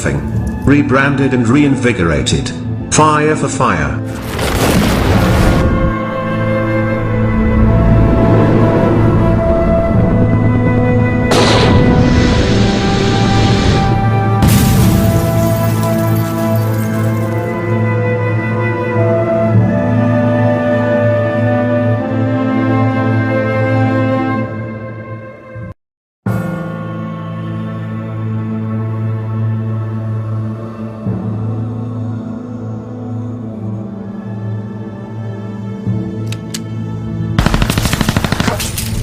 briefing. Rebranded and reinvigorated. Fire for fire.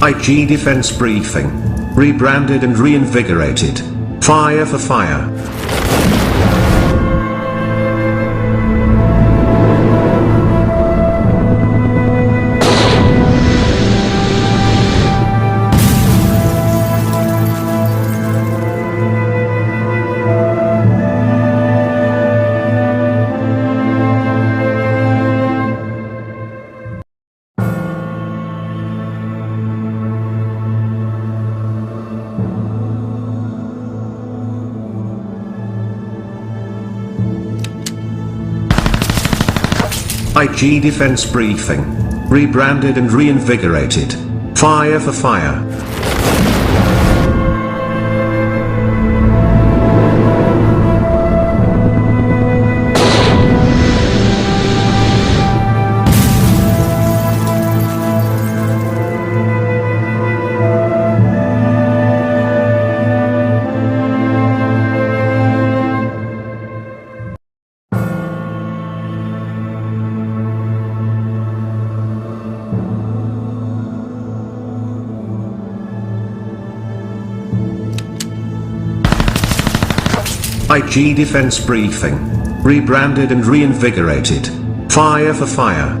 IG Defense Briefing. Rebranded and reinvigorated. Fire for fire. IG Defense Briefing. Rebranded and reinvigorated. Fire for fire. IG Defense Briefing. Rebranded and reinvigorated. Fire for fire.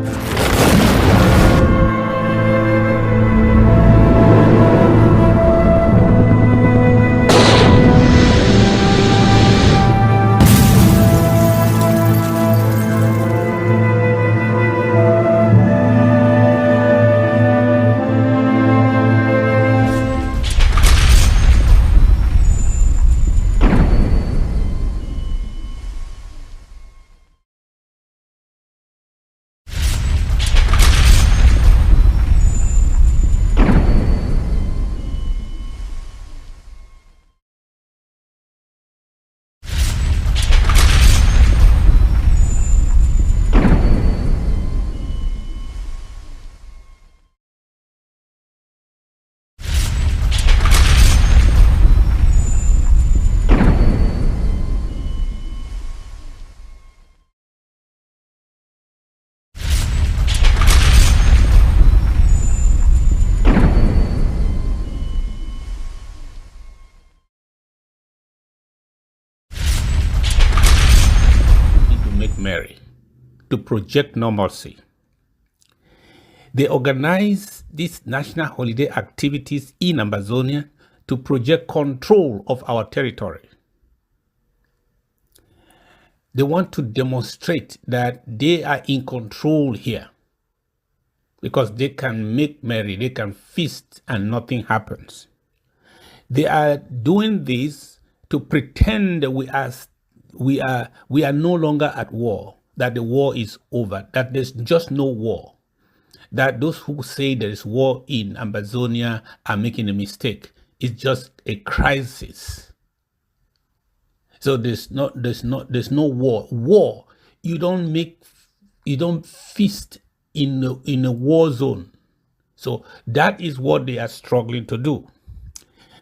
Mary to project normalcy. They organize these national holiday activities in Amazonia to project control of our territory. They want to demonstrate that they are in control here because they can make merry, they can feast and nothing happens. They are doing this to pretend that we are no longer at war, that the war is over, that there's just no war, that those who say there is war in Amazonia are making a mistake. It's just a crisis. So there's no war. War, you don't feast in a war zone. So that is what they are struggling to do.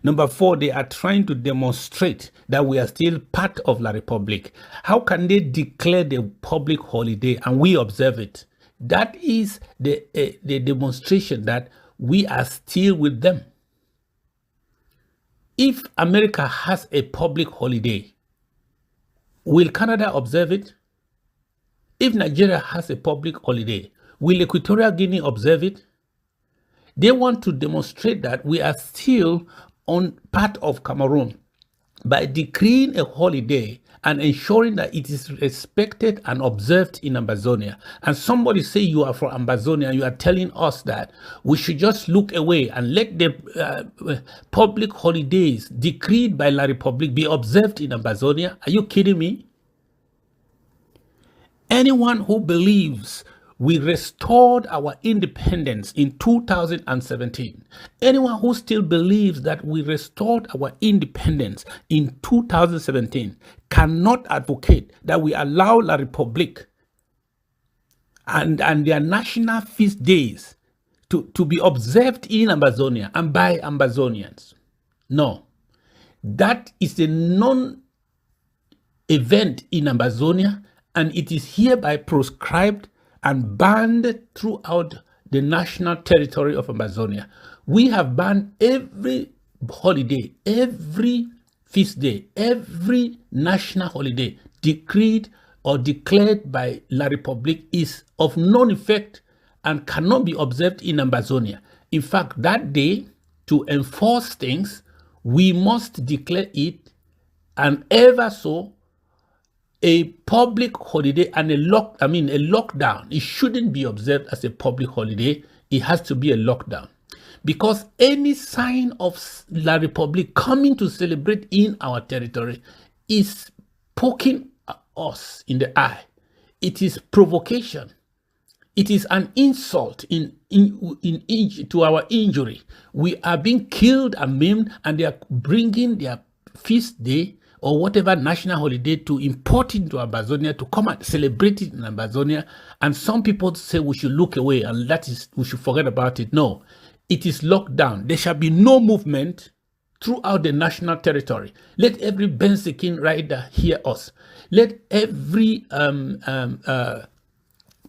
Number 4, they are trying to demonstrate that we are still part of La Republic. How can they declare the public holiday and we observe it? That is the demonstration that we are still with them. If America has a public holiday, will Canada observe it? If Nigeria has a public holiday, will Equatorial Guinea observe it? They want to demonstrate that we are still on part of Cameroon by decreeing a holiday and ensuring that it is respected and observed in Amazonia. And somebody say you are from Amazonia, you are telling us that we should just look away and let the public holidays decreed by La Republic be observed in Amazonia. Are you kidding me? Anyone who believes we restored our independence in 2017, anyone who still believes that we restored our independence in 2017 cannot advocate that we allow La Republique and their national feast days to be observed in Amazonia and by Amazonians. No, that is a non-event in Amazonia, and it is hereby proscribed and banned throughout the national territory of Amazonia. We have banned every holiday, every feast day, every national holiday decreed or declared by La Republique is of non-effect and cannot be observed in Amazonia. In fact, that day, to enforce things, we must declare it, and ever so, a public holiday and a lockdown. It shouldn't be observed as a public holiday. It has to be a lockdown, because any sign of La Republique coming to celebrate in our territory is poking us in the eye. It is provocation. It is an insult to our injury. We are being killed and maimed, and they are bringing their feast day or whatever national holiday to import into Amazonia to come and celebrate it in Amazonia. And some people say we should look away and we should forget about it. No, it is locked down. There shall be no movement throughout the national territory. Let every Benzikin rider hear us. Let every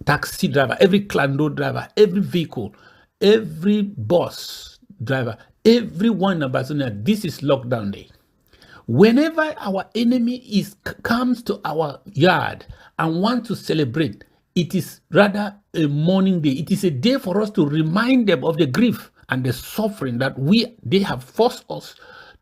taxi driver, every Clando driver, every vehicle, every bus driver, everyone in Amazonia, this is lockdown day. Whenever our enemy comes to our yard and wants to celebrate, it is rather a mourning day. It is a day for us to remind them of the grief and the suffering that they have forced us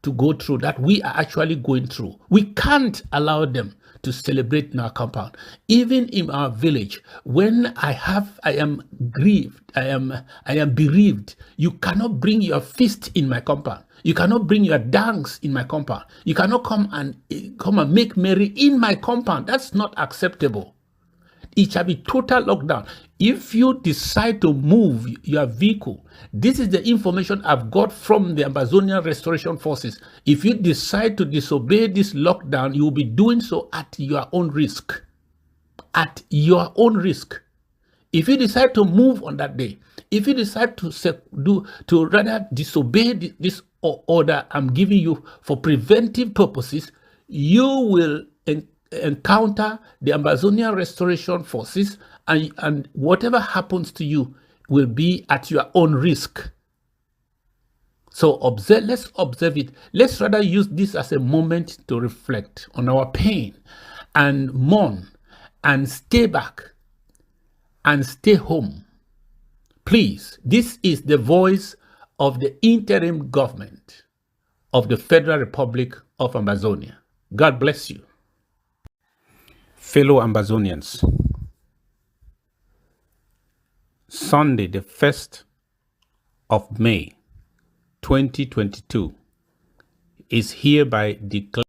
to go through, that we are actually going through. We can't allow them to celebrate in our compound. Even in our village, when I am grieved, I am bereaved, you cannot bring your feast in my compound. You cannot bring your dance in my compound. You cannot come and make merry in my compound. That's not acceptable. It shall be total lockdown. If you decide to move your vehicle, this is the information I've got from the Amazonian Restoration Forces. If you decide to disobey this lockdown, you will be doing so at your own risk. At your own risk. If you decide to move on that day, if you decide to rather disobey this order I'm giving you for preventive purposes, you will encounter the Amazonian Restoration Forces, and whatever happens to you will be at your own risk. So let's observe it. Let's rather use this as a moment to reflect on our pain and mourn and stay back and stay home. Please, this is the voice of the interim government of the Federal Republic of Amazonia. God bless you. Fellow Amazonians, Sunday, the 1st of May, 2022, is hereby declared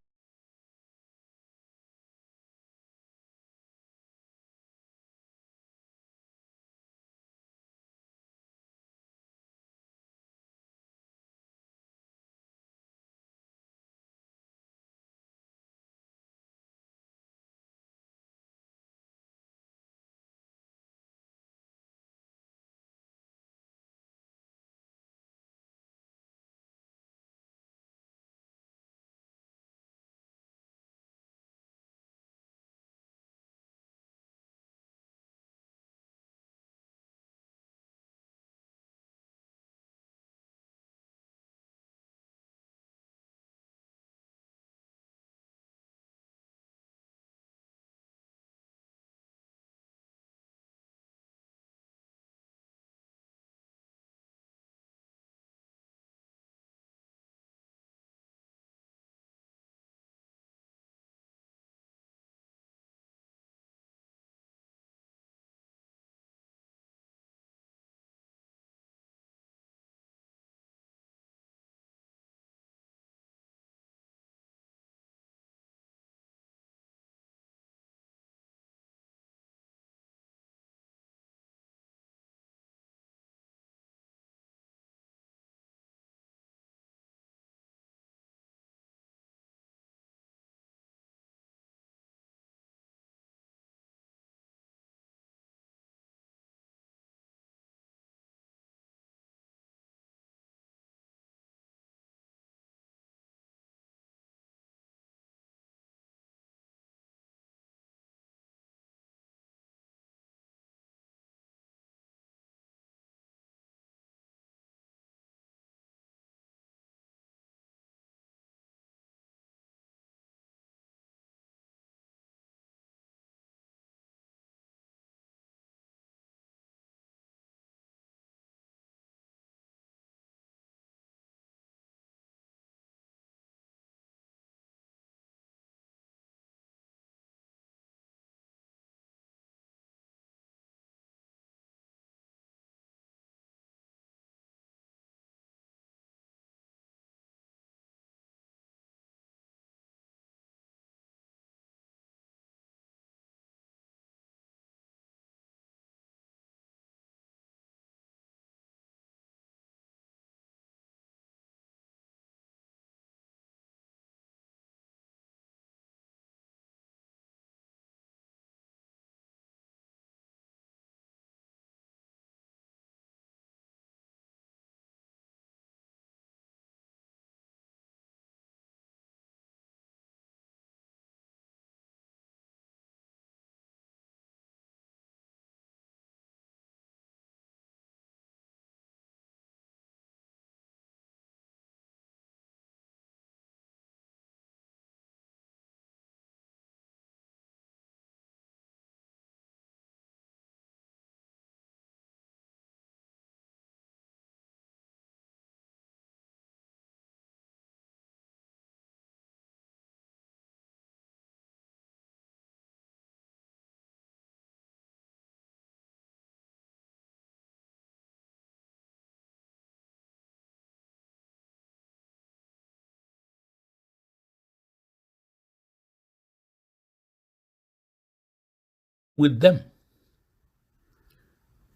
with them.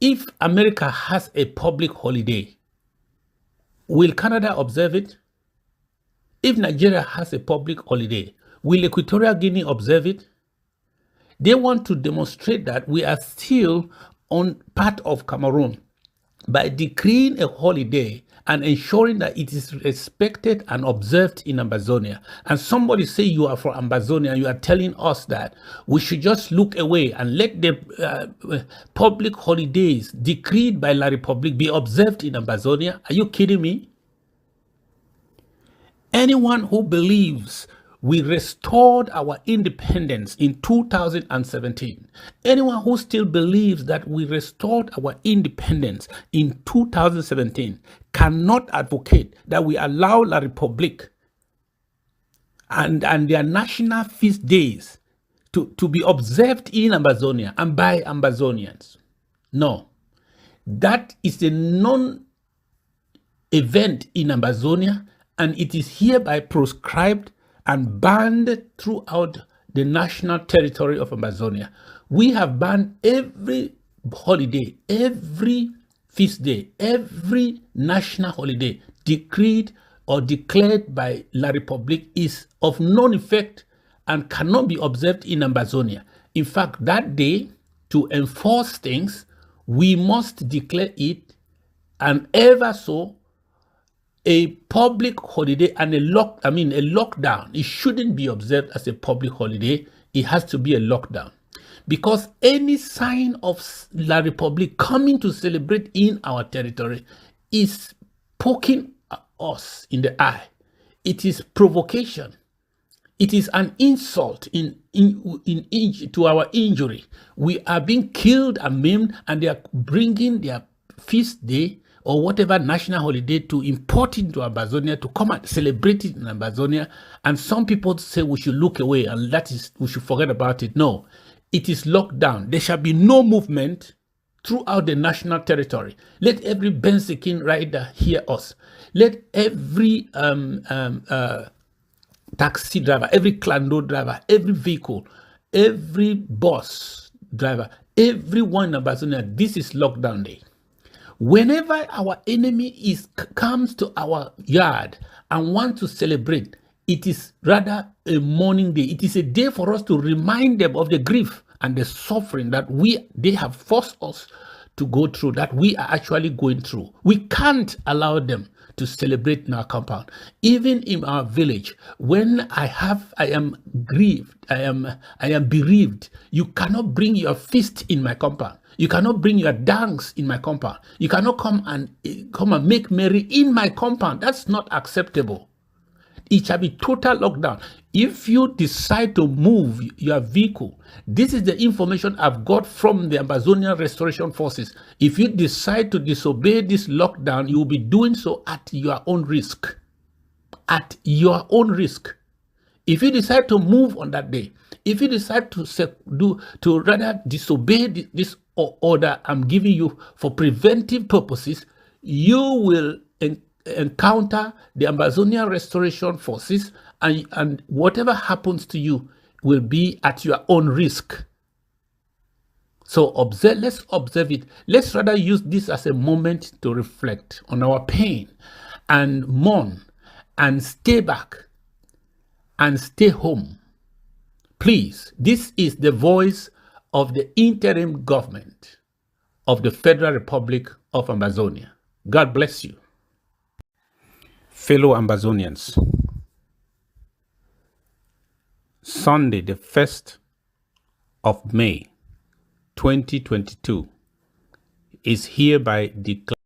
If America has a public holiday, will Canada observe it? If Nigeria has a public holiday, will Equatorial Guinea observe it? They want to demonstrate that we are still on part of Cameroon by decreeing a holiday and ensuring that it is respected and observed in Ambazonia. And somebody say you are from Ambazonia and you are telling us that we should just look away and let the public holidays decreed by La Republique be observed in Ambazonia. Are you kidding me? Anyone who believes we restored our independence in 2017, anyone who still believes that we restored our independence in 2017 cannot advocate that we allow La Republique and their national feast days to be observed in Ambazonia and by Ambazonians. No, that is a non-event in Ambazonia, and it is hereby proscribed and banned throughout the national territory of Amazonia. We have banned every holiday, every feast day, every national holiday decreed or declared by La Republique is of non effect and cannot be observed in Amazonia. In fact, that day, to enforce things, we must declare it, and ever so, a public holiday and a lockdown. It shouldn't be observed as a public holiday. It has to be a lockdown, because any sign of La Republique coming to celebrate in our territory is poking us in the eye. It is provocation. It is an insult to our injury. We are being killed and maimed, and they are bringing their feast day or whatever national holiday to import into Amazonia to come and celebrate it in Amazonia. And some people say we should look away and we should forget about it. No, it is locked down. There shall be no movement throughout the national territory. Let every Benzikin rider hear us. Let every taxi driver, every Clando driver, every vehicle, every bus driver, everyone in Amazonia, this is lockdown day. Whenever our enemy comes to our yard and wants to celebrate, it is rather a mourning day. It is a day for us to remind them of the grief and the suffering that they have forced us to go through, that we are actually going through. We can't allow them to celebrate in our compound. Even in our village, when I am grieved, I am bereaved, you cannot bring your feast in my compound. You cannot bring your dance in my compound. You cannot come and make merry in my compound. That's not acceptable. It shall be total lockdown. If you decide to move your vehicle, this is the information I've got from the Amazonian Restoration Forces. If you decide to disobey this lockdown, you will be doing so at your own risk. At your own risk. If you decide to move on that day, if you decide to rather disobey this order I'm giving you for preventive purposes, you will encounter the Amazonian Restoration Forces, and whatever happens to you will be at your own risk. So let's observe it. Let's rather use this as a moment to reflect on our pain and mourn and stay back and stay home. Please, this is the voice of the interim government of the Federal Republic of Amazonia. God bless you. Fellow Ambazonians, Sunday, the 1st of May, 2022, is hereby declared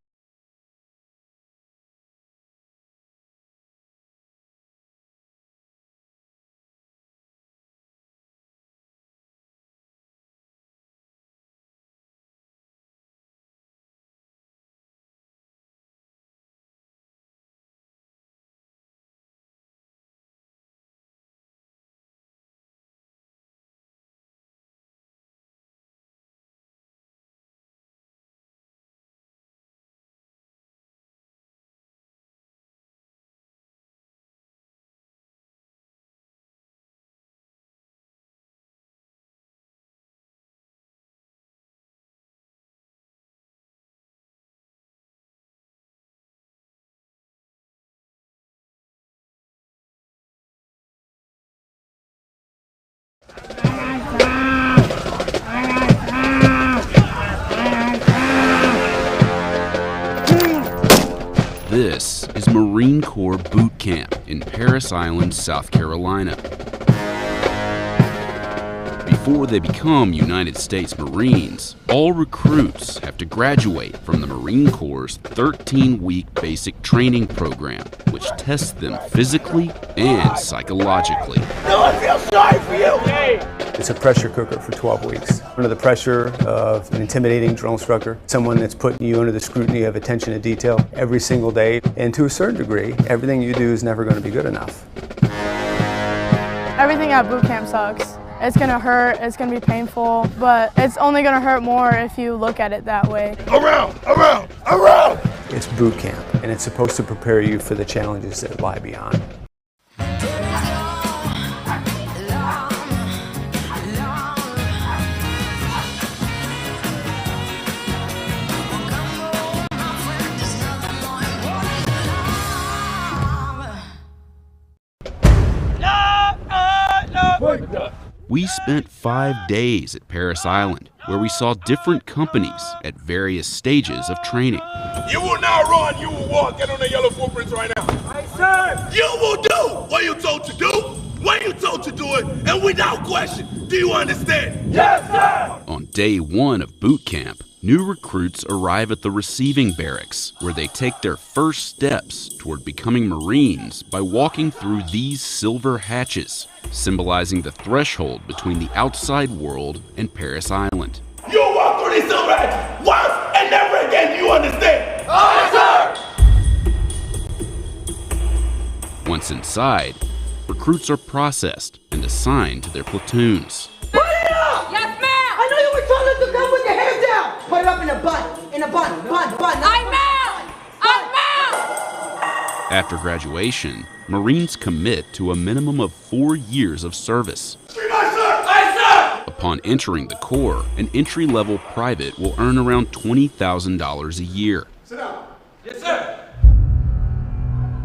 Marine Corps boot camp in Parris Island, South Carolina. Before they become United States Marines, all recruits have to graduate from the Marine Corps' 13-week basic training program, which tests them physically and psychologically. No one feels sorry for you! It's a pressure cooker for 12 weeks. Under the pressure of an intimidating drill instructor, someone that's putting you under the scrutiny of attention to detail every single day, and to a certain degree, everything you do is never going to be good enough. Everything at boot camp sucks. It's gonna hurt, it's gonna be painful, but it's only gonna hurt more if you look at it that way. Around! It's boot camp, and it's supposed to prepare you for the challenges that lie beyond. We spent 5 days at Parris Island, where we saw different companies at various stages of training. You will not run, you will walk. Get on the yellow footprints right now. Aye, sir! You will do what you're told to do, when you're told to do it, and without question. Do you understand? Yes, sir! On day 1 of boot camp, new recruits arrive at the receiving barracks, where they take their first steps toward becoming Marines by walking through these silver hatches, symbolizing the threshold between the outside world and Parris Island. You walk through these silver hatches once and never again, do you understand? Aye, sir! Once inside, recruits are processed and assigned to their platoons. Put it up! Yes, ma'am! I know you were told us to come with your hands down! Put it up in a bun, I'm ma'am! After graduation, Marines commit to a minimum of 4 years of service. Upon entering the Corps, an entry-level private will earn around $20,000 a year. Sit down. Yes, sir!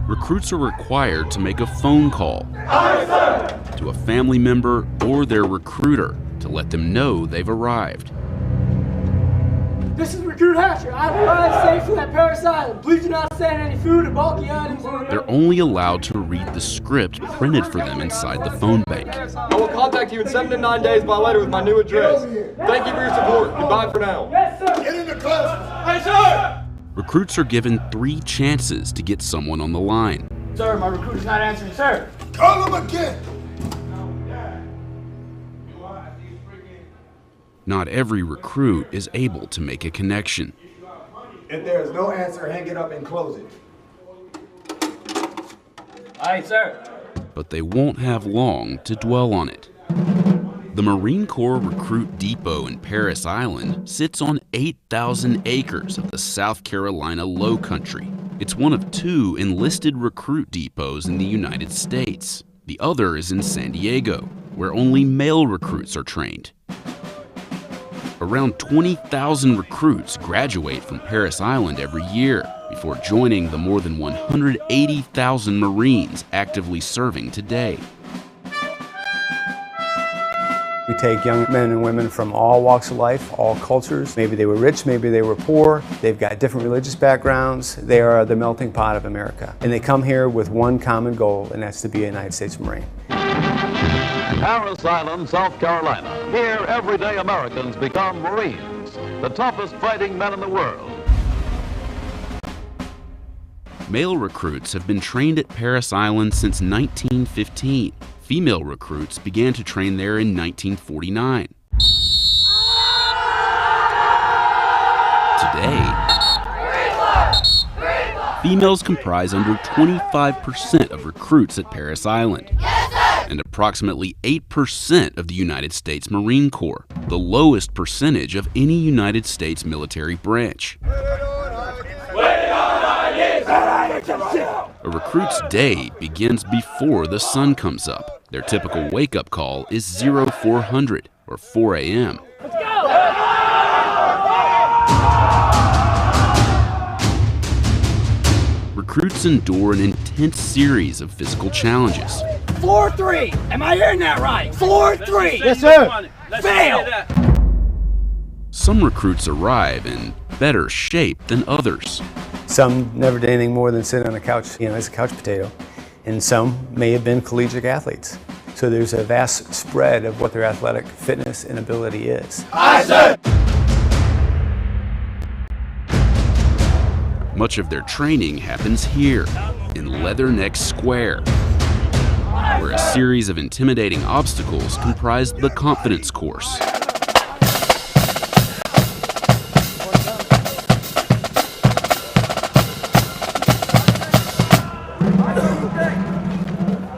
Recruits are required to make a phone call Aye, sir! to a family member or their recruiter to let them know they've arrived. This is Recruit Hatcher. I've arrived safely at Parris Island. Please do not send any food or bulky items. They're only allowed to read the script printed for them inside the phone bank. I will contact you in 7 to 9 days by letter with my new address. Thank you for your support. Goodbye for now. Yes, sir. Get in the class! Aye, sir! Recruits are given 3 chances to get someone on the line. Sir, my recruiter's not answering, sir. Call him again! Not every recruit is able to make a connection. If there is no answer, hang it up and close it. Aye, sir. But they won't have long to dwell on it. The Marine Corps Recruit Depot in Parris Island sits on 8,000 acres of the South Carolina Low Country. It's one of 2 enlisted recruit depots in the United States. The other is in San Diego, where only male recruits are trained. Around 20,000 recruits graduate from Parris Island every year before joining the more than 180,000 Marines actively serving today. We take young men and women from all walks of life, all cultures. Maybe they were rich, maybe they were poor. They've got different religious backgrounds. They are the melting pot of America. And they come here with one common goal, and that's to be a United States Marine. Parris Island, South Carolina. Here, everyday Americans become Marines, the toughest fighting men in the world. Male recruits have been trained at Parris Island since 1915. Female recruits began to train there in 1949. Today, females comprise under 25% of recruits at Parris Island. And approximately 8% of the United States Marine Corps, the lowest percentage of any United States military branch. A recruit's day begins before the sun comes up. Their typical wake-up call is 0400 or 4 a.m. Let's go! Recruits endure an intense series of physical challenges. 4-3. Am I hearing that right? 4-3. Yes, sir. Fail. Some recruits arrive in better shape than others. Some never did anything more than sit on a couch, as a couch potato. And some may have been collegiate athletes. So there's a vast spread of what their athletic fitness and ability is. Aye, sir! Much of their training happens here, in Leatherneck Square, where a series of intimidating obstacles comprise the confidence course.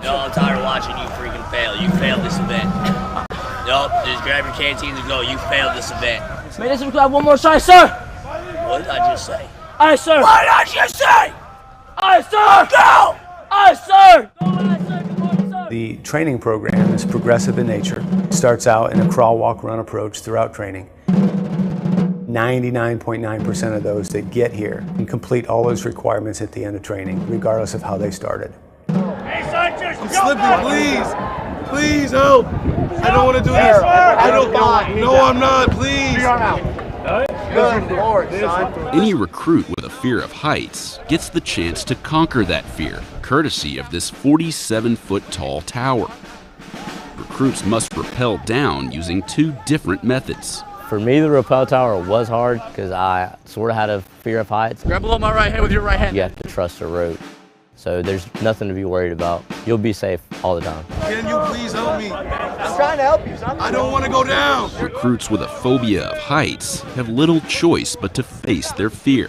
I'm tired of watching you freaking fail. You failed this event. Nope, just grab your canteens and go. You failed this event. May this have one more try, sir. What did I just say? Aye, sir. What did I just say? Aye, sir. Go! Aye, sir. The training program is progressive in nature. It starts out in a crawl, walk, run approach throughout training. 99.9% of those that get here can complete all those requirements at the end of training, regardless of how they started. I'm slipping, please. Please help. I don't want to do this. I don't. No, I'm not. Please. Good Lord, son. Any recruit with a fear of heights gets the chance to conquer that fear, courtesy of this 47-foot-tall tower. Recruits must rappel down using 2 different methods. For me, the rappel tower was hard because I sort of had a fear of heights. Grab below my right hand with your right hand. You have to trust the rope. So there's nothing to be worried about. You'll be safe all the time. Can you please help me? I'm trying to help you, son. I don't want to go down. Recruits with a phobia of heights have little choice but to face their fear.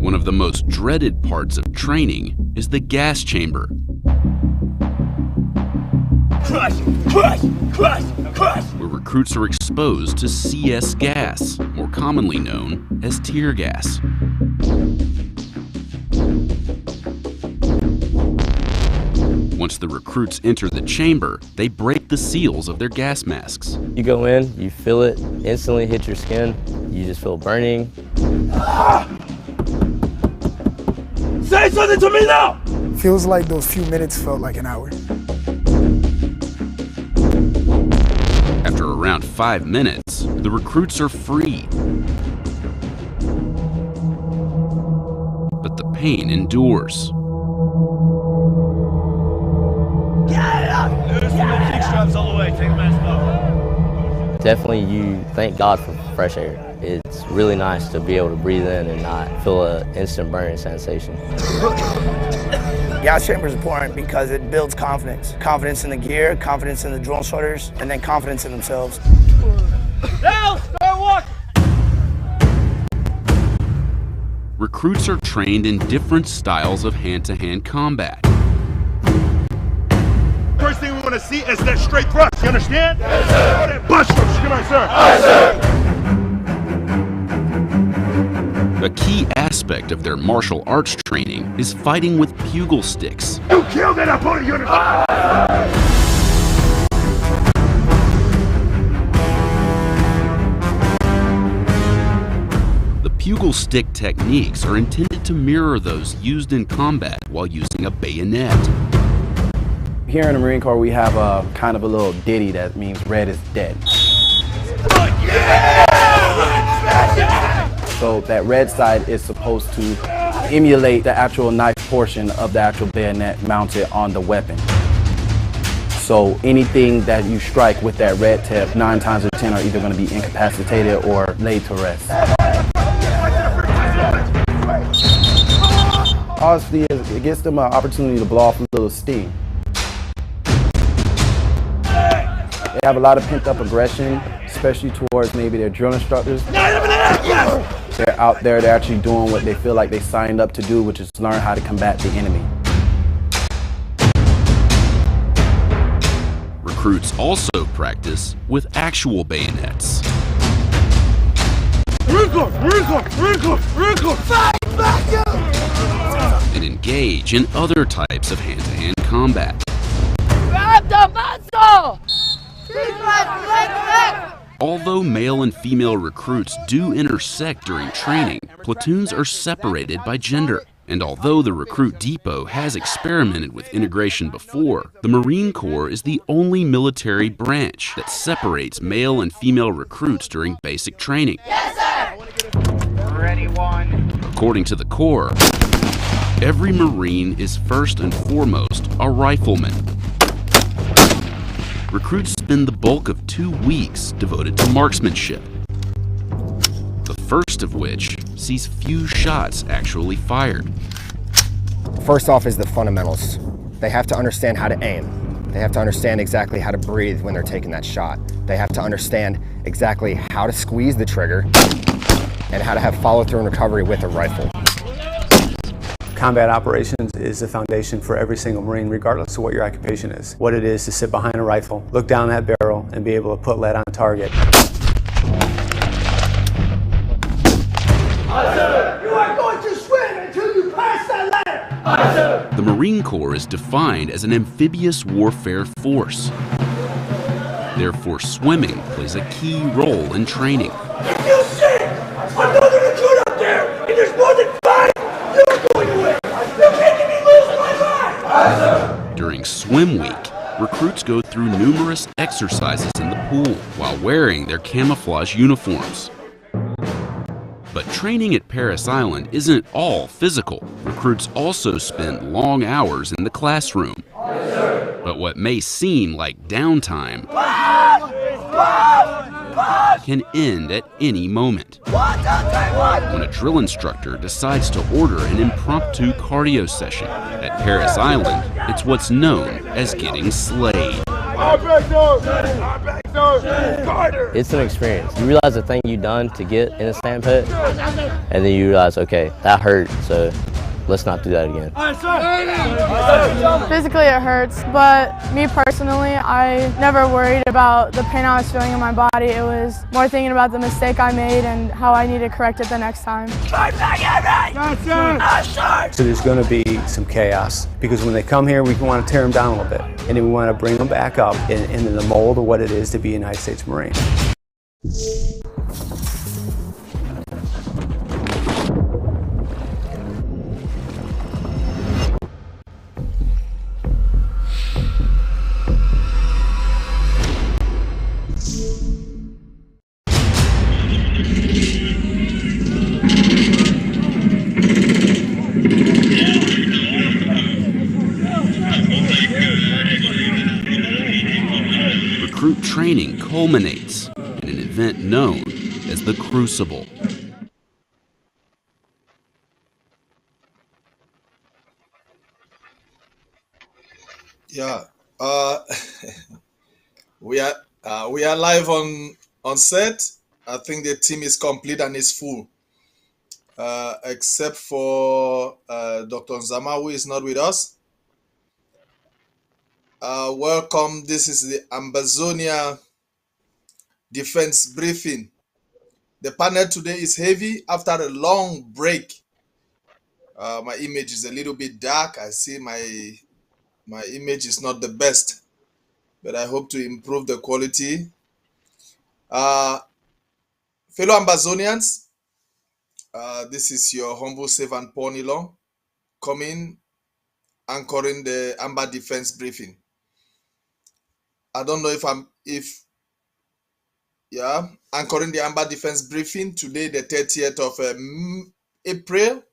One of the most dreaded parts of training is the gas chamber. Crush, crush, crush, crush. Where recruits are exposed to CS gas, more commonly known as tear gas. Once the recruits enter the chamber, they break the seals of their gas masks. You go in, you feel it, instantly hit your skin, you just feel burning. Say something to me now! Feels like those few minutes felt like an hour. After around 5 minutes, the recruits are free. But the pain endures. Get up! Kick straps all the way, take the mask off. Definitely you thank God for fresh air. It's really nice to be able to breathe in and not feel an instant burning sensation. Gas chamber is important because it builds confidence. Confidence in the gear, confidence in the drill instructors, and then confidence in themselves. Now, start walking! Recruits are trained in different styles of hand-to-hand combat. First thing we want to see is that straight thrust, you understand? Yes, sir. That bust thrust, come on, sir. Aye, sir. A key aspect of their martial arts training is fighting with bugle sticks. You killed that opponent, you understand? The bugle stick techniques are intended to mirror those used in combat while using a bayonet. Here in the Marine Corps, we have a kind of a little ditty that means red is dead. So that red side is supposed to emulate the actual knife portion of the actual bayonet mounted on the weapon. So anything that you strike with that red tip, 9 times out of 10 are either going to be incapacitated or laid to rest. Honestly, it gives them an opportunity to blow off a little steam. They have a lot of pent-up aggression, especially towards maybe their drill instructors. They're out there, they're actually doing what they feel like they signed up to do, which is learn how to combat the enemy. Recruits also practice with actual bayonets. And engage in other types of hand-to-hand combat. Grab the muscle! Although male and female recruits do intersect during training, platoons are separated by gender. And although the recruit depot has experimented with integration before, the Marine Corps is the only military branch that separates male and female recruits during basic training. Yes, sir! Ready, one. According to the Corps, every Marine is first and foremost a rifleman. Recruits spend the bulk of 2 weeks devoted to marksmanship, the first of which sees few shots actually fired. First off is the fundamentals. They have to understand how to aim. They have to understand exactly how to breathe when they're taking that shot. They have to understand exactly how to squeeze the trigger and how to have follow-through and recovery with a rifle. Combat operations is the foundation for every single Marine, regardless of what your occupation is. What it is to sit behind a rifle, look down that barrel, and be able to put lead on target. You are going to swim until you pass that ladder! The Marine Corps is defined as an amphibious warfare force. Therefore, swimming plays a key role in training. If you see another recruit up there and there's more than 5, you're going to win! You're making me lose my mind! During swim week, recruits go through numerous exercises in the pool while wearing their camouflage uniforms. But training at Parris Island isn't all physical. Recruits also spend long hours in the classroom. But what may seem like downtime can end at any moment. When a drill instructor decides to order an impromptu cardio session at Parris Island, it's what's known as getting slayed. It's an experience. You realize the thing you've done to get in a stand pit, and then you realize, okay, that hurt, so let's not do that again. Physically it hurts, but me personally, I never worried about the pain I was feeling in my body. It was more thinking about the mistake I made and how I need to correct it the next time. So there's going to be some chaos, because when they come here, we want to tear them down a little bit, and then we want to bring them back up into the mold of what it is to be a United States Marine. Recruit training culminates in an event known as the Crucible. Yeah, we are live on set. I think the team is complete and is full, except for Dr. Nzama, who is not with us. Welcome. This is the Ambazonia Defense Briefing. The panel today is heavy after a long break. My image is a little bit dark. I see my image is not the best, but I hope to improve the quality. Fellow Ambazonians, this is your humble servant Paul Nilon coming, anchoring the Amba Defense Briefing. I don't know anchoring the Amba Defense Briefing today, the 30th of April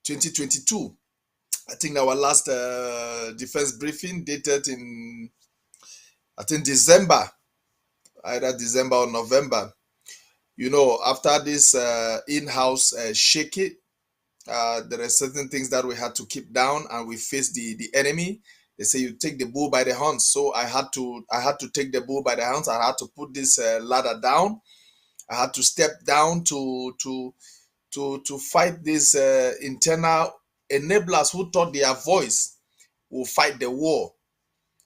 2022. I think our last defense briefing dated in, I think, December, either December or November. You know, after this in-house shaking, there are certain things that we had to keep down, and we faced the enemy. They say you take the bull by the horns. So I had to take the bull by the horns. I had to put this ladder down. I had to step down to fight these internal enablers who thought their voice will fight the war.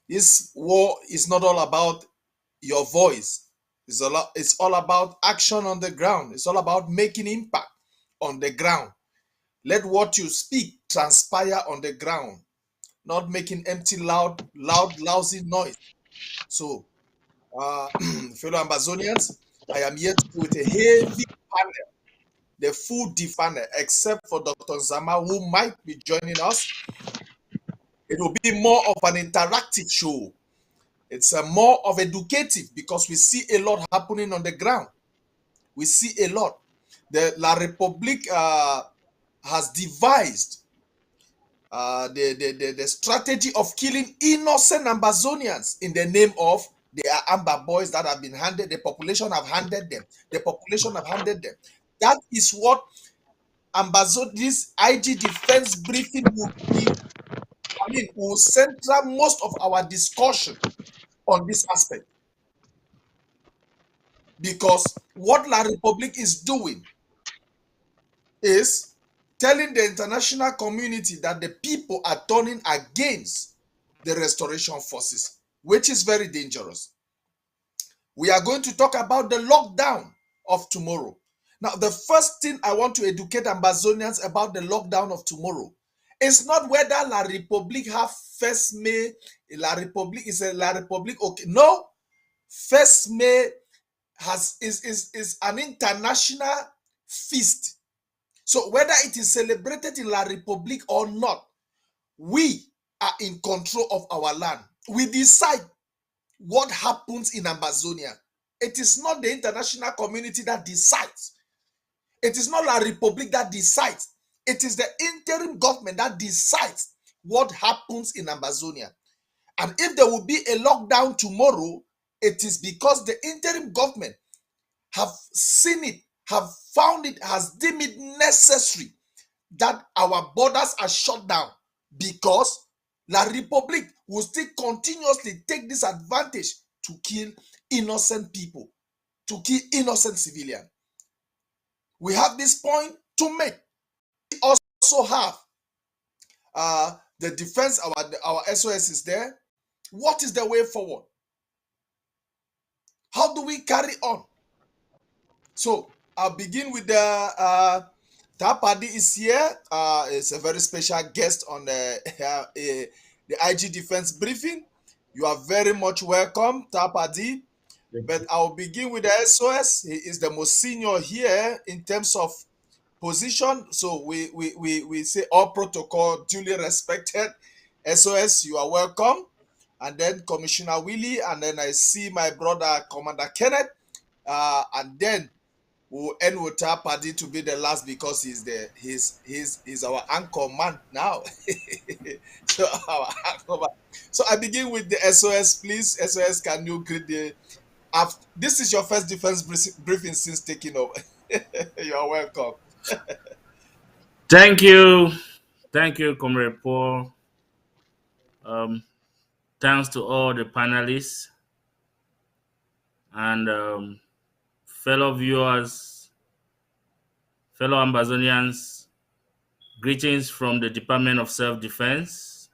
This war is not all about your voice. It's all about action on the ground. It's all about making impact on the ground. Let what you speak transpire on the ground, not making empty, lousy noise. So fellow Amazonians, I am here with a heavy panel, the full D panel, except for Dr. Zama, who might be joining us. It will be more of an interactive show. It's more of educative because we see a lot happening on the ground. We see a lot. The La République has devised the strategy of killing innocent Amazonians in the name of they are Amber boys that have been handed, the population have handed them. The population have handed them. That is what this IG defense briefing will be. I mean, will center most of our discussion on this aspect. Because what La République is doing is telling the international community that the people are turning against the restoration forces, which is very dangerous. We are going to talk about the lockdown of tomorrow. Now, the first thing I want to educate Amazonians about the lockdown of tomorrow is not whether La République have 1st May, La République is a La République, okay. No, 1st May is an international feast. So whether it is celebrated in La République or not, we are in control of our land. We decide what happens in Amazonia. It is not the international community that decides. It is not La République that decides. It is the interim government that decides what happens in Amazonia. And if there will be a lockdown tomorrow, it is because the interim government have seen it, have found it, has deemed it necessary that our borders are shut down, because La République will still continuously take this advantage to kill innocent people, to kill innocent civilians. We have this point to make. We also have the defense, our SOS is there. What is the way forward? How do we carry on? So I'll begin with the Tapadi is here. It's a very special guest on the IG defense briefing. You are very much welcome, Tapadi. But I'll begin with the SOS. He is the most senior here in terms of position. So we say all protocol duly respected. SOS, you are welcome. And then Commissioner Willie, and then I see my brother Commander Kenneth, and then we'll end with Tapadi to be the last because he's our anchor man now. So our anchor man. So I begin with the SOS, please. SOS, can you greet the? This is your first defense briefing since taking over. You are welcome. Thank you, Comrade Paul. Thanks to all the panelists and fellow viewers, fellow Amazonians. Greetings from the Department of Self-Defense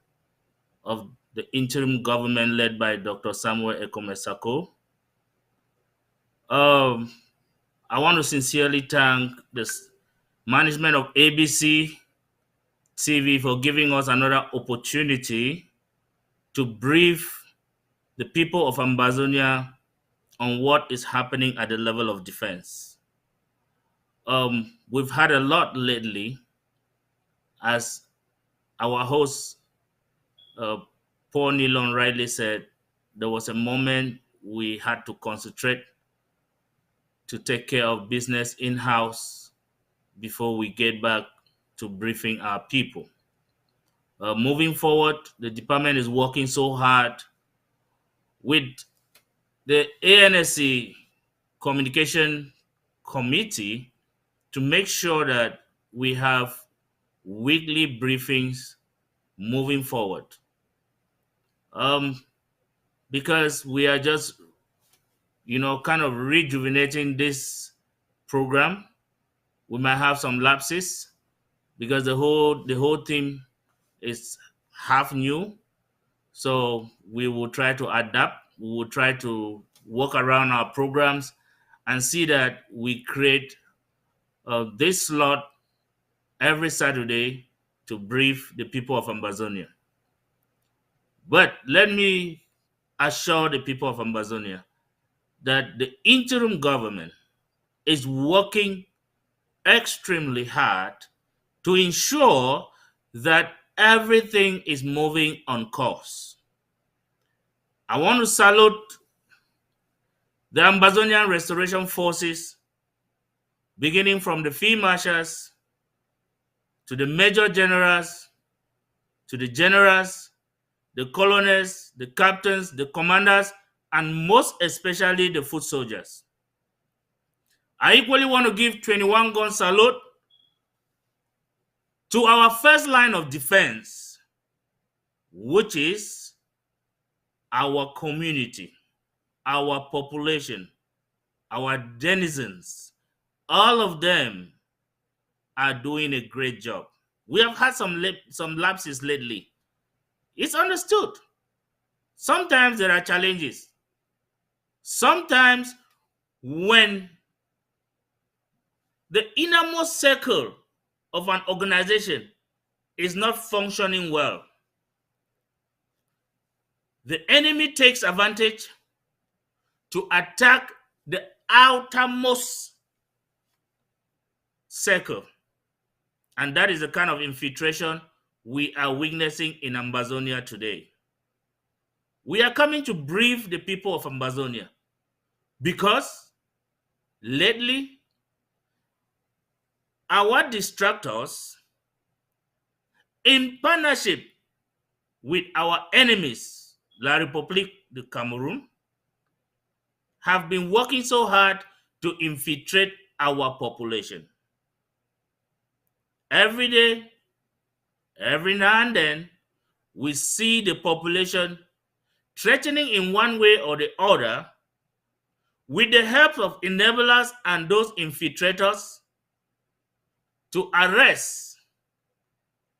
of the interim government led by Dr. Samuel Ekomesako. I want to sincerely thank the management of ABC TV for giving us another opportunity to brief the people of Amazonia on what is happening at the level of defense. We've had a lot lately, as our host, Paul Nilon rightly said. There was a moment we had to concentrate to take care of business in-house before we get back to briefing our people. Moving forward, the department is working so hard with the ANSC Communication Committee to make sure that we have weekly briefings moving forward. Because we are just, kind of rejuvenating this program. We might have some lapses because the whole team is half new. So we will try to adapt. We will try to work around our programs and see that we create this slot every Saturday to brief the people of Amazonia. But let me assure the people of Amazonia that the interim government is working extremely hard to ensure that everything is moving on course. I want to salute the Ambazonian Restoration Forces, beginning from the field marshals, to the major generals, to the generals, the colonels, the captains, the commanders, and most especially the foot soldiers. I equally want to give 21 gun salute to our first line of defense, which is our community, our population, our denizens. All of them are doing a great job. We have had some lapses lately. It's understood. Sometimes there are challenges. Sometimes when the innermost circle of an organization is not functioning well, the enemy takes advantage to attack the outermost circle. And that is the kind of infiltration we are witnessing in Ambazonia today. We are coming to brief the people of Ambazonia because lately our distractors, in partnership with our enemies, La République de Cameroon, have been working so hard to infiltrate our population. Every day, every now and then, we see the population threatening in one way or the other with the help of enablers and those infiltrators to arrest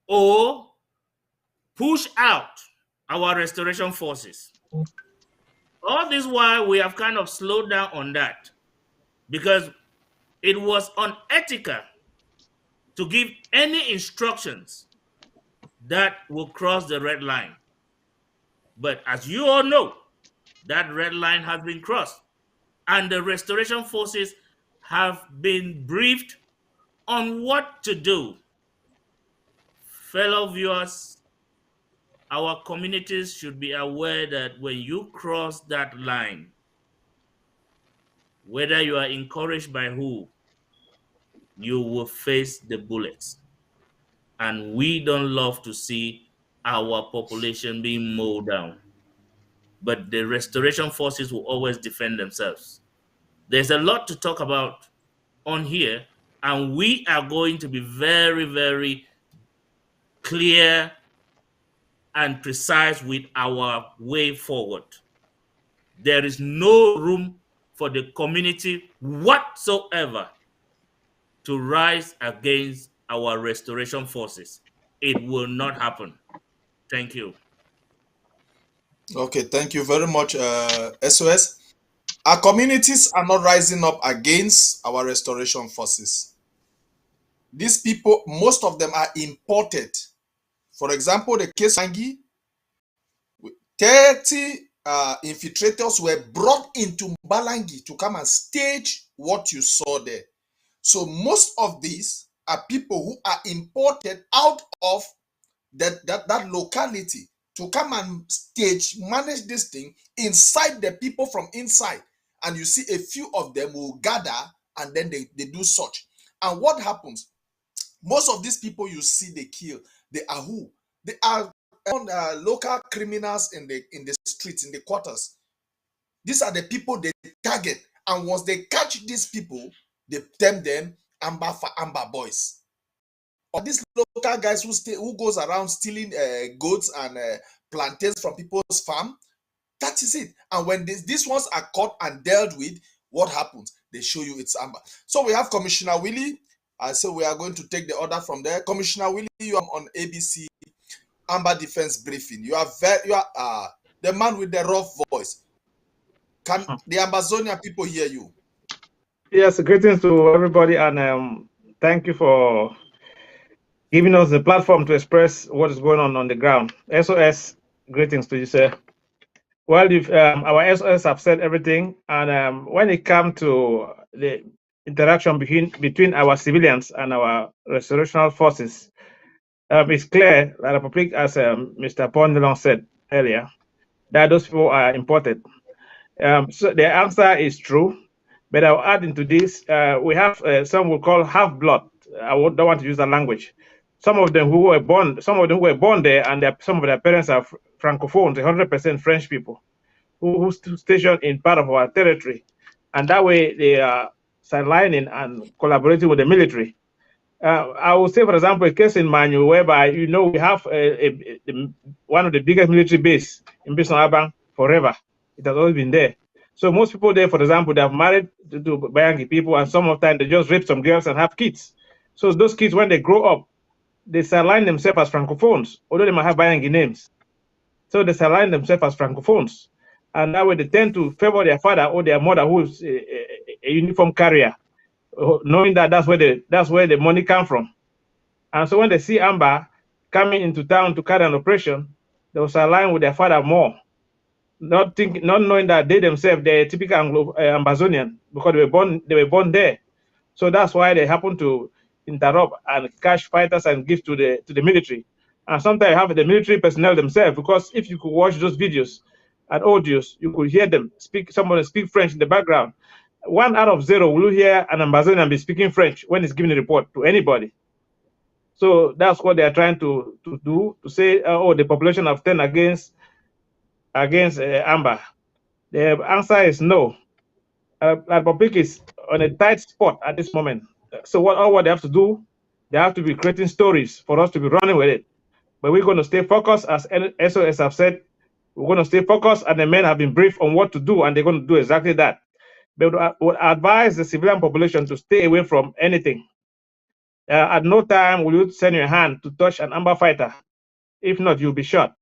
or push out our restoration forces. All this while we have kind of slowed down on that because it was unethical to give any instructions that will cross the red line. But as you all know, that red line has been crossed and the restoration forces have been briefed on what to do. Fellow viewers, our communities should be aware that when you cross that line, whether you are encouraged by who, you will face the bullets. And we don't love to see our population being mowed down. But the restoration forces will always defend themselves. There's a lot to talk about on here, and we are going to be very, very clear and precise with our way forward. There is no room for the community whatsoever to rise against our restoration forces. It will not happen. Thank you. Okay, thank you very much, SOS. Our communities are not rising up against our restoration forces. These people, most of them are imported. For example, the case Angi, 30 infiltrators were brought into Balangi to come and stage what you saw there. So most of these are people who are imported out of that locality to come and manage this thing inside the people from inside. And you see a few of them will gather and then they do such. And what happens? Most of these people you see they kill, they are who? They are local criminals in the streets, in the quarters. These are the people they target. And once they catch these people, they term them Amber for Amber boys. Or these local guys who goes around stealing goats and plantains from people's farm, that is it. And when these ones are caught and dealt with, what happens? They show you it's Amber. So we have Commissioner Willie. So we are going to take the order from there. Commissioner Willie, you are on ABC Amber Defense Briefing. You are the man with the rough voice. Can the Ambazonian people hear you? Yes, greetings to everybody, and thank you for giving us the platform to express what is going on the ground. SOS, greetings to you, sir. Well, our SOS have said everything, and when it comes to the interaction between our civilians and our restorational forces, it's clear that the Republic, as Mr. Pondelon said earlier, that those people are important. So the answer is true, but I'll add into this, we have some we call half-blood. Don't want to use that language. Some of them who were born there, and some of their parents are francophones, 100% French people who stationed in part of our territory, and that way they are sidelining and collaborating with the military. I will say, for example, a case in Manu whereby we have one of the biggest military base in Bismarck forever. It has always been there. So most people there, for example, they have married to Bayangi people, and some of the time they just rape some girls and have kids. So those kids, when they grow up, they sideline themselves as francophones, although they might have Bayangi names. So they sideline themselves as francophones, and that way they tend to favor their father or their mother, who is a uniform carrier, knowing that that's where the money comes from. And so when they see Amber coming into town to carry an operation, they will align with their father more, not knowing that they themselves, they're typical Ambazonian, because they were born there. So that's why they happen to interrupt and catch fighters and give to the military. And sometimes have the military personnel themselves, because if you could watch those videos and audios, you could hear them somebody speak French in the background. 1 out of 0 will you hear an Ambazonian be speaking French when he's giving a report to anybody. So that's what they are trying to do, to say, the population have turned against Amber. The answer is no. The Republic is on a tight spot at this moment. So what they have to do, they have to be creating stories for us to be running with it. But we're going to stay focused, as SOS have said. We're going to stay focused, and the men have been briefed on what to do, and they're going to do exactly that. But I would advise the civilian population to stay away from anything. At no time will you send your hand to touch an Amber fighter. If not, you'll be shot,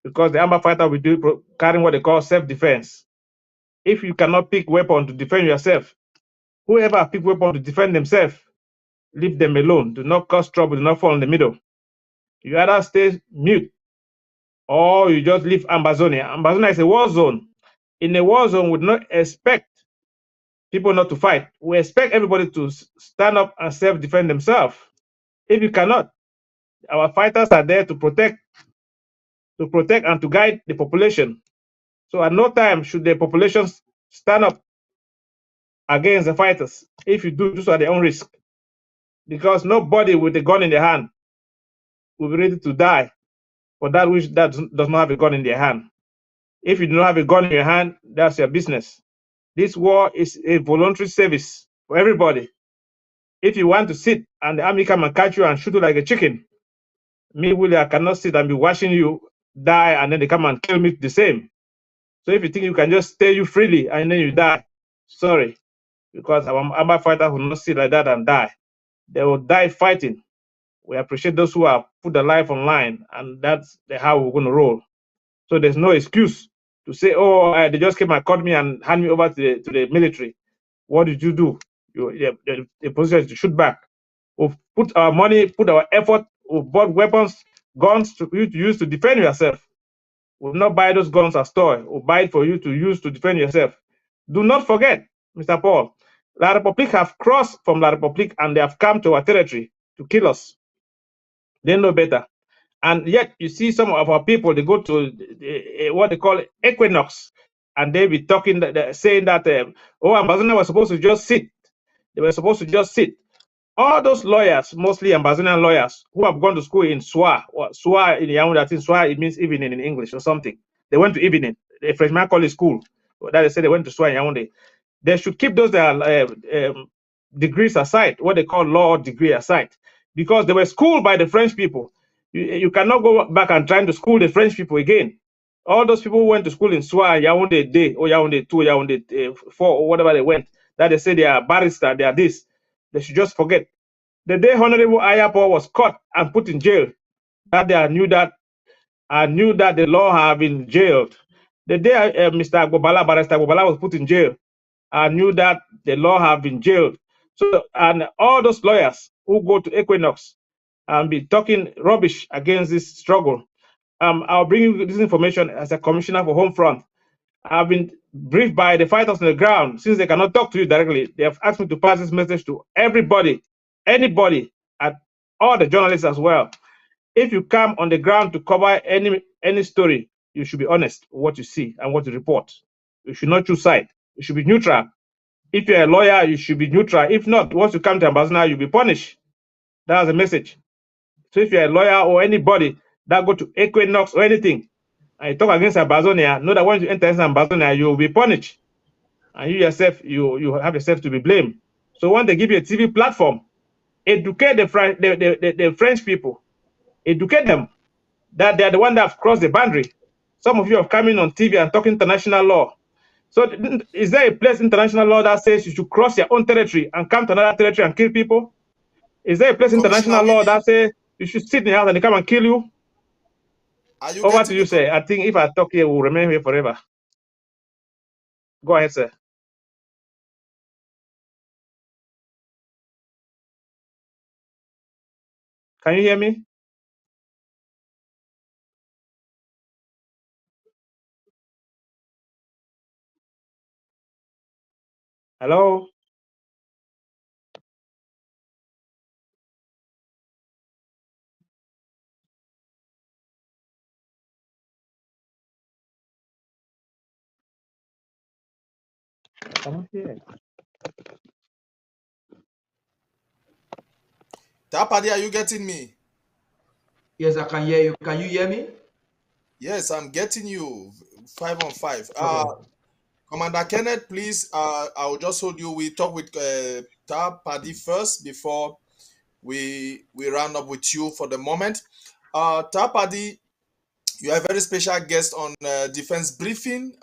because the Amber fighter will do carrying what they call self-defense. If you cannot pick weapon to defend yourself, whoever pick weapon to defend themselves, leave them alone. Do not cause trouble. Do not fall in the middle. You either stay mute, or you just leave Ambazonia. Ambazonia is a war zone. In a war zone, we do not expect people not to fight. We expect everybody to stand up and self-defend themselves. If you cannot, our fighters are there to protect and to guide the population. So at no time should the population stand up against the fighters. If you do, so at their own risk, because nobody with a gun in their hand will be ready to die for that which does not have a gun in their hand. If you do not have a gun in your hand, that's your business. This war is a voluntary service for everybody. If you want to sit and the army come and catch you and shoot you like a chicken, me, Willie, I cannot sit and be watching you die and then they come and kill me the same. So if you think you can just stay you freely and then you die, sorry, because our Amber fighter will not sit like that and die. They will die fighting. We appreciate those who have put their life on line, and that's how we're going to roll. So there's no excuse to say, they just came and caught me and hand me over to the military. What did you do? The position is to shoot back. We've put our money, put our effort, we've bought weapons, guns for you to use to defend yourself. We'll not buy those guns as toy. We'll buy it for you to use to defend yourself. Do not forget, Mr. Paul, La Republique have crossed from La Republique and they have come to our territory to kill us. They know better. And yet you see some of our people, they go to what they call equinox, and they be talking, saying that, Ambazonian was supposed to just sit. They were supposed to just sit. All those lawyers, mostly Ambazonian lawyers, who have gone to school in Soa, Soa in Yaoundé, I think Soa, it means evening in English or something. They went to evening. The Frenchman call it school. That they say they went to Soa in Yaoundé. They should keep those degrees aside, what they call law degree aside, because they were schooled by the French people. You cannot go back and try to school the French people again. All those people who went to school in Soa, Yaoundé Day, or Yaoundé 2, Yaoundé 4, or whatever they went, that they say they are barrister, they are this, they should just forget. The day Honorable Ayapo was caught and put in jail, that day I knew that the law had been jailed. The day Mr. Agbobala, Barrister Agbobala was put in jail, I knew that the law had been jailed. So, and all those lawyers who go to Equinox and be talking rubbish against this struggle, I'll bring you this information as a commissioner for Home Front. I've been briefed by the fighters on the ground. Since they cannot talk to you directly, they have asked me to pass this message to everybody, anybody, and all the journalists as well. If you come on the ground to cover any story, you should be honest with what you see and what you report. You should not choose side. You should be neutral. If you're a lawyer, you should be neutral. If not, once you come to Ambassador, you'll be punished. That's the message. So if you're a lawyer or anybody that go to Equinox or anything, and you talk against Ambazonia, know that once you enter Ambazonia, you will be punished. And you yourself, you have yourself to be blamed. So when they give you a TV platform, educate the French people. Educate them that they are the one that have crossed the boundary. Some of you have come in on TV and talking international law. So is there a place in international law that says you should cross your own territory and come to another territory and kill people? Is there a place in international law that says you should sit in the house and they come and kill you? Over to you, sir. I think if I talk here, we'll remain here forever. Go ahead, sir. Can you hear me? Hello? Come on here. Tapadi, are you getting me? Yes, I can hear you. Can you hear me? Yes, I'm getting you. 5 on 5. Okay. Commander Kenneth, please, I'll just hold you. We talk with Tapadi first before we round up with you for the moment. Tapadi, you are a very special guest on Defense Briefing.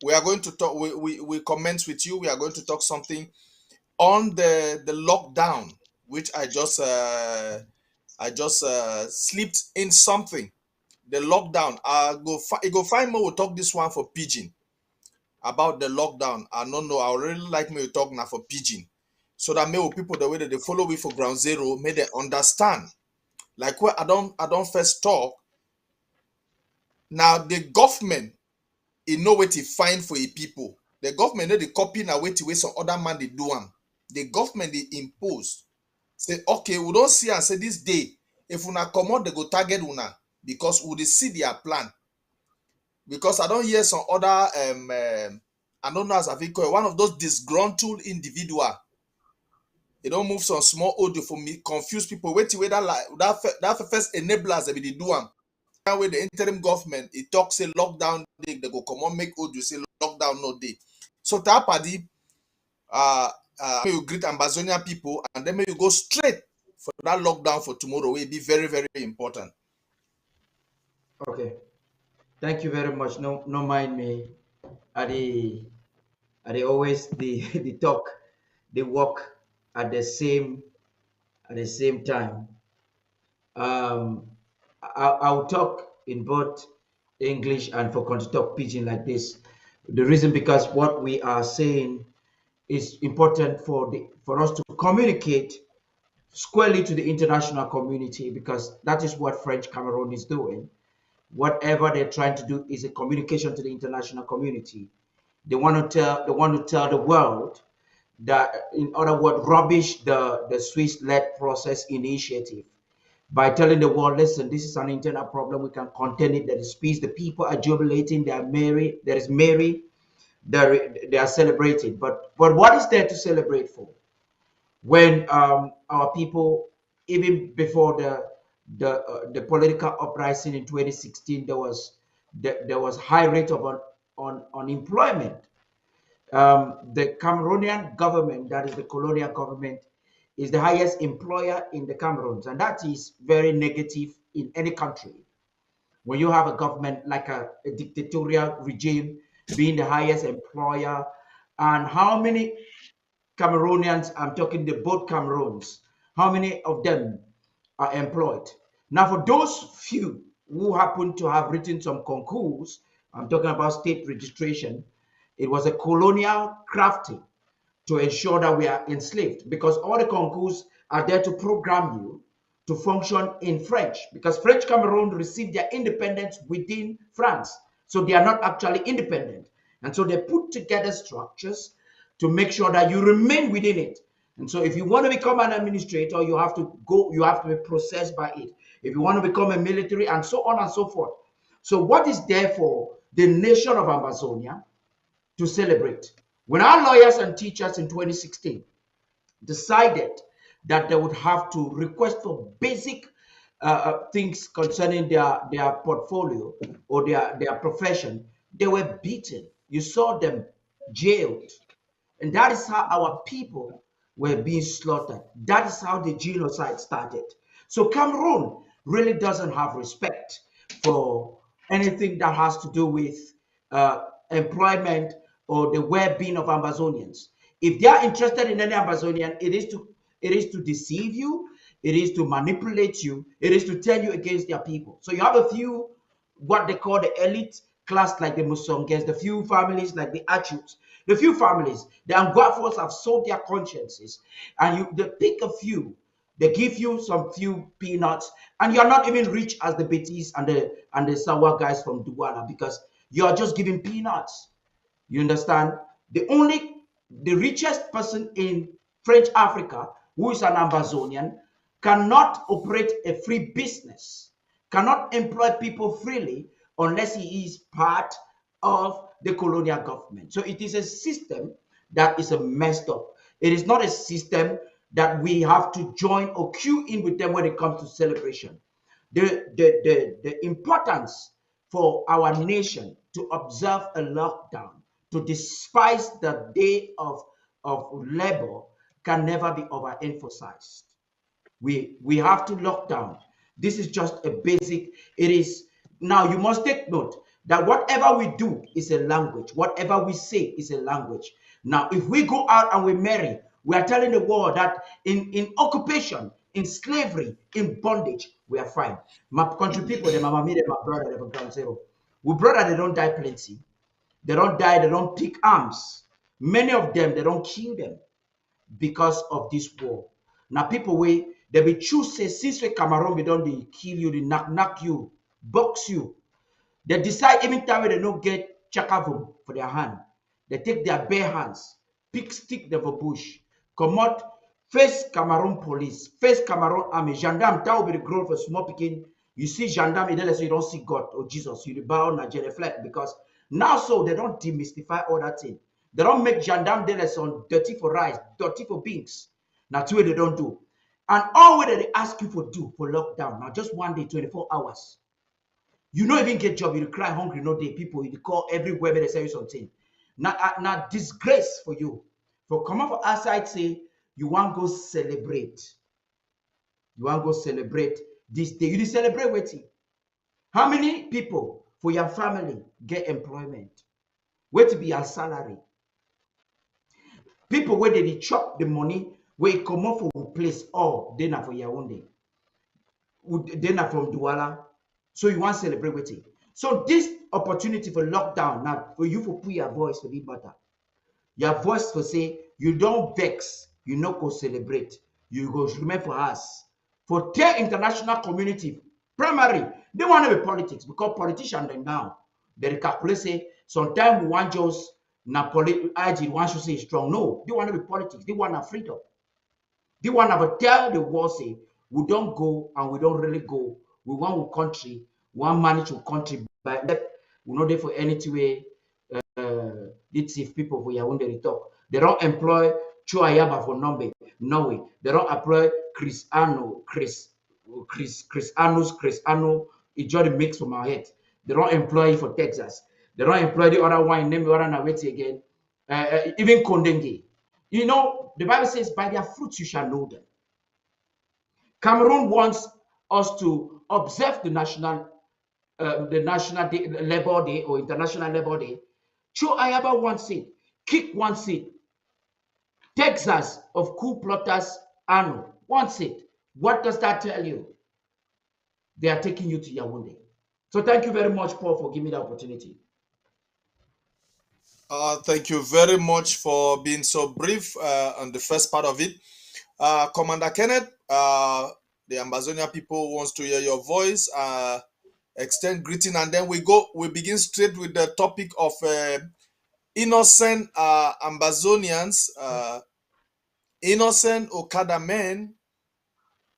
We are going to talk, we commence with you. We are going to talk something on the lockdown, which I just slipped in something. The lockdown. Go find me. We'll talk this one for Pidgin about the lockdown. I don't know. I would really like me to talk now for Pidgin, so that maybe people the way that they follow me for Ground Zero, may they understand. Like where I don't first talk. Now the government, know what it find for a people. The government know the copy now wait to some other man they do one. The government they impose. Say okay, we don't see and say this day. If una come out, they go target una because we dey see their plan. Because I don't hear some other I don't know as I think one of those disgruntled individual. They don't move some small audio for me, confuse people. Wait till that first enablers that they do them. That way the interim government it talks say lockdown they go come on make audio say lockdown no day. So Tapadi you greet Ambazonia people and then you go straight for that lockdown for tomorrow. Will be very, very important. Okay. Thank you very much. No mind me. I always the talk, they work at the same time. I'll talk in both English and for to talk pidgin like this. The reason because what we are saying is important for us to communicate squarely to the international community, because that is what French Cameroon is doing. Whatever they're trying to do is a communication to the international community. They want to tell the world that, in other words, rubbish the Swiss-led process initiative by telling the world, listen, this is an internal problem. We can contain it. There is peace. The people are jubilating. They are merry. There is merry. They are celebrating. But what is there to celebrate for? When our people, even before the political uprising in 2016, there was high rate of unemployment. The Cameroonian government, that is the colonial government, is the highest employer in the Cameroons, and that is very negative in any country. When you have a government like a dictatorial regime being the highest employer, and how many Cameroonians, I'm talking the both Cameroons, how many of them are employed? Now, for those few who happen to have written some concours, I'm talking about state registration, it was a colonial crafting to ensure that we are enslaved, because all the concours are there to program you to function in French, because French Cameroon received their independence within France. So they are not actually independent. And so they put together structures to make sure that you remain within it. And so if you want to become an administrator, you have to be processed by it. If you want to become a military, and so on and so forth. So what is there for the nation of Amazonia to celebrate? When our lawyers and teachers in 2016 decided that they would have to request for basic things concerning their portfolio or their profession, they were beaten. You saw them jailed. And that is how our people were being slaughtered. That is how the genocide started. So Cameroon really doesn't have respect for anything that has to do with employment or the well-being of Amazonians. If they are interested in any Amazonian, it is to deceive you, it is to manipulate you, it is to turn you against their people. So you have a few, what they call the elite class, like the Musonges, the few families like the Achus, the few families, the Anguafos have sold their consciences, and they pick a few, they give you some few peanuts, and you're not even rich as the Betis and the Sawa guys from Douala, because you're just giving peanuts. You understand? The richest person in French Africa, who is an Amazonian, cannot operate a free business, cannot employ people freely unless he is part of the colonial government. So it is a system that is messed up. It is not a system that we have to join or queue in with them when it comes to celebration. The importance for our nation to observe a lockdown, to despise the day of labor, can never be overemphasized. We have to lock down. This is just a basic. It is. Now you must take note that whatever we do is a language. Whatever we say is a language. Now, if we go out and we marry, we are telling the world that in occupation, in slavery, in bondage, we are fine. My country people, the mama me, my brother, they ground zero. We brother, they don't die plenty. They don't die, they don't pick arms. Many of them, they don't kill them because of this war. Now, people, they be choose say, since we Cameroon, we don't they kill you, they knock you, box you. They decide even time they don't get chakavum for their hand. They take their bare hands, pick stick them for bush, come out, face Cameroon police, face Cameroon army, gendarme, that will be the growth for small picking. You see gendarme, you don't see God or Jesus, you bow Nigeria flag, because now so they don't demystify all that thing. They don't make gendarme on dirty for rice, dirty for beans. That's what they don't do. And all what they ask you for do for lockdown, now just one day, 24 hours. You don't even get job, you cry hungry, no day. People, you call everywhere, they say you something. Now disgrace for you. For come up for outside, say, you want to go celebrate. You want to go celebrate this day. You celebrate with it. How many people for your family get employment? Where to be your salary? People where they chop the money, where it come up for place, or they not for your own day. They not from Douala. So you want to celebrate with it. So this opportunity for lockdown, now for you to put your voice to be better. Your voice for say, you don't vex, you not go celebrate. You go remember for us. For their international community, primary, they want to be politics, because politicians then now, they calculate say, sometimes we want just IG wants to say strong. No, they want to be politics. They want to freedom. They want to tell the world, say, we don't go and we don't really go. We want our country, we want manage our country, but we're not there for anything way. It's if people for your own they talk. They don't employ Chuayaba for Nombe. No way. They don't employ Chris Anno. It just mix from our head. They don't employ for Texas. They don't employ the other one, name the other Naweti again. Even Kondenge. You know, the Bible says, by their fruits you shall know them. Cameroon wants us to observe the national Labor Day or International Labor Day. Cho Ayaba wants it. Kick wants it. Texas of coup plotters Anno wants it. What does that tell you? They are taking you to Yaoundé. So thank you very much, Paul, for giving me the opportunity. Thank you very much for being so brief on the first part of it. Commander Kenneth, The Ambazonia people wants to hear your voice. Extend greeting, and then we begin straight with the topic of innocent Ambazonians, innocent Okada men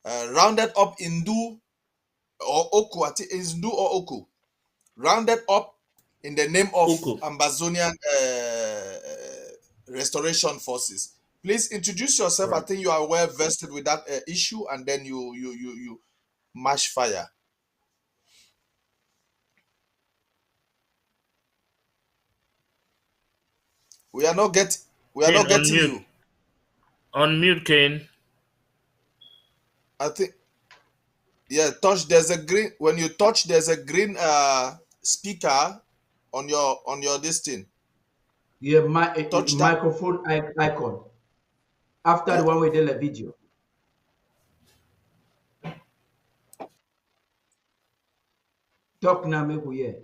rounded up in Ndu or Oku. I think it's Ndu or Oku, rounded up in the name of Ambazonian restoration forces. Please introduce yourself. Right. I think you are well vested with that issue, and then you mash fire. We are not getting you. Unmute, Kane. I think, yeah, there's a green, when you touch, there's a green speaker on your this thing. Yeah, microphone icon. After the one we did a video. Talk now, make we hear.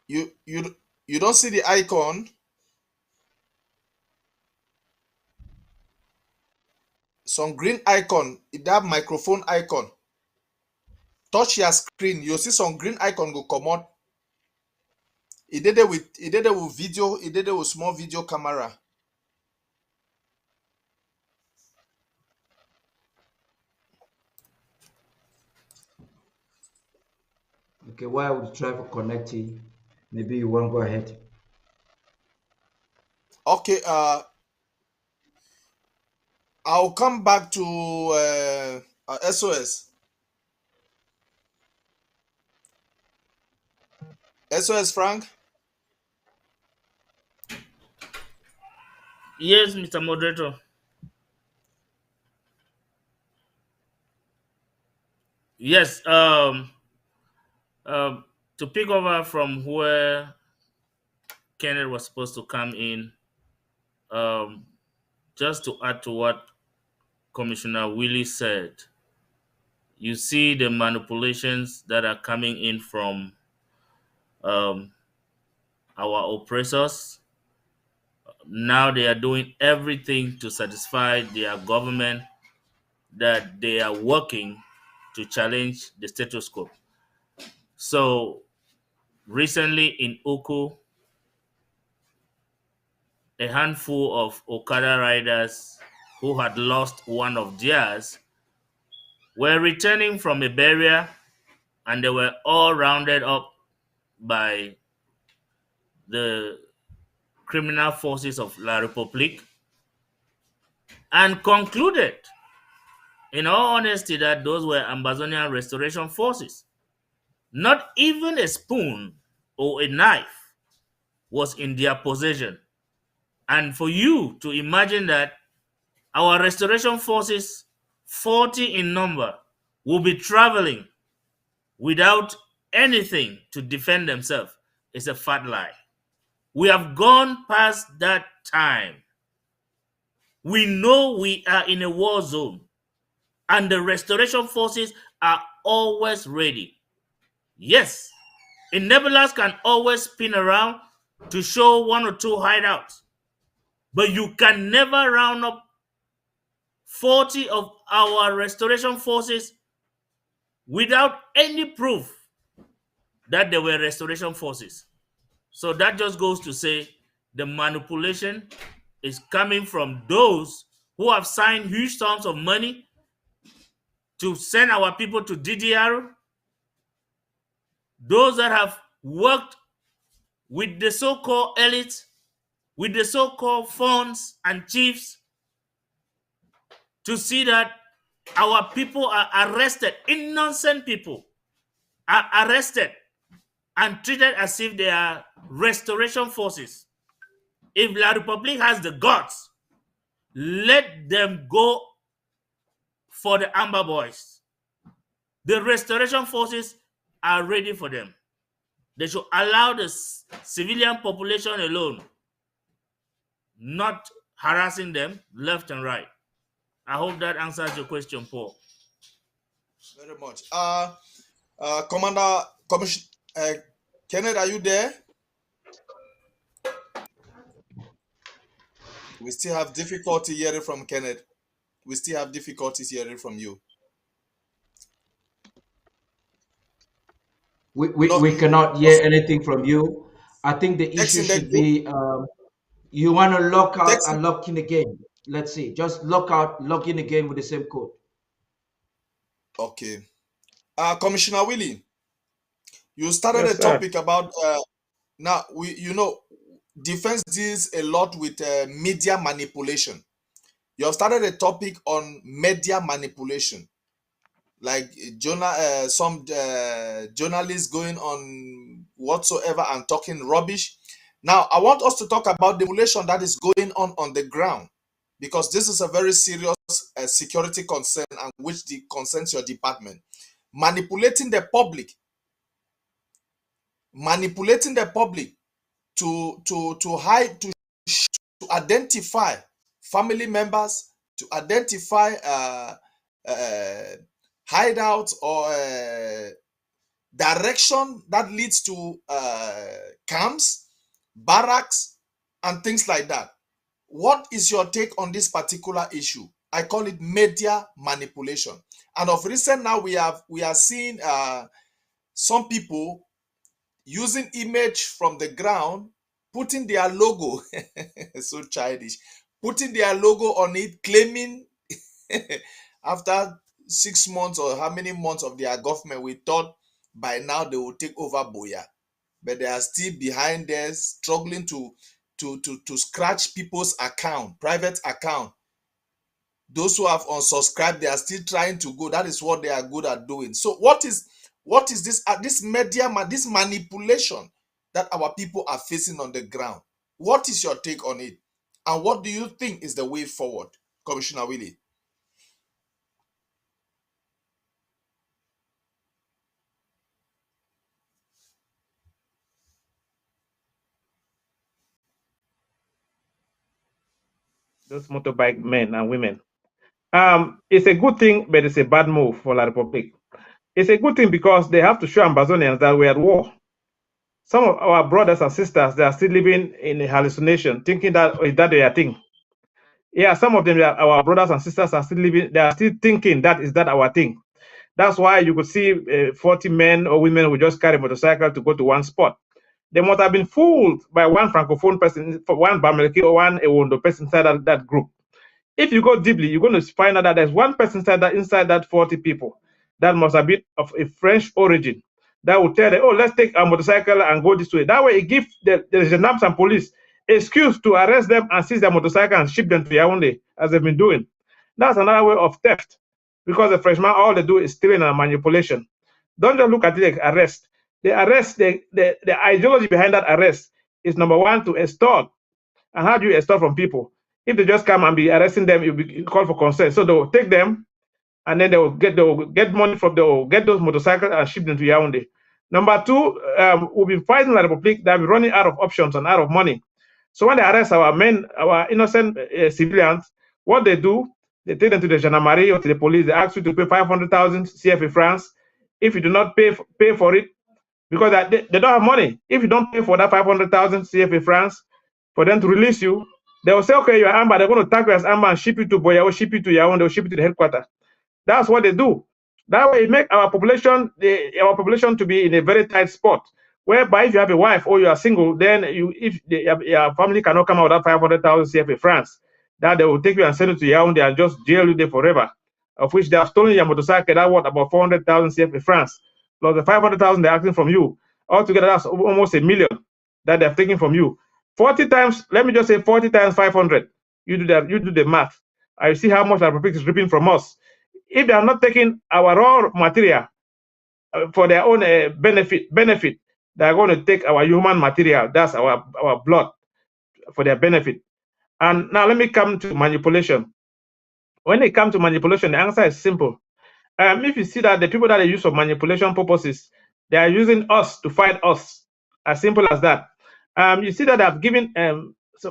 You don't see the icon. Some green icon, if that microphone icon, touch your screen, you'll see some green icon go come out. It did it with video, it did it with small video camera. Okay, while we try for connecting, maybe you want to go ahead. Okay, I'll come back to SOS. SOS, Frank? Yes, Mr. Moderator. Yes, to pick over from where Kenneth was supposed to come in, just to add to what Commissioner Willie said, you see the manipulations that are coming in from our oppressors. Now they are doing everything to satisfy their government that they are working to challenge the status quo. So recently in Uku, a handful of Okada riders who had lost one of theirs were returning from a burial, and they were all rounded up by the criminal forces of La République and concluded, in all honesty, that those were Ambazonian restoration forces. Not even a spoon or a knife was in their possession. And for you to imagine that our restoration forces, 40 in number, will be traveling without anything to defend themselves is a fat lie. We have gone past that time. We know we are in a war zone, and the restoration forces are always ready. Yes, enablers can always spin around to show one or two hideouts, but you can never round up 40 of our restoration forces without any proof that they were restoration forces. So that just goes to say the manipulation is coming from those who have signed huge sums of money to send our people to DDR, those that have worked with the so-called elites, with the so-called funds and chiefs, to see that our people are arrested, innocent people are arrested and treated as if they are restoration forces. If La République has the guts, let them go for the Amber Boys. The restoration forces are ready for them. They should allow the civilian population alone, not harassing them left and right. I hope that answers your question, Paul. Very much. Commissioner Kenneth, are you there? We still have difficulty hearing from Kenneth. We still have difficulties hearing from you. We cannot hear anything from you. I think the issue should be you want to log out and log in again. Let's see. Just log out, log in again with the same code. Okay. Commissioner Willie, you started Yes, a topic about now defense deals a lot with media manipulation. You have started a topic on media manipulation, like some journalists going on whatsoever and talking rubbish. Now, I want us to talk about the manipulation that is going on the ground, because this is a very serious security concern and which concerns your department. Manipulating the public to hide, to identify family members, to identify hideouts or direction that leads to camps, barracks, and things like that. What is your take on this particular issue? I call it media manipulation. And of recent now, we are seeing some people using image from the ground, putting their logo, so childish, putting their logo on it, claiming after 6 months or how many months of their government, we thought by now they will take over Boya. But they are still behind there, struggling to scratch people's account, private account. Those who have unsubscribed, they are still trying to go. That is what they are good at doing. So what is this media, this manipulation that our people are facing on the ground? What is your take on it? And what do you think is the way forward, Commissioner Willie? Those motorbike men and women. It's a good thing, but it's a bad move for La Republic. It's a good thing because they have to show Ambazonians that we're at war. Some of our brothers and sisters, they are still living in a hallucination, thinking that that they are thing. Yeah, some of them, our brothers and sisters are still living, they are still thinking that is that our thing. That's why you could see 40 men or women who just carry a motorcycle to go to one spot. They must have been fooled by one Francophone person, one Bameleke or one Ewondo person inside that group. If you go deeply, you're going to find out that there's one person inside that 40 people that must have been of a French origin that will tell them, oh, let's take a motorcycle and go this way. That way, it gives the gendarmes and police excuse to arrest them and seize their motorcycle and ship them to Yaoundé, as they've been doing. That's another way of theft, because the Frenchman, all they do is stealing and manipulation. Don't just look at the arrest. The arrest, the ideology behind that arrest is, number one, to extort. And how do you extort from people? If they just come and be arresting them, you'll be called for consent. So they'll take them, and then they'll get money from, they'll get those motorcycles and ship them to Yaoundé. Number two, we'll be fighting La Republic. They'll be running out of options and out of money. So when they arrest our men, our innocent civilians, what they do, they take them to the gendarmerie or to the police. They ask you to pay 500,000 CFA francs. If you do not pay for it, because they don't have money. If you don't pay for that 500,000 CFA francs for them to release you, they will say, okay, you're Amba, they're going to tag you as Amba and ship you to Boya, or ship you to Yaoundé, or ship you to the headquarters. That's what they do. That way, it makes our population to be in a very tight spot, whereby if you have a wife or you are single, then if your family cannot come out with that 500,000 CFA francs, that they will take you and send you to Yaoundé and just jail you there forever, of which they have stolen your motorcycle, that worth about 400,000 CFA francs, plus the 500,000 they're asking from you. Altogether, that's almost $1 million that they're taking from you. 40 times, let me just say 40 times 500. You do that, you do the math. I see how much La Republic is ripping from us. If they are not taking our raw material for their own benefit, they are going to take our human material, that's our blood, for their benefit. And now let me come to manipulation. When it comes to manipulation, the answer is simple. If you see that the people that they use for manipulation purposes, they are using us to fight us. As simple as that. You see that I've given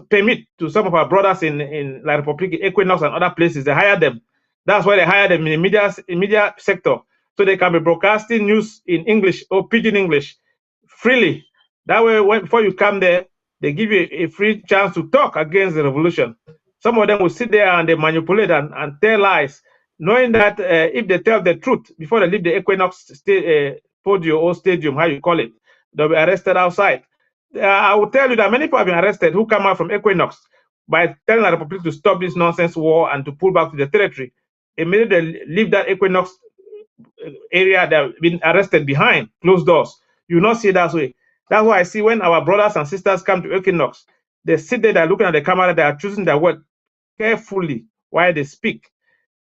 permit to some of our brothers in La Republic, Equinox, and other places. They hire them. That's why they hire them in the media sector so they can be broadcasting news in English or pidgin English freely. That way, before you come there, they give you a free chance to talk against the revolution. Some of them will sit there and they manipulate and tell lies, knowing that if they tell the truth before they leave the Equinox podium or stadium, how you call it, they'll be arrested outside. I will tell you that many people have been arrested who come out from Equinox by telling the Republic to stop this nonsense war and to pull back to the territory. Immediately they leave that Equinox area, they've been arrested behind closed doors. You will not see it that way. That's why I see when our brothers and sisters come to Equinox, they sit there, they're looking at the camera, they are choosing their word carefully while they speak.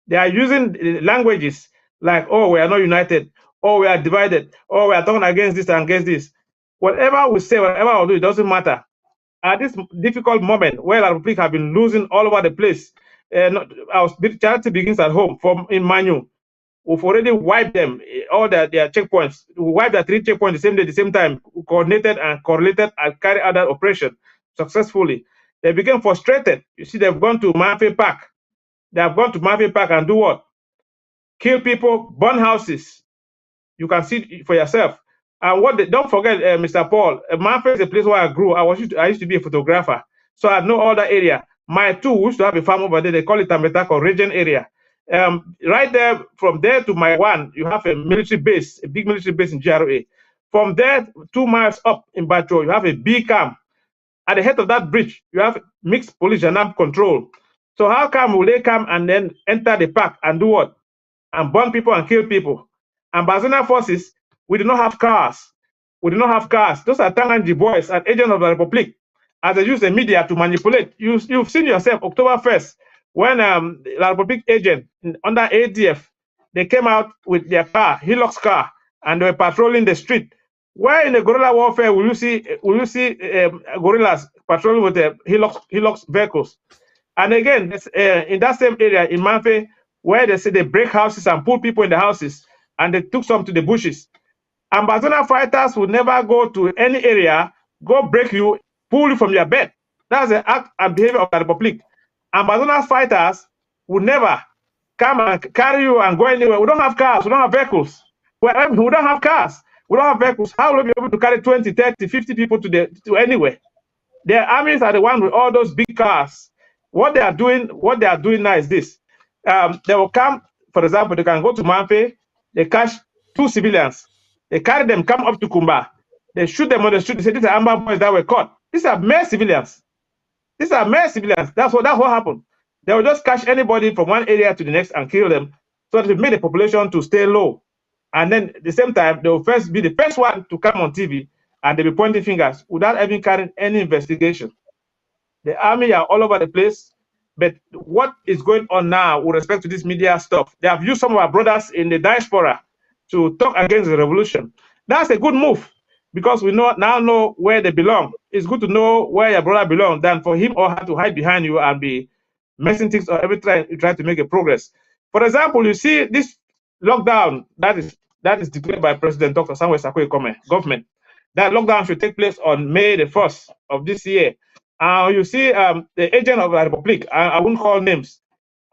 They are using languages like, oh, we are not united, oh, we are divided, oh, we are talking against this and against this. Whatever we say, whatever we do, it doesn't matter. At this difficult moment where the Republic have been losing all over the place, our charity begins at home. In Manu, we've already wiped them, all their checkpoints. We wiped the 3 checkpoints the same day, the same time, coordinated and correlated and carried out that operation successfully. They became frustrated. You see, they've gone to Murphy Park. They have gone to Murphy Park and do what? Kill people, burn houses. You can see it for yourself. And don't forget, Mr. Paul, Murphy is a place where I grew. I used to be a photographer, so I know all that area. My two used to have a farm over there. They call it Tametako region area. Right there, from there to my one, you have a military base, a big military base in GRA. From there, 2 miles up in Bacho, you have a B camp. At the head of that bridge, you have mixed police and armed control. So how come will they come and then enter the park and do what? And burn people and kill people? And Bazana forces, we do not have cars. We do not have cars. Those are Tanganji boys and agents of the Republic, as they use the media to manipulate. You've seen yourself, October 1st, when the Republic agent under ADF, they came out with their car, Hilux car, and they were patrolling the street. Where in the guerrilla warfare will you see guerrillas patrolling with the Hilux vehicles? And again, in that same area in Manfe, where they say they break houses and pull people in the houses, and they took some to the bushes. Ambazona fighters will never go to any area, go break you, pull you from your bed. That's the act and behavior of the Republic. Ambazona fighters will never come and carry you and go anywhere. We don't have cars, we don't have vehicles. We don't have cars, we don't have vehicles. How will we be able to carry 20, 30, 50 people to anywhere? Their armies are the ones with all those big cars. What they are doing now is this. They will come, for example, they can go to Manfe, they catch 2 civilians, they carry them, come up to Kumba, they shoot them on the street, they say, these are Amber boys that were caught. These are mere civilians. These are mere civilians. That's what happened. They will just catch anybody from one area to the next and kill them, so that it made the population to stay low. And then at the same time, they will first be the first one to come on TV, and they'll be pointing fingers without even carrying any investigation. The army are all over the place. But what is going on now with respect to this media stuff? They have used some of our brothers in the diaspora to talk against the revolution. That's a good move, because we now know where they belong. It's good to know where your brother belongs than for him or her to hide behind you and be messing things up every time you try to make a progress. For example, you see this lockdown that is declared by President Dr. Samuel Sarkozy government. That lockdown should take place on May the 1st of this year. You see the agent of La Republique, I won't call names,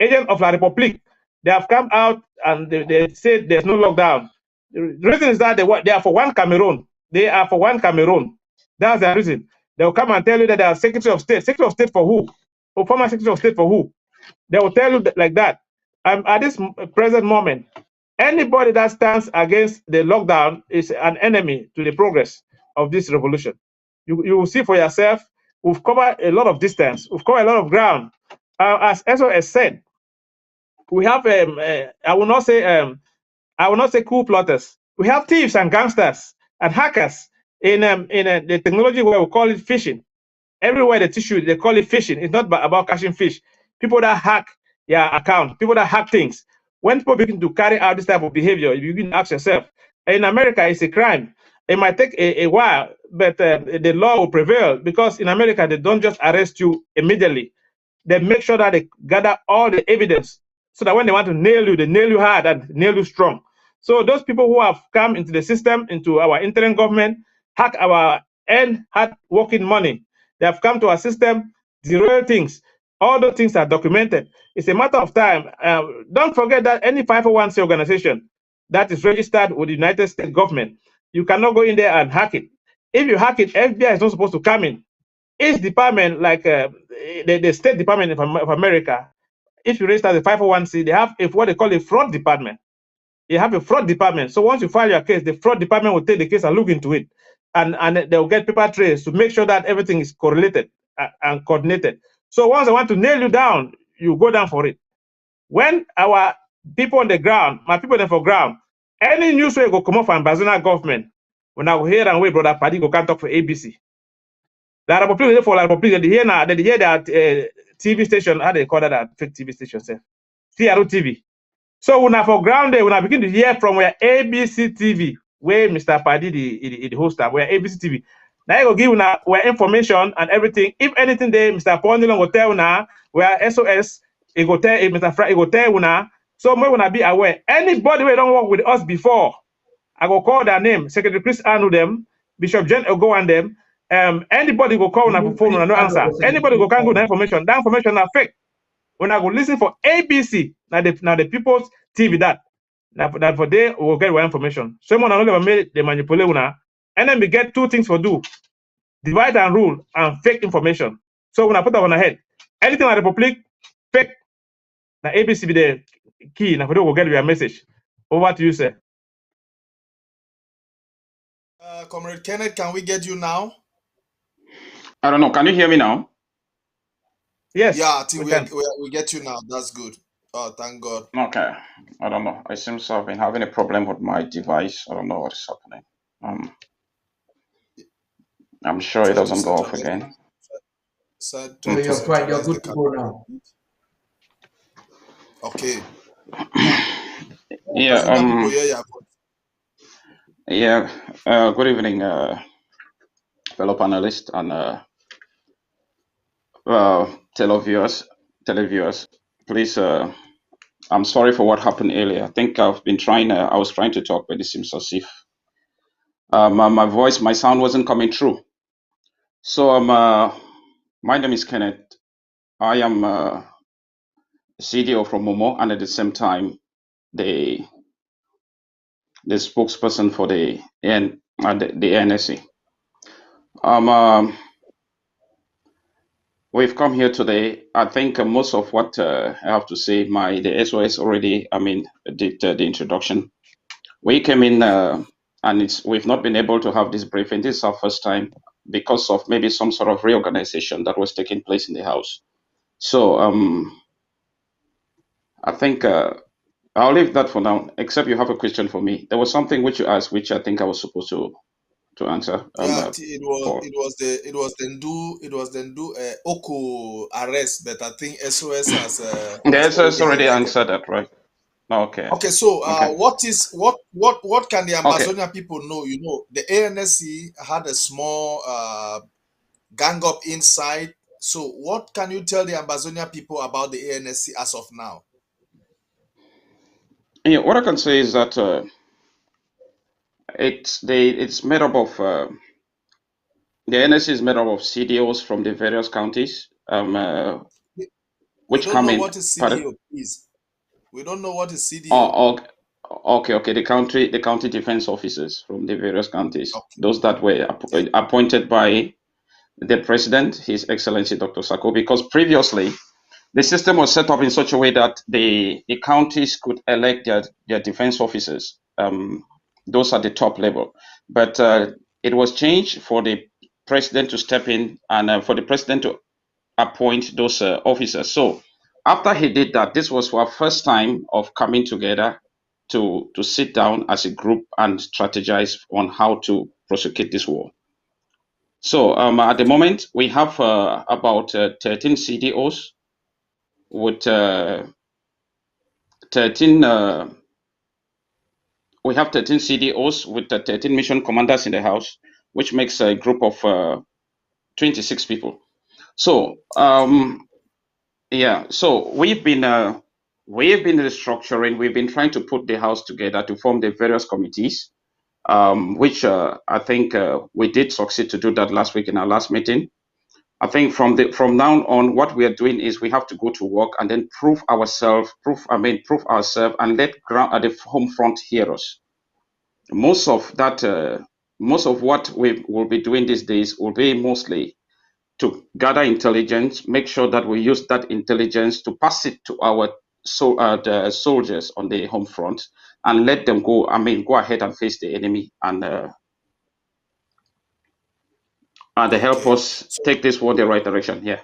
agent of La Republique, they have come out and they said there's no lockdown. The reason is that they are for one Cameroon. They are for one Cameroon. That's the reason. They will come and tell you that they are Secretary of State. Secretary of State for who? Or former Secretary of State for who? They will tell you that, like that. At this present moment, anybody that stands against the lockdown is an enemy to the progress of this revolution. You will see for yourself. We've covered a lot of distance. We've covered a lot of ground. As SOS said, we have I will not say coup plotters. We have thieves and gangsters and hackers in the technology where we call it phishing. Everywhere they teach you, they call it phishing. It's not about catching fish. People that hack your account, people that hack things. When people begin to carry out this type of behavior, you begin to ask yourself, in America, it's a crime. It might take a while, but the law will prevail, because in America, they don't just arrest you immediately. They make sure that they gather all the evidence, so that when they want to nail you, they nail you hard and nail you strong. So those people who have come into the system, into our interim government, hack our hard working money, they have come to our system, zero things. All those things are documented. It's a matter of time. Don't forget that any 501c organization that is registered with the United States government. You cannot go in there and hack it. If you hack it, FBI is not supposed to come in. Each department, like the State Department of America, if you register the 501c, they have what they call a fraud department. You have a fraud department. So once you file your case, the fraud department will take the case and look into it. And they'll get paper trails to make sure that everything is correlated and coordinated. So once they want to nail you down, you go down for it. When our people on the ground, my people on the ground, any news will go come up from Bazina government, when I will hear and wait, brother Paddy go can't talk for ABC. The Republic for the Republic, they hear now, they hear that TV station, how they call that fake TV station, CRO TV. So when I for ground there, when I begin to hear from where ABC TV, where Mr. Paddy the host of, where ABC TV, now I go give now where information and everything. If anything there, Mr. Pondilon go tell now where SOS, it go tell Mr. Fra, it go tell now. So when I be aware, anybody who don't work with us before, I go call their name, Secretary Chris Anu them, Bishop Jen go and them. Anybody go call on a phone and no answer. Anybody go can go the information. That information are fake. When I go listen for ABC, now the people's TV that now for they will get our information. Someone never made the manipulate una, and then we get two things for do: divide and rule and fake information. So when I put that on ahead, anything like Republic fake, now ABC be the key. Now for they will get your message. Over to you, sir. Comrade Kenneth, can we get you now? I don't know. Can you hear me now? Yes. Yeah, I think we get you now. That's good. Oh, thank God. Okay. I don't know. I seem to have been having a problem with my device. I don't know what is happening. I'm sure it doesn't go off again. You're fine. You're good to go now. Okay. Yeah. Yeah. Good evening, fellow panelists and televiewers. Please, I'm sorry for what happened earlier. I think I was trying to talk, but it seems as if my voice, my sound wasn't coming through. So my name is Kenneth. I am CDO from Momo, and at the same time, the spokesperson for the NSC. We've come here today. I think most of what I have to say, the SOS already, did the introduction. We came in and we've not been able to have this briefing. This is our first time because of maybe some sort of reorganization that was taking place in the House. So I think I'll leave that for now, except you have a question for me. There was something which you asked, which I think I was supposed to answer. It was then do Oko arrest, but I think SOS has the SOS already answered that, right? Okay. Okay, so what can the Amazonian people know? You know, the ANSC had a small gang up inside. So what can you tell the Amazonian people about the ANSC as of now? Yeah, what I can say is that it's made up of the NSC is made up of CDOs from the various counties, which come in. What is CDO, please? We don't know what is CDO. Oh, okay. The county defense officers from the various counties, those that were appointed by the president, His Excellency Dr. Sako, because previously the system was set up in such a way that the counties could elect their defense officers, those at the top level. But it was changed for the president to step in and for the president to appoint those officers. So after he did that, this was our first time of coming together to sit down as a group and strategize on how to prosecute this war. So at the moment, we have about 13 CDOs with 13 CDOs with 13 mission commanders in the house, which makes a group of 26 people. So so we've been restructuring. We've been trying to put the house together to form the various committees, which I think we did succeed to do that last week in our last meeting. I think from now on, what we are doing is we have to go to work and then prove ourselves, and let ground at the home front hear us. Most of what we will be doing these days will be mostly to gather intelligence, make sure that we use that intelligence to pass it to the soldiers on the home front, and let them go. Go ahead and face the enemy, and they help us take this war the right direction. Yeah.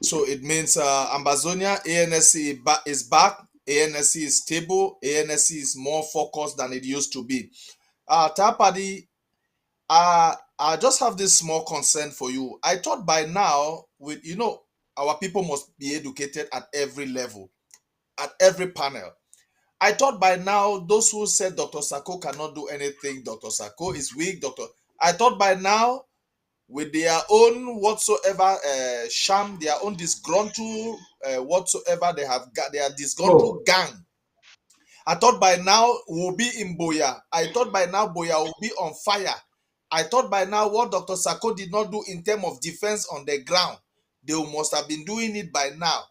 So it means Ambazonia, ANSC is back. ANSC is stable. ANSC is more focused than it used to be. Tapadi, I just have this small concern for you. I thought by now, our people must be educated at every level, at every panel. I thought by now, those who said Dr. Sako cannot do anything, Dr. Sako is weak, I thought by now, with their own whatsoever sham, their own disgruntled whatsoever they have got, their disgruntled gang. I thought by now we'll be in Boya. I thought by now Boya will be on fire. I thought by now what Dr. Sako did not do in terms of defense on the ground, they must have been doing it by now.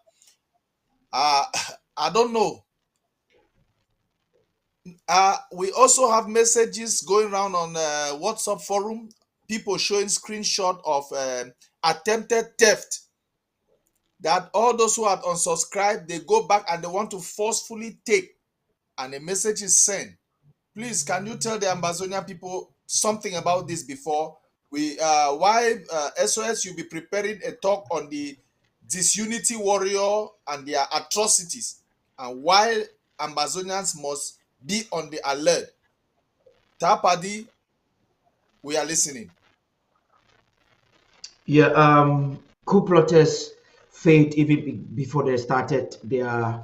I don't know. We also have messages going around on WhatsApp forum, people showing screenshot of attempted theft, that all those who had unsubscribed, they go back and they want to forcefully take, and a message is sent. Please, can you tell the Ambazonian people something about this before we why SOS you'll be preparing a talk on the disunity warrior and their atrocities, and why Ambazonians must be on the alert. Tapadi, we are listening. Yeah, coup plotters failed even before they started their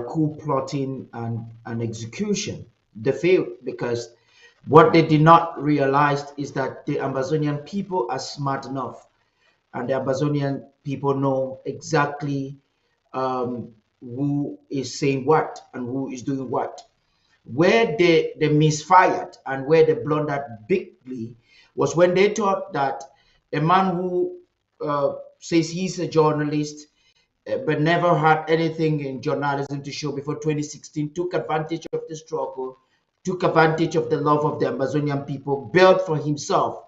coup plotting and execution. They failed because what they did not realize is that the Amazonian people are smart enough, and the Amazonian people know exactly who is saying what and who is doing what. Where they misfired and where they blundered bigly was when they thought that a man who says he's a journalist but never had anything in journalism to show before 2016 took advantage of the struggle, took advantage of the love of the Amazonian people, built for himself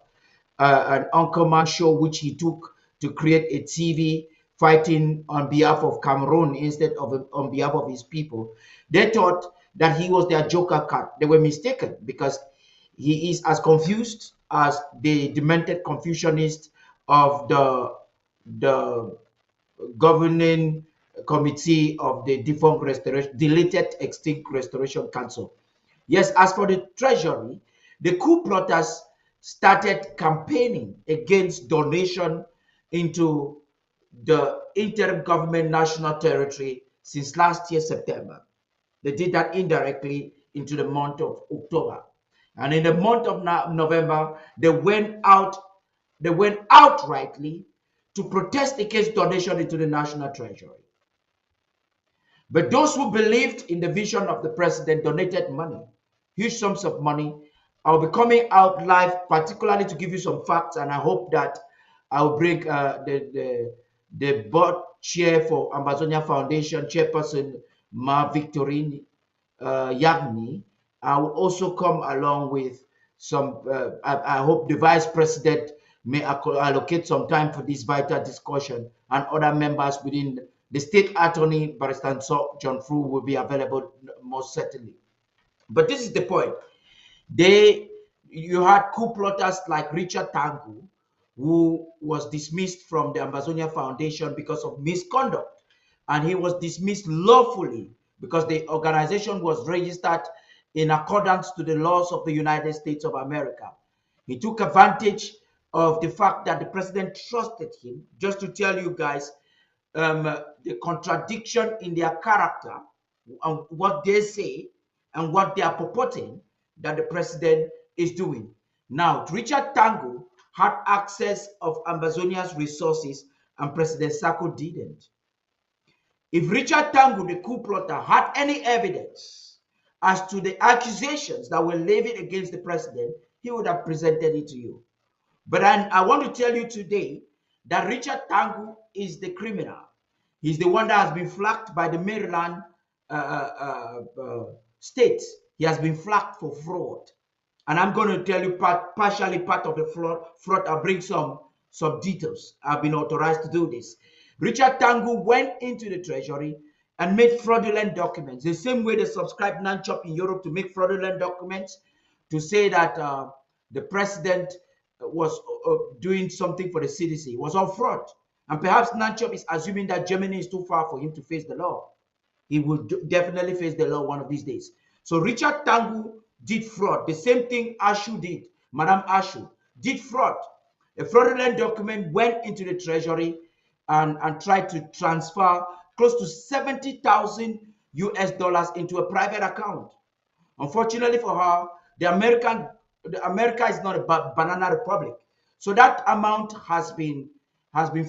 an Anchorman show which he took to create a TV fighting on behalf of Cameroon instead of on behalf of his people. They thought that he was their joker card. They were mistaken because he is as confused as the demented Confucianist of the governing committee of the defunct restoration, deleted extinct restoration council. Yes, as for the treasury, the coup plotters started campaigning against donation into the interim government national territory since last year, September. They did that indirectly into the month of October. And in the month of November, they went outrightly to protest against donation into the national treasury. But those who believed in the vision of the president donated money, huge sums of money. I'll be coming out live, particularly to give you some facts, and I hope that I'll bring the board chair for Amazonia Foundation, chairperson Ma Victorine Yagni. I will also come along with some, I hope the vice president may allocate some time for this vital discussion, and other members within the state attorney, Barrister John Fru, will be available most certainly. But this is the point. You had coup plotters like Richard Tangu, who was dismissed from the Amazonia Foundation because of misconduct, and he was dismissed lawfully because the organization was registered in accordance to the laws of the United States of America. He took advantage of the fact that the president trusted him. Just to tell you guys, the contradiction in their character and what they say and what they are purporting that the president is doing. Now, Richard Tangu had access of Amazonia's resources and President Sako didn't. If Richard Tangu, the coup plotter, had any evidence as to the accusations that were levied against the president, he would have presented it to you. But I want to tell you today that Richard Tangu is the criminal. He's the one that has been flagged by the Maryland state. He has been flagged for fraud. And I'm going to tell you partially part of the fraud. I'll bring some details. I've been authorized to do this. Richard Tangu went into the treasury and made fraudulent documents. The same way they subscribed Nanchop in Europe to make fraudulent documents to say that the president was doing something for the CDC. It was all fraud. And perhaps Nanchop is assuming that Germany is too far for him to face the law. He will definitely face the law one of these days. So Richard Tangu did fraud. The same thing Ashu did. Madame Ashu did fraud. A fraudulent document went into the treasury and tried to transfer close to 70,000 US dollars into a private account. Unfortunately for her, America is not a banana republic. So that amount has been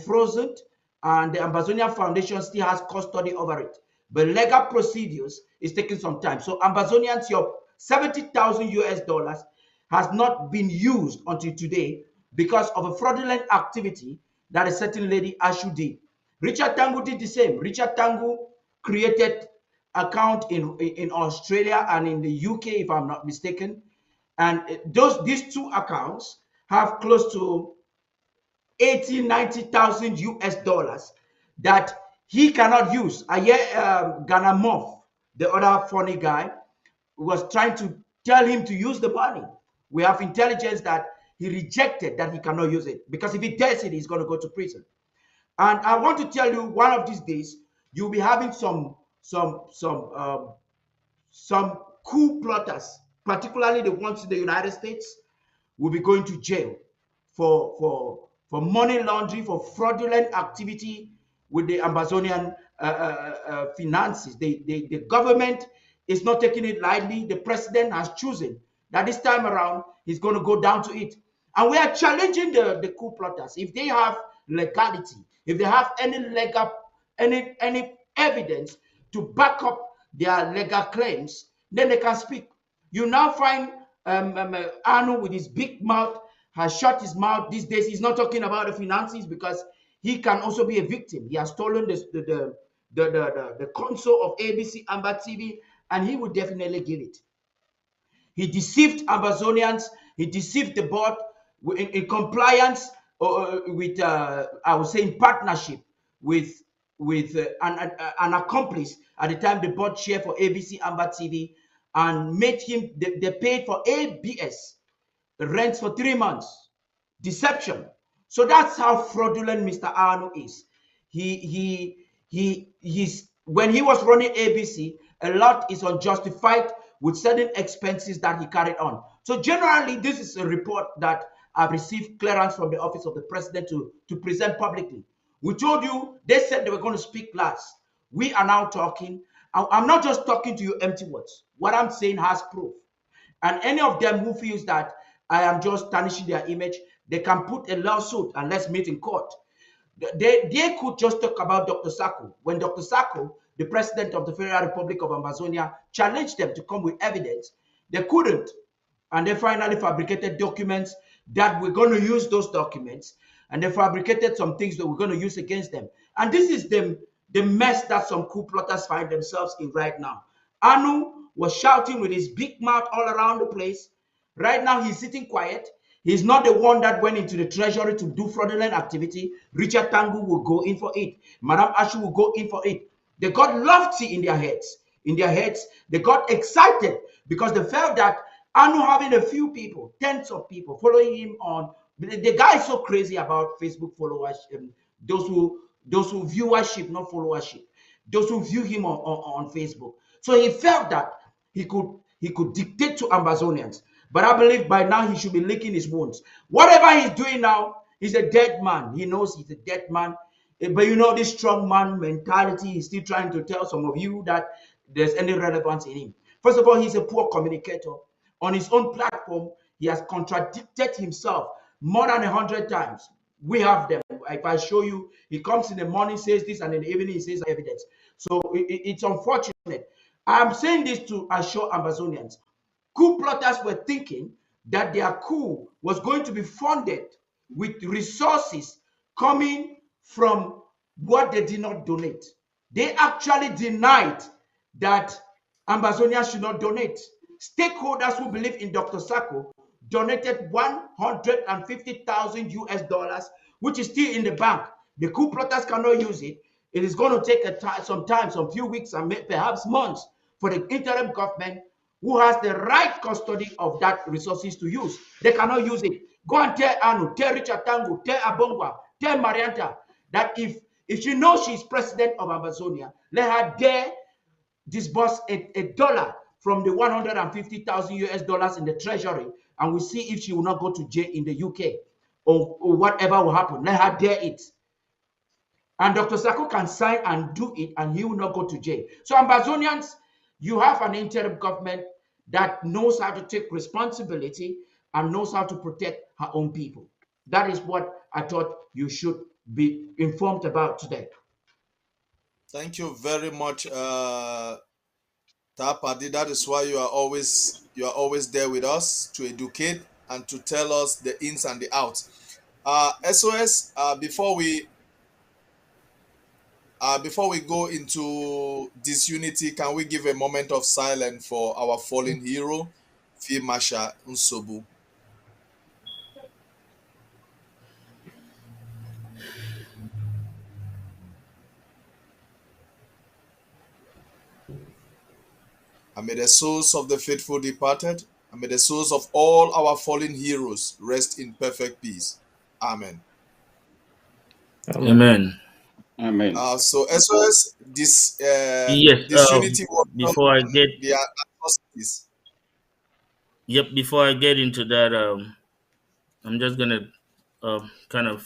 frozen, and the Amazonian Foundation still has custody over it. But legal procedures is taking some time. So Amazonians, your 70,000 US dollars has not been used until today because of a fraudulent activity that a certain lady Ashu did. Richard Tangu did the same. Richard Tangu created account in Australia and in the UK, if I'm not mistaken. And these two accounts have close to 90,000 US dollars that he cannot use. Ghana Moff, the other funny guy, was trying to tell him to use the money. We have intelligence that he rejected that he cannot use it, because if he does it, he's going to go to prison. And I want to tell you, one of these days, you'll be having some coup plotters, particularly the ones in the United States, will be going to jail for money laundering, for fraudulent activity with the Amazonian finances. The government is not taking it lightly. The president has chosen that this time around he's going to go down to it. And we are challenging the coup plotters. If they have legality, if they have any evidence to back up their legal claims, then they can speak. You now find Arno with his big mouth has shut his mouth these days. He's not talking about the finances because he can also be a victim. He has stolen the console of ABC Amber TV, and he would definitely give it. He deceived Amazonians. He deceived the board in compliance with, I would say, in partnership with an accomplice at the time, the board chair for ABC Amber TV, and made him, they paid for ABS rents for 3 months. Deception. So that's how fraudulent Mr. Arno is. When he was running ABC, a lot is unjustified with certain expenses that he carried on. So generally, this is a report that I've received clearance from the office of the president to present publicly. We told you, they said they were going to speak last. We are now talking. I'm not just talking to you empty words. What I'm saying has proof. And any of them who feels that I am just tarnishing their image, they can put a lawsuit and let's meet in court. They could just talk about Dr. Sacco. When Dr. Sacco, the president of the Federal Republic of Amazonia, challenged them to come with evidence, they couldn't. And they finally fabricated documents that we're going to use those documents. And they fabricated some things that we're going to use against them. And this is the mess that some coup plotters find themselves in right now. Anu was shouting with his big mouth all around the place. Right now, he's sitting quiet. He's not the one that went into the treasury to do fraudulent activity. Richard Tangu will go in for it. Madame Ashu will go in for it. They got lofty in their heads. They got excited because they felt that Anu having a few people, tens of people following him on. The guy is so crazy about Facebook followers, those who viewership, not followership, those who view him on Facebook. So he felt that he could dictate to Amazonians. But I believe by now he should be licking his wounds. Whatever he's doing now, he's a dead man. He knows he's a dead man. But you know, this strong man mentality, he's still trying to tell some of you that there's any relevance in him. First of all, he's a poor communicator. On his own platform, he has contradicted himself more than 100 times. We have them. If I show you, he comes in the morning, says this, and in the evening, he says evidence. So it's unfortunate. I'm saying this to assure Amazonians. Coup plotters were thinking that their coup was going to be funded with resources coming from what they did not donate. They actually denied that Ambazonians should not donate. Stakeholders who believe in Dr. Sacco donated 150,000 US dollars, which is still in the bank. The coup plotters cannot use it. It is going to take some few weeks and perhaps months for the interim government, who has the right custody of that resources to use. They cannot use it. Go and tell Anu, tell Richard Tango, tell Abongwa, tell Marianta that if she knows she's president of Amazonia, let her dare disburse a dollar from the 150,000 US dollars in the treasury, and we'll see if she will not go to jail in the UK or whatever will happen. Let her dare it. And Dr. Sacco can sign and do it, and he will not go to jail. So Ambazonians, you have an interim government that knows how to take responsibility and knows how to protect her own people. That is what I thought you should be informed about today. Thank you very much, Tapadi. That is why you are always there with us to educate and to tell us the ins and the outs. SOS, before we go into disunity, can we give a moment of silence for our fallen hero, Field Marshal Nsobu? And may the souls of the faithful departed, and may the souls of all our fallen heroes rest in perfect peace. Amen. Amen. Amen. So SOS, this yes, disunity was before I get the atrocities. Yep, before I get into that, I'm just gonna kind of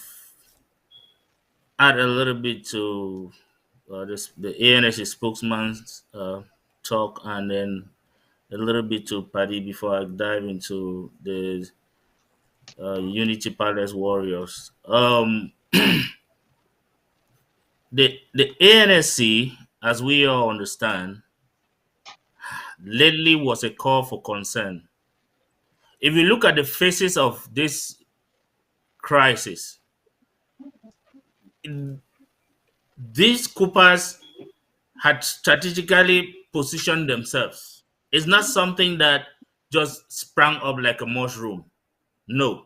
add a little bit to the ANS spokesman's talk, and then a little bit to Paddy before I dive into the Unity Palace Warriors. The ANSC, as we all understand, lately was a call for concern. If you look at the faces of this crisis, these coupers had strategically positioned themselves. It's not something that just sprang up like a mushroom. No,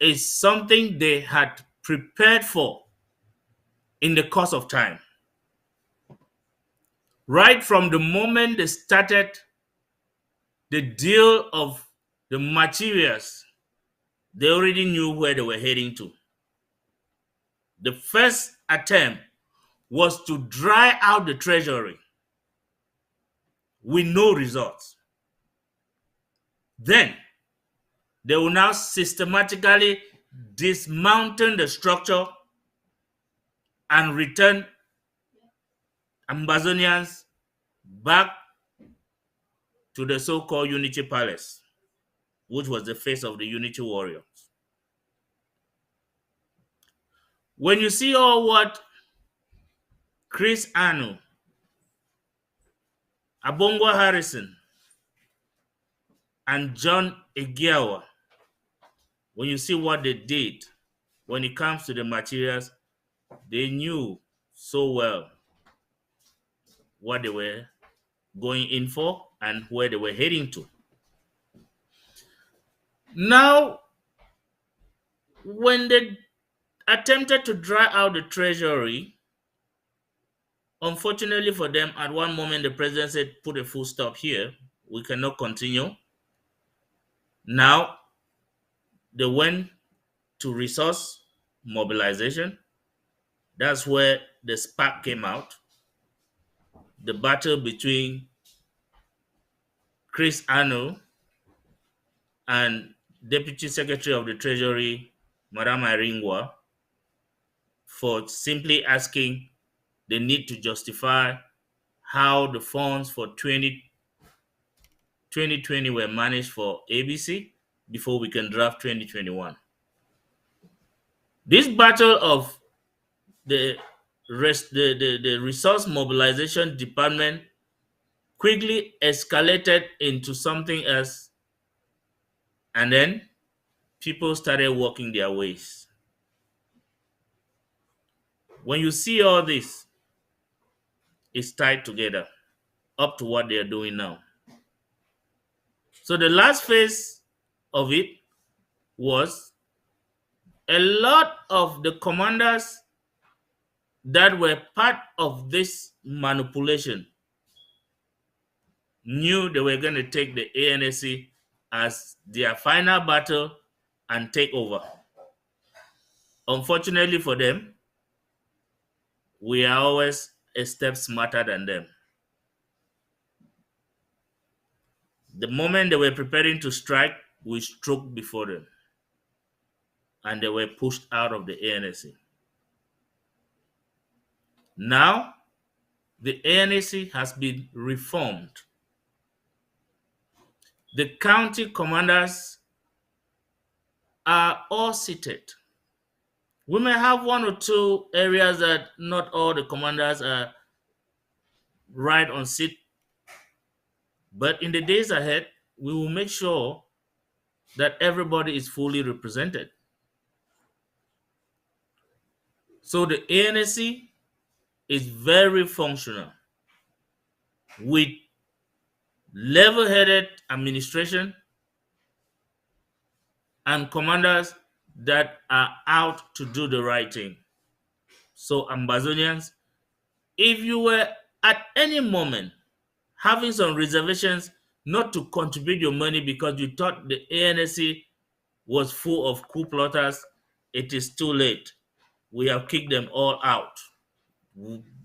it's something they had prepared for in the course of time. Right from the moment they started the deal of the materials, they already knew where they were heading to. The first attempt was to dry out the treasury with no results. Then they will now systematically dismantle the structure and return Ambazonians back to the so-called Unity Palace, which was the face of the Unity Warriors. When you see all what Chris Anu, Abongwa Harrison, and John Egiawa, when you see what they did when it comes to the materials, they knew so well what they were going in for and where they were heading to. Now, when they attempted to dry out the treasury, unfortunately for them, at one moment the president said, put a full stop here. We cannot continue. Now, they went to resource mobilization. That's where the spark came out. The battle between Chris Anu and Deputy Secretary of the Treasury, Madame Iringwa, for simply asking the need to justify how the funds for 2020 were managed for ABC before we can draft 2021. This battle of the resource mobilization department quickly escalated into something else, and then people started walking their ways. When you see all this, it's tied together up to what they are doing now. So the last phase of it was a lot of the commanders that were part of this manipulation knew they were going to take the ANC as their final battle and take over. Unfortunately for them, we are always a step smarter than them. The moment they were preparing to strike, we struck before them, and they were pushed out of the ANC. Now, the ANC has been reformed. The county commanders are all seated. We may have one or two areas that not all the commanders are right on seat, but in the days ahead, we will make sure that everybody is fully represented. So the ANC is very functional with level-headed administration and commanders that are out to do the right thing. So Ambazonians, if you were at any moment having some reservations not to contribute your money because you thought the ANC was full of coup plotters, it is too late. We have kicked them all out.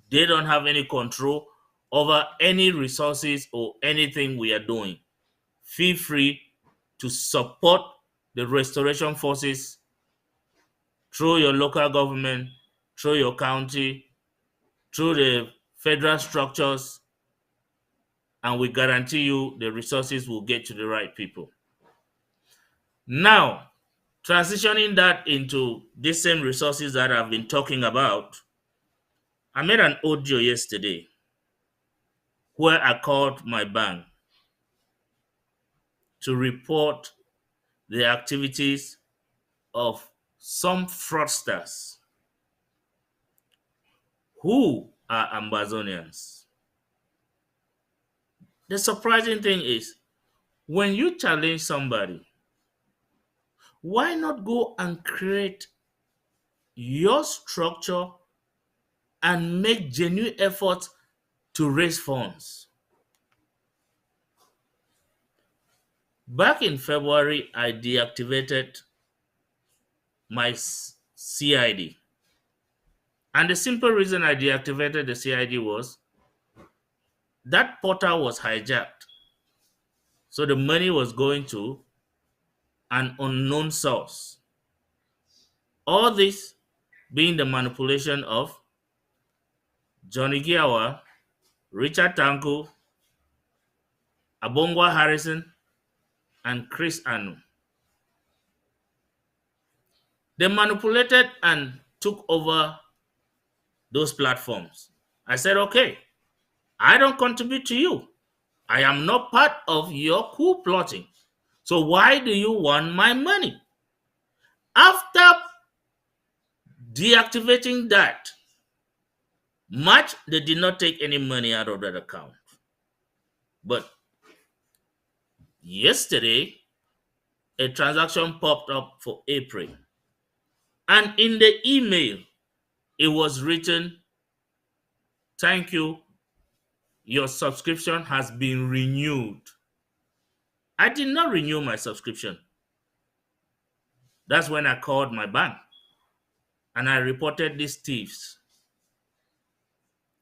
They don't have any control over any resources or anything we are doing. Feel free to support the restoration forces through your local government, through your county, through the federal structures, and we guarantee you the resources will get to the right people. Now, transitioning that into these same resources that I've been talking about, I made an audio yesterday where I called my bank to report the activities of some fraudsters who are Ambazonians. The surprising thing is, when you challenge somebody, why not go and create your structure and make genuine efforts to raise funds? Back in February, I deactivated my CID. And the simple reason I deactivated the CID was that portal was hijacked. So the money was going to an unknown source. All this being the manipulation of Johnny Giawa, Richard Tanku, Abongwa Harrison, and Chris Anu. They manipulated and took over those platforms. I said, okay, I don't contribute to you. I am not part of your coup plotting. So why do you want my money? After deactivating that, March, they did not take any money out of that account. But yesterday, a transaction popped up for April. And in the email, it was written, "Thank you, your subscription has been renewed." I did not renew my subscription. That's when I called my bank and I reported these thieves,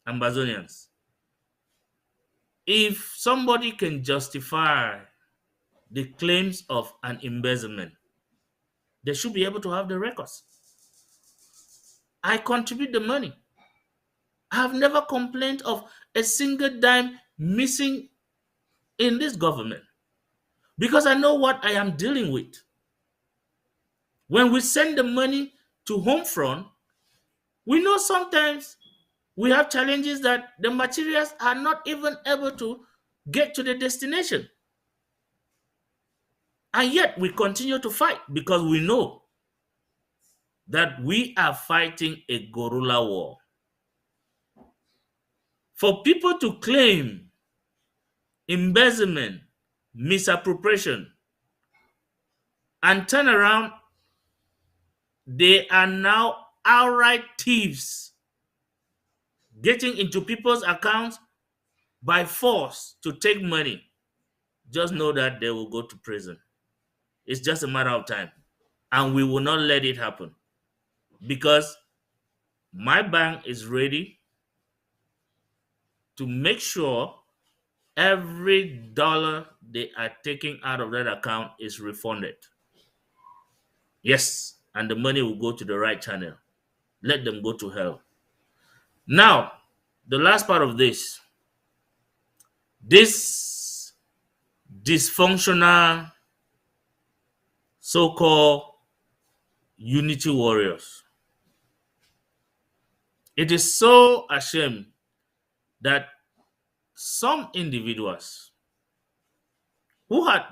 Ambazonians. If somebody can justify the claims of an embezzlement, they should be able to have the records. I contribute the money. I have never complained of a single dime missing in this government because I know what I am dealing with. When we send the money to home front, we know sometimes we have challenges that the materials are not even able to get to the destination. And yet we continue to fight because we know that we are fighting a guerrilla war. For people to claim embezzlement, misappropriation, and turn around, they are now outright thieves, getting into people's accounts by force to take money. Just know that they will go to prison. It's just a matter of time. And we will not let it happen, because my bank is ready to make sure every dollar they are taking out of that account is refunded. Yes, and the money will go to the right channel. Let them go to hell. Now, the last part of this dysfunctional so-called unity warriors. It is so a shame that some individuals who had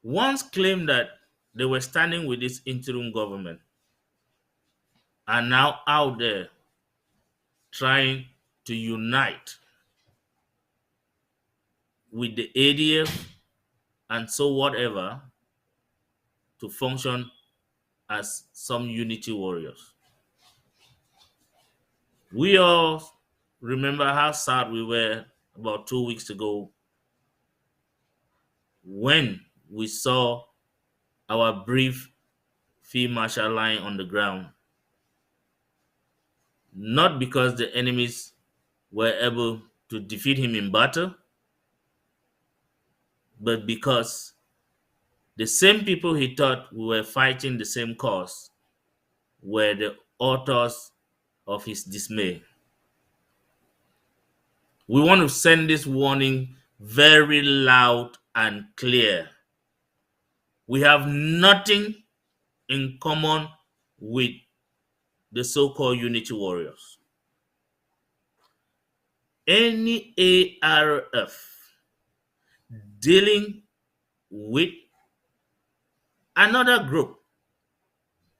once claimed that they were standing with this interim government are now out there trying to unite with the ADF and so whatever to function as some unity warriors. We all remember how sad we were about 2 weeks ago when we saw our brief field marshal lying on the ground. Not because the enemies were able to defeat him in battle, but because the same people he thought we were fighting the same cause were the authors of his dismay. We want to send this warning very loud and clear. We have nothing in common with the so-called unity warriors. Any ARF dealing with another group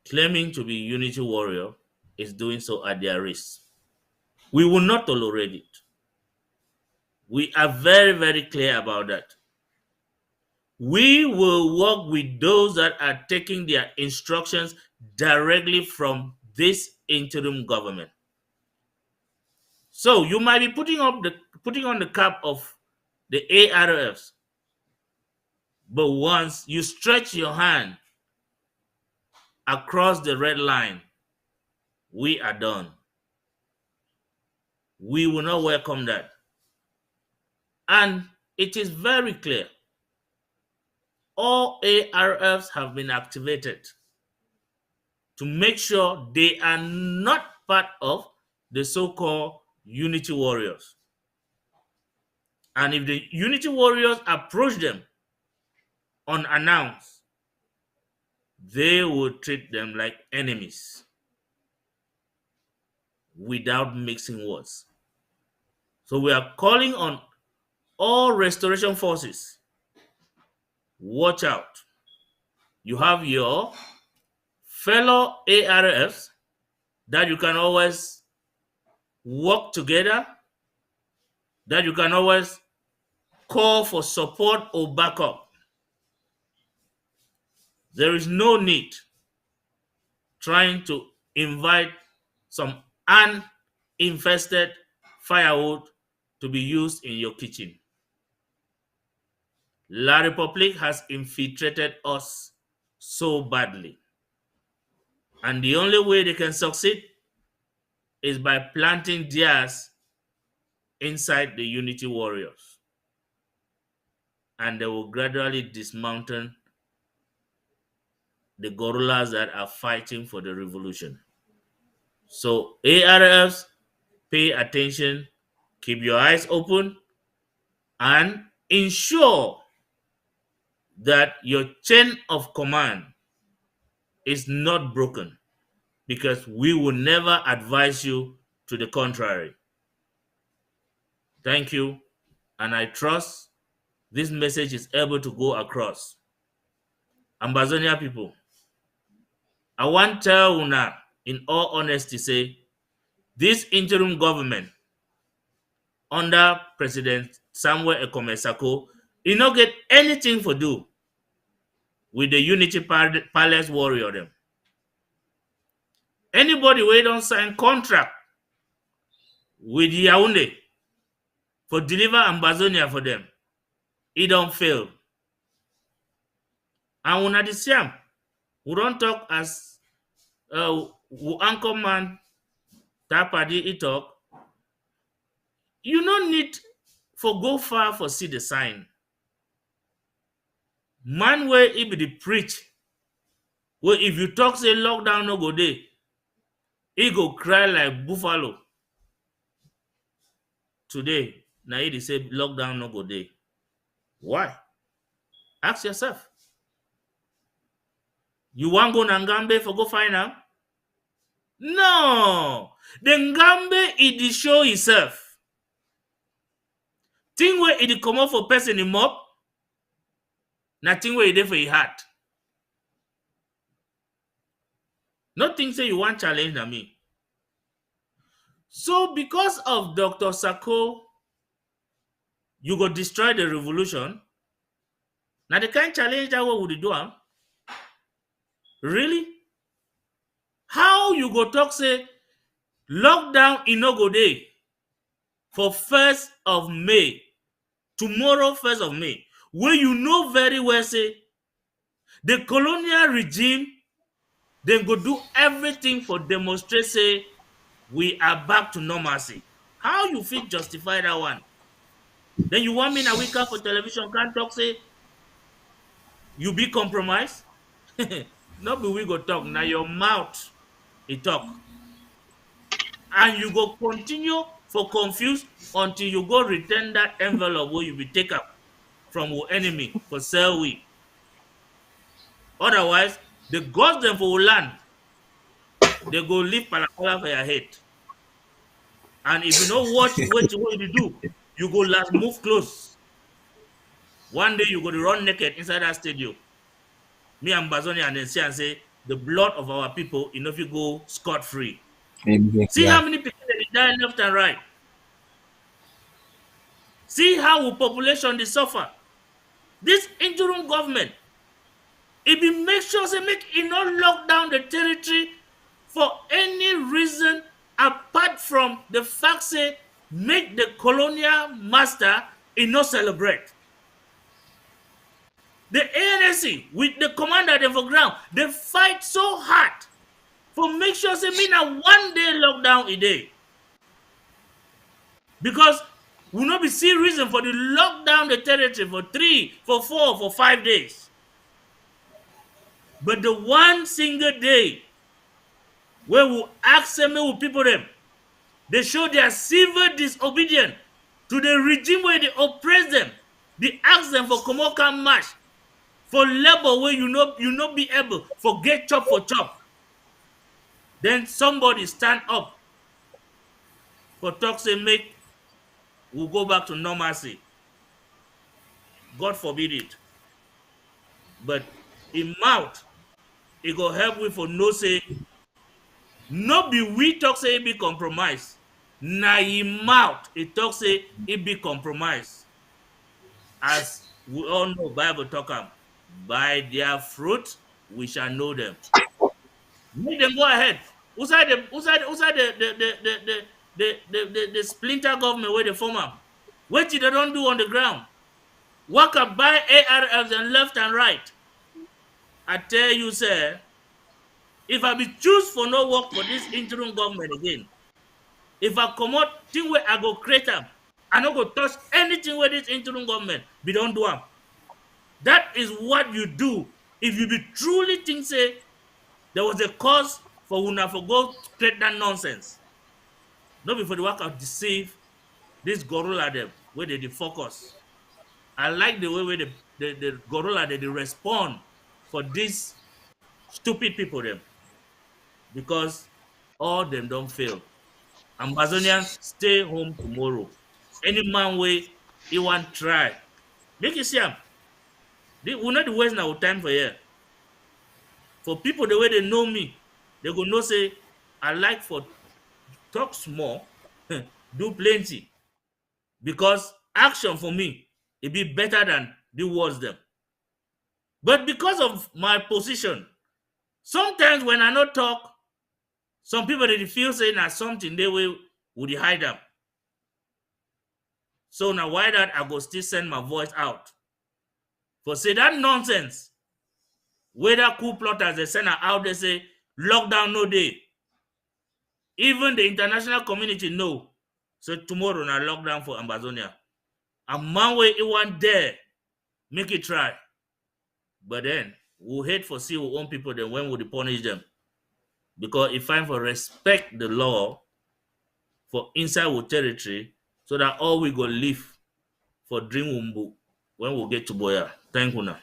claiming to be unity warrior is doing so at their risk. We will not tolerate it. We are very, very clear about that. We will work with those that are taking their instructions directly from this interim government. So you might be putting on the cap of the ARFs, but once you stretch your hand across the red line, we are done. We will not welcome that. And it is very clear. All ARFs have been activated to make sure they are not part of the so-called unity warriors. And if the unity warriors approach them unannounced, they will treat them like enemies without mixing words. So we are calling on all restoration forces. Watch out. You have your fellow ARFs that you can always work together, that you can always call for support or backup. There is no need trying to invite some uninfested firewood to be used in your kitchen. La Republic has infiltrated us so badly. And the only way they can succeed is by planting theirs inside the unity warriors. And they will gradually dismantle the guerrillas that are fighting for the revolution. So ARFs, pay attention, keep your eyes open, and ensure that your chain of command is not broken, because we will never advise you to the contrary. Thank you, and I trust this message is able to go across. Ambazonia people, I want to tell una, in all honesty, say, this interim government under President Samuel Ekomesako, he not get anything for do with the Unity Palace warrior them. Anybody who don't sign contract with Yaoundé for deliver Ambazonia for them, he don't fail. And when the same, we don't talk as anchor man Tapadi he talk. You don't need for go far for see the sign. Man where he be the preach. Well, if you talk say lockdown no go day, he go cry like buffalo. Today, now he say lockdown no go day. Why? Ask yourself. You want go Ngambe for go find out? No. The Ngambe it show himself. Thing where it come out for person him up. Nothing where it there for his heart. Nothing say you want challenge na me. So because of Dr. Sako, you go destroy the revolution. Now the kind challenge that what would you do? Huh? Really? How you go talk say lockdown in no go day for 1st of May, tomorrow 1st of May, where you know very well say the colonial regime then go do everything for demonstrate say we are back to normalcy. How you feel justify that one? Then you want me in a week for television can't talk say you be compromised? Not be we go talk. Now your mouth it talk. And you go continue for confused until you go return that envelope where you be take up from your enemy for sell we. Otherwise, the gods them for land, they go leave palapala for your head. And if you know what you do, you go last move close. One day you go to run naked inside that stadium. Me and Bazonia and then see and say the blood of our people, you know, if you go scot-free. See how many people they die left and right. See how our population they suffer. This interim government, it be make sure they make it not lock down the territory for any reason apart from the fact say make the colonial master it not celebrate. The ANC with the commander them for ground, they fight so hard for make sure say me na one day lockdown a day. Because we not be see reason for the lockdown the territory for 3, for 4, for 5 days. But the one single day where we ask them with people them, they show their civil disobedience to the regime where they oppress them. They ask them for Komoka march, for labor where you not be able for get chop for chop. Then somebody stand up for talk say make we'll go back to normalcy. God forbid it. But in mouth, it go help we for no say, not be we talk say it be compromised. Na in mouth, it talk say it be compromised. As we all know, Bible talk them. By their fruit, we shall know them. Make them go ahead. Who's the splinter government where they form up? What did they don't do on the ground? Work up by ARFs and left and right. I tell you, sir, if I be choose for no work for this interim government again, if I come out thing where I go create them, I not go touch anything where this interim government be don't do them. That is what you do if you be truly think say there was a cause for una for go create that nonsense. Not before the work of deceive this gorilla them where they focus. I like the way where the gorilla they respond for these stupid people them. Because all them don't fail. Ambazonians stay home tomorrow. Any man way he want try. Make you see him. We not the waste now time for here. For people the way they know me, they go know say I like for talk small, do plenty. Because action for me, it be better than the words them. But because of my position, sometimes when I not talk, some people they feel saying that something they will would hide them. So now why that I go still send my voice out? For say that nonsense. Whether coup plotters they send her out, they say lockdown no day. Even the international community know. So tomorrow na lockdown for Amazonia. And man way it want there, make it try. But then we'll hate for see our own people, then when would we punish them? Because if I'm for respect the law for inside our territory, so that all we go live for dream wumbu when we get to Boya. Thank you now.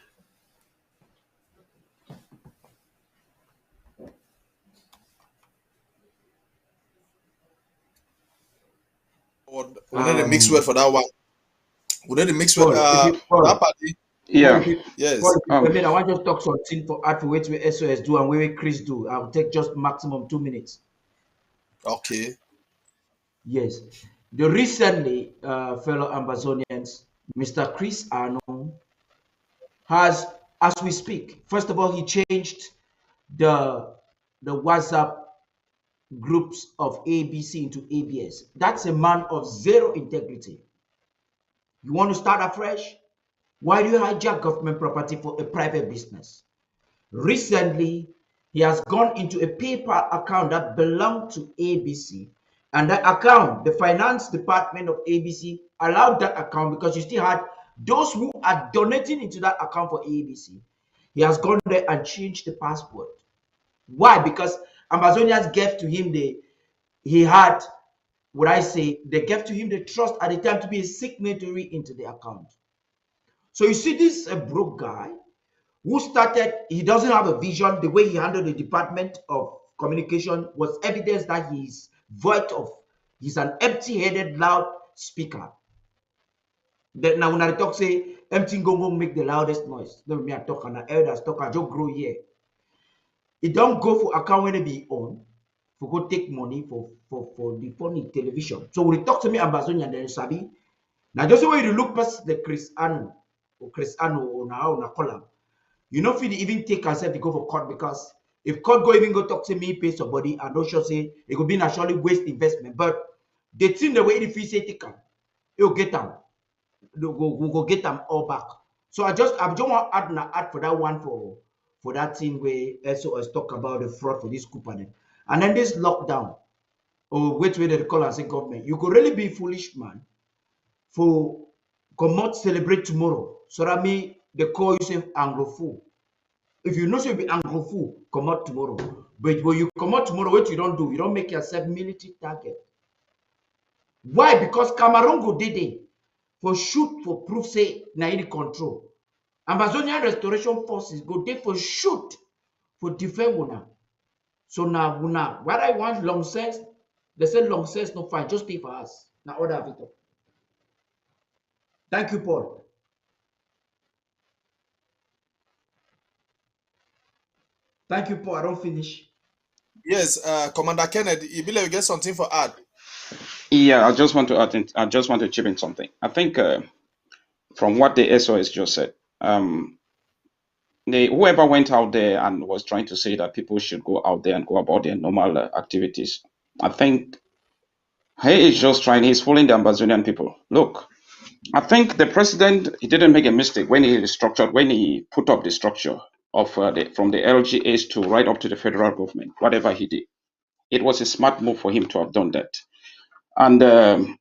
We need a mixed word for that one. We need a mixed word for that party. Yeah. Yes. I mean, I want to just talk something for art for what we SOS do and what Chris do. I'll take just maximum 2 minutes. Okay. Yes. The recently, fellow Amazonians, Mr. Chris Arnold has, as we speak, first of all, he changed the WhatsApp groups of ABC into ABS. That's a man of zero integrity. You want to start afresh? Why do you hijack government property for a private business? Recently, he has gone into a PayPal account that belonged to ABC, and that account, the finance department of ABC allowed that account because you still had those who are donating into that account for ABC. He has gone there and changed the password. Why? Because Amazonians gave to him they gave to him the trust at the time to be a signatory into the account. So you see this broke guy who started, he doesn't have a vision. The way he handled the Department of Communication was evidence that he's void of, he's an empty-headed, loud speaker. Now when I talk, say, empty go make the loudest noise. No, me I talk and the elders talk, I just grow here. It don't go for account when it be on, for go take money for the funny television. So when he talk to me Amazonian, then sabi. Now just the way you look past the Chris Anu or now na column. You know, if you even take yourself to go for court, because if court go even go talk to me, pay somebody, and don't sure say it could be naturally waste investment. But the thing the way if you say take them, you'll get them. We'll go get them all back. So I just want to add for that one for that thing where SOS talk about the fraud for this coupon. And then this lockdown, or which way they call and say government, you could really be foolish man for come out celebrate tomorrow. So that means they call you Anglophone. If you know so you be Anglophone, come out tomorrow. But when you come out tomorrow, what you don't make yourself military target. Why? Because Cameroon go did it for shoot for proof say na in control. Amazonian Restoration Forces go there for shoot for defend una. So now what I want long sense, they say long sense no fine, just pay for us. Now order of it up. Thank you, Paul. Thank you, Paul. I don't finish. Yes, Commander Kennedy, you believe you get something for add? Yeah, I just want to chip in something. I think from what the SOS just said, whoever went out there and was trying to say that people should go out there and go about their normal activities, I think he is just trying. He's fooling the Amazonian people. Look, I think the president, he didn't make a mistake when he restructured, when he put up the structure of from the LGAs to right up to the federal government. Whatever he did, it was a smart move for him to have done that. And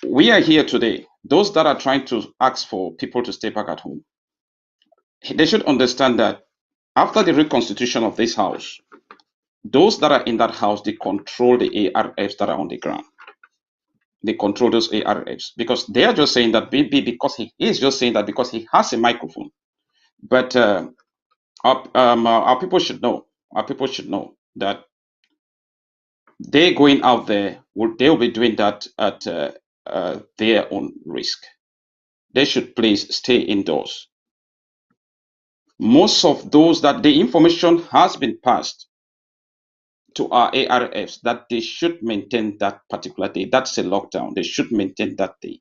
we are here today. Those that are trying to ask for people to stay back at home, they should understand that after the reconstitution of this house, those that are in that house, they control the ARFs that are on the ground. They control those ARFs because they are just saying that because he is just saying that because he has a microphone. But our people should know. Our people should know that they going out there, they'll be doing that at their own risk. They should please stay indoors. Most of those that the information has been passed to our ARFs that they should maintain that particular day. That's a lockdown. They should maintain that day.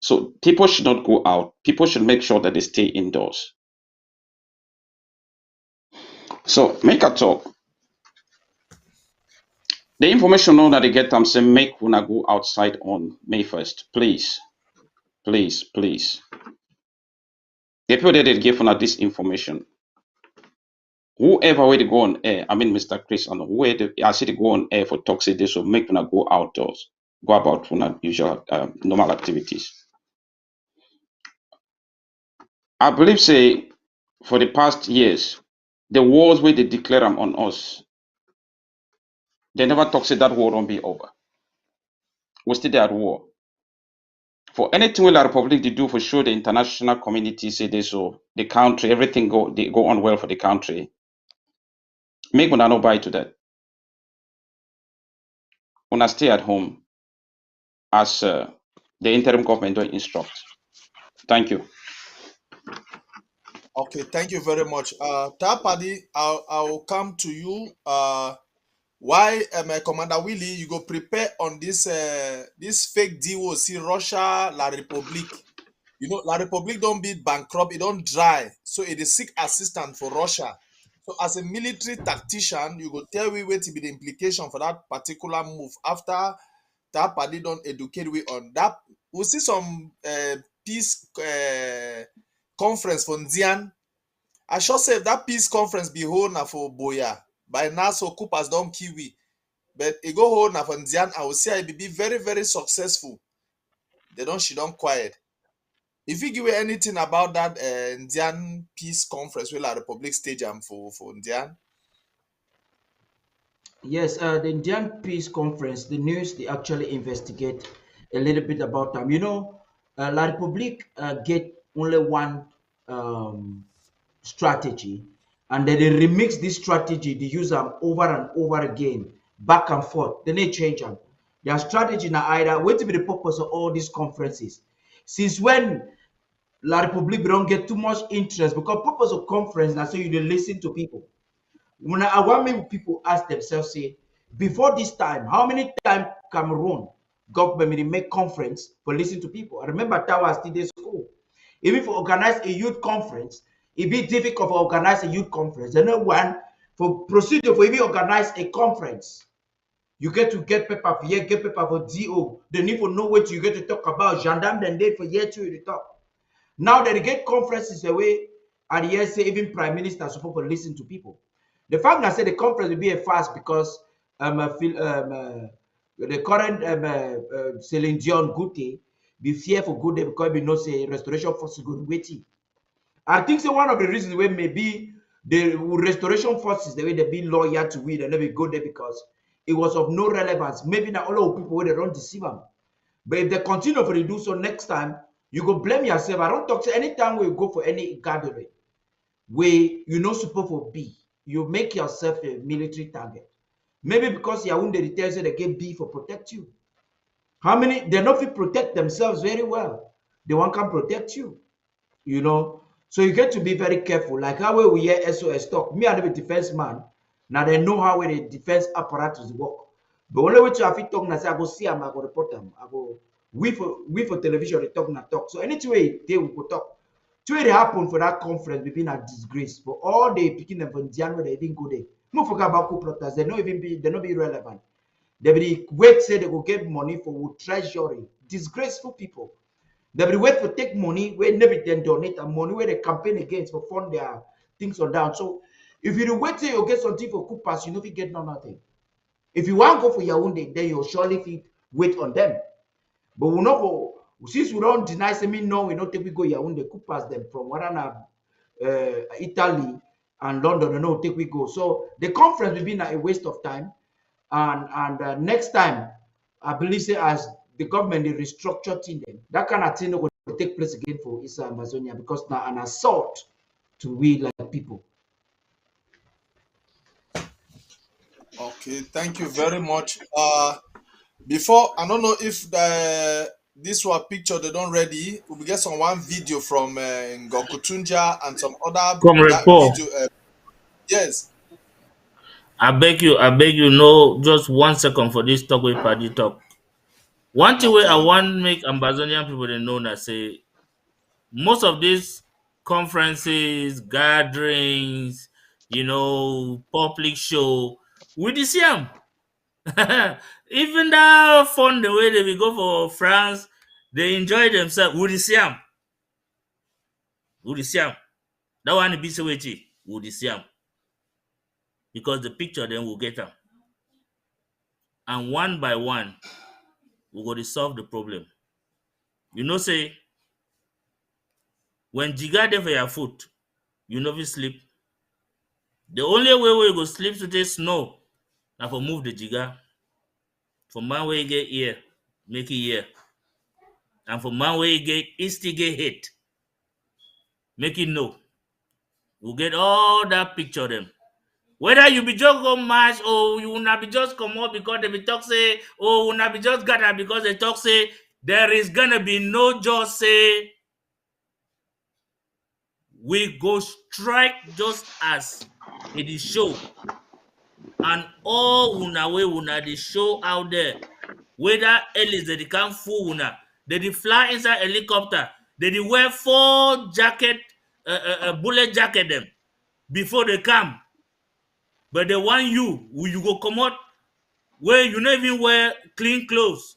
So people should not go out. People should make sure that they stay indoors. So make a talk. The information now that they get them say make una go outside on May 1st. Please. Please, please. The people that they give una this information. Whoever will go on air, I mean Mr. Chris and whoever I see they go on air for talk say this will make una go outdoors. Go about una usual normal activities. I believe say for the past years, the wars where they declare them on us, they never talk say that war won't be over. We're still there at war. For anything will the Republic they do for sure the international community say this so the country, everything they go on well for the country. Make una no buy to that. Una stay at home as the interim government don't instruct. Thank you. Okay, thank you very much. Tapadi, I'll come to you. Why, Commander Willie, you go prepare on this this fake DOC Russia La Republique. You know, La Republique don't be bankrupt, it don't dry, so it is seek assistance for Russia. So as a military tactician, you go tell me what to be the implication for that particular move after Tapadi don't educate we on that. We'll see some peace conference from Zian. I should say that peace conference be hold na for Boya. By now, so Coopers don't kiwi. But it go hold na for Zian. I will say it be very, very successful. She don't quiet. If you give anything about that Indian peace conference, will our Republic stage for Indian? Yes, the Indian Peace Conference, the news, they actually investigate a little bit about them. You know, La Republique get only one strategy, and then they remix this strategy, they use them over and over again, back and forth. Then they change them. Their strategy now either, what to be the purpose of all these conferences? Since when La Republique don't get too much interest, because purpose of conference now so you listen to people. When I want me people ask themselves, say, before this time, how many times Cameroon government make conference for listen to people? I remember that was still in school. Even for organize a youth conference, it be difficult for organize a youth conference. There's no one for procedure for even organize a conference. You get to get paper for here, get paper for DO. They need to know what you get to talk about. Gendarme then date for year two to talk. Now that they get conferences away, and yes, say even prime minister supposed to listen to people. The fact that I said the conference will be a fast because the current Celine Dion Gute be fear for good day because we know say restoration forces good waiting. I think so one of the reasons where maybe the restoration forces the way they be loyal to we and never go there because it was of no relevance. Maybe not all of people where they don't deceive them. But if they continue to do so next time, you go blame yourself. I don't talk to anytime we go for any gathering where you're not supposed to be. You make yourself a military target. Maybe because you're wounded, it tells you they get B for protect you. How many? They not fit protect themselves very well. They one can protect you. You know? So you get to be very careful. Like how we hear SOS talk. Me, I'm a defense man. Now they know how the defense apparatus work. But only way to have it talk, I say, I go see them, I go report them. I go, we for television, they talk, not talk. So anything they will go talk. So it happened for that conference between a disgrace. For all they picking them from January, they didn't go there. No forget about coup plotters. They not be relevant. They be wait say they go get money for treasury. Disgraceful people. They be wait for take money where never then donate and money where they campaign against for fund their things on down. So if you wait till you get something for coup pass, you know if you get nothing. If you want to go for your own day, then you'll surely wait on them. But we not go. Since we don't deny, say me no, we not take we go Yaoundé, could pass them from Italy and London. We no take we go. So the conference will be a waste of time. And next time, I believe say as the government they restructure thing, that kind of thing will take place again for East Amazonia because now an assault to we like people. Okay, thank you very much. Before I don't know if this was picture they don't ready. We get some one video from Ngokutunja and some other Come report. video. Yes. I beg you, no, just 1 second for this talk with Paddy talk. One thing where I want to make Ambazonian people they know that say most of these conferences, gatherings, public show, we dey see am. Even that fun the way they will go for France, they enjoy themselves. We dey see am. We dey see am. That one be so waiting. We dey see am. Because the picture then will get them. And one by one, we go to solve the problem. Say, when jiga dey for your foot, you no fit sleep. The only way we go sleep to take snow, now for move the jiga. For man where you get ear, make it ear. And for man where you get instigate hate, make it no. We'll get all that picture them. Whether you be just go match or you will not be just come up because they be talk say, or will not be just gather because they talk say, there is gonna be no just say we go strike just as it is show. And all una way una the show out there, whether Ellis they can't fool una, they fly inside helicopter, they wear 4 jacket, bullet jacket them before they come. But the one you go come out where you not even wear clean clothes,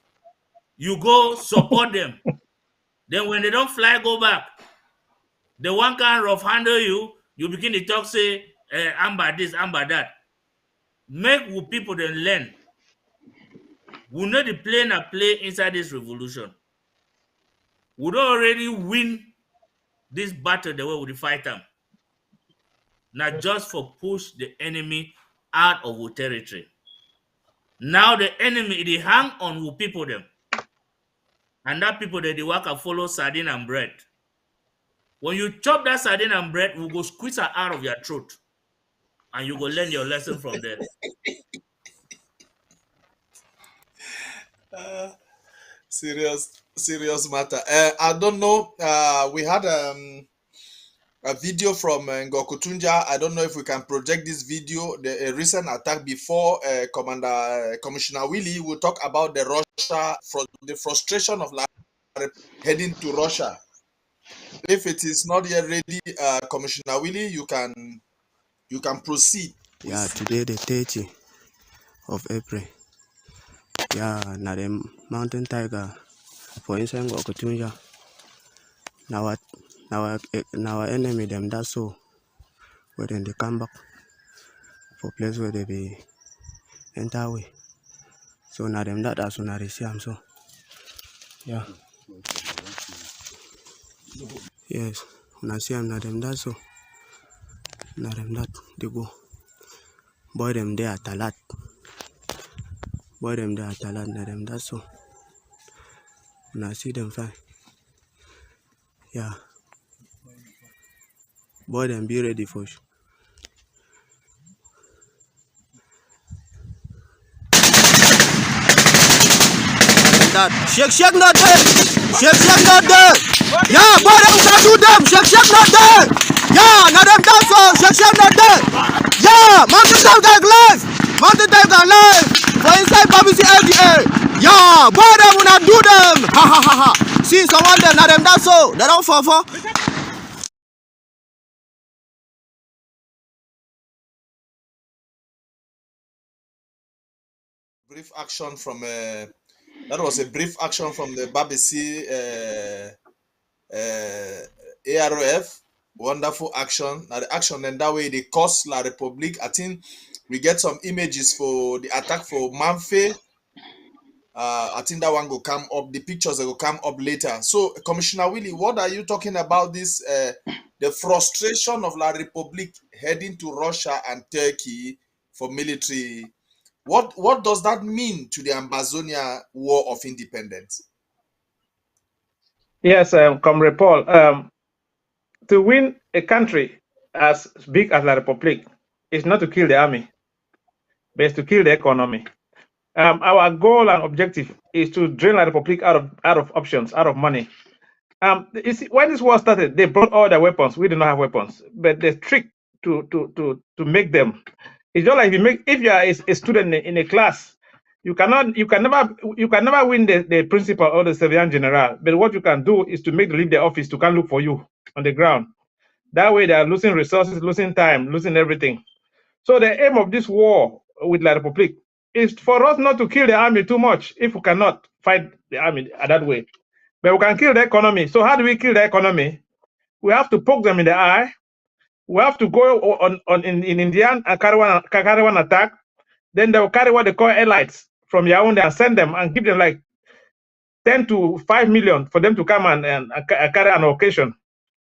you go support them. Then when they don't fly, go back. The one can rough handle you, you begin to talk, say, amber this, amber that. Make people then learn. We know the plane a play inside this revolution. We don't already win this battle the way we fight them. Not just for push the enemy out of our territory. Now the enemy, they hang on with people them. And that people that they work and follow sardine and bread. When you chop that sardine and bread, we go squeeze it out of your throat. And you go learn your lesson from there. Serious matter. I don't know. We had a video from Ngokutunja. I don't know if we can project this video. The recent attack before Commissioner Willie will talk about the Russia, the frustration of heading to Russia. If it is not yet ready, Commissioner Willie, you can proceed. Yeah, today the 30th of April. Yeah, now the mountain tiger for instance Ngokutunja. Now enemy them that's so where then they come back for place where they be enter way. So now them that's when I see them so. Yeah. Yes, when I see them now them that's so. Now them that they go. Boy them there at a lot. Boy them there at a lot now them that's so. When I see them fine. Yeah. Boy them be ready for you. Shake not there. Shake not there. Yeah, boy them can do them. Shake not there. Yeah, now them dance for shake not there. Yeah, mountain tiger live. Mountain tiger live. For inside BBC LDA. Yeah, boy them will not do them. Ha ha ha ha. See someone them now them dance so. They don't fall for. Brief action from that was a brief action from the BBC AROF. Wonderful action. Now the action then that way they cost La Republique. I think we get some images for the attack for Manfe. I think that one will come up. The pictures that will come up later. So Commissioner Willie, what are you talking about this the frustration of La Republique heading to Russia and Turkey for military? What does that mean to the Ambazonia War of Independence? Yes, Comrade Paul. To win a country as big as La Republique is not to kill the army, but it's to kill the economy. Our goal and objective is to drain La Republic out of options, out of money. You see, when this war started, they brought all their weapons. We do not have weapons, but the trick to make them, it's just like if you are a student in a class, you can never win the principal or the surveillant general. But what you can do is to make them leave the office to come look for you on the ground. That way, they are losing resources, losing time, losing everything. So the aim of this war with La Republic is for us not to kill the army too much if we cannot fight the army that way. But we can kill the economy. So how do we kill the economy? We have to poke them in the eye. We have to go in India and carry one attack. Then they'll carry what they call elites from Yaoundé and send them and give them like 10 to 5 million for them to come and carry an occasion.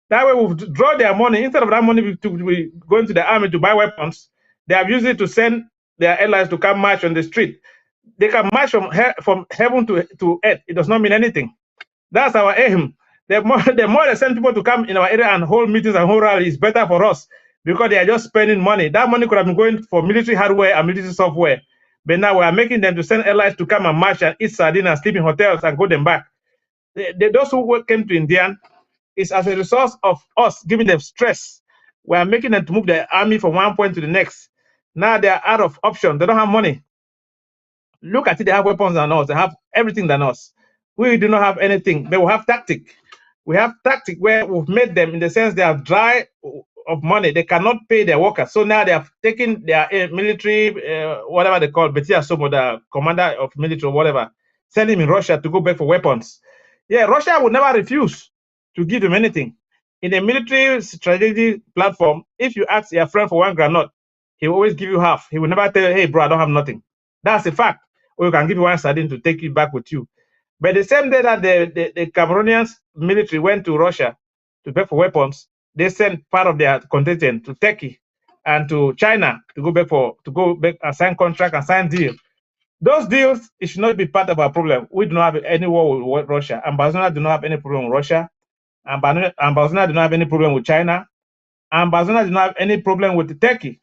That way we'll draw their money. Instead of that money to be going to the army to buy weapons, they have used it to send their allies to come march on the street. They can march from heaven to earth. It does not mean anything. That's our aim. The more they send people to come in our area and hold meetings and hold rallies, better for us because they are just spending money. That money could have been going for military hardware and military software. But now we are making them to send allies to come and march and eat sardines and sleep in hotels and go them back. Those who came to India is as a result of us giving them stress. We are making them to move the army from one point to the next. Now they are out of option. They don't have money. Look at it. They have weapons than us. They have everything than us. We do not have anything, but we have tactic. We have tactic where we've made them in the sense they are dry of money. They cannot pay their workers. So now they have taken their military, whatever they call, Betia Somo, the commander of military or whatever, send him in Russia to go back for weapons. Yeah, Russia would never refuse to give them anything. In a military strategy platform, if you ask your friend for one granite, he will always give you half. He will never tell you, hey, bro, I don't have nothing. That's a fact. Or you can give you one sardine to take it back with you. But the same day that the Cameroonians military went to Russia to beg for weapons, they sent part of their contingent to Turkey and to China to go back and sign contract and sign deal. Those deals, it should not be part of our problem. We do not have any war with Russia. And Barcelona do not have any problem with Russia. And Barcelona do not have any problem with China. And Barcelona do not have any problem with Turkey.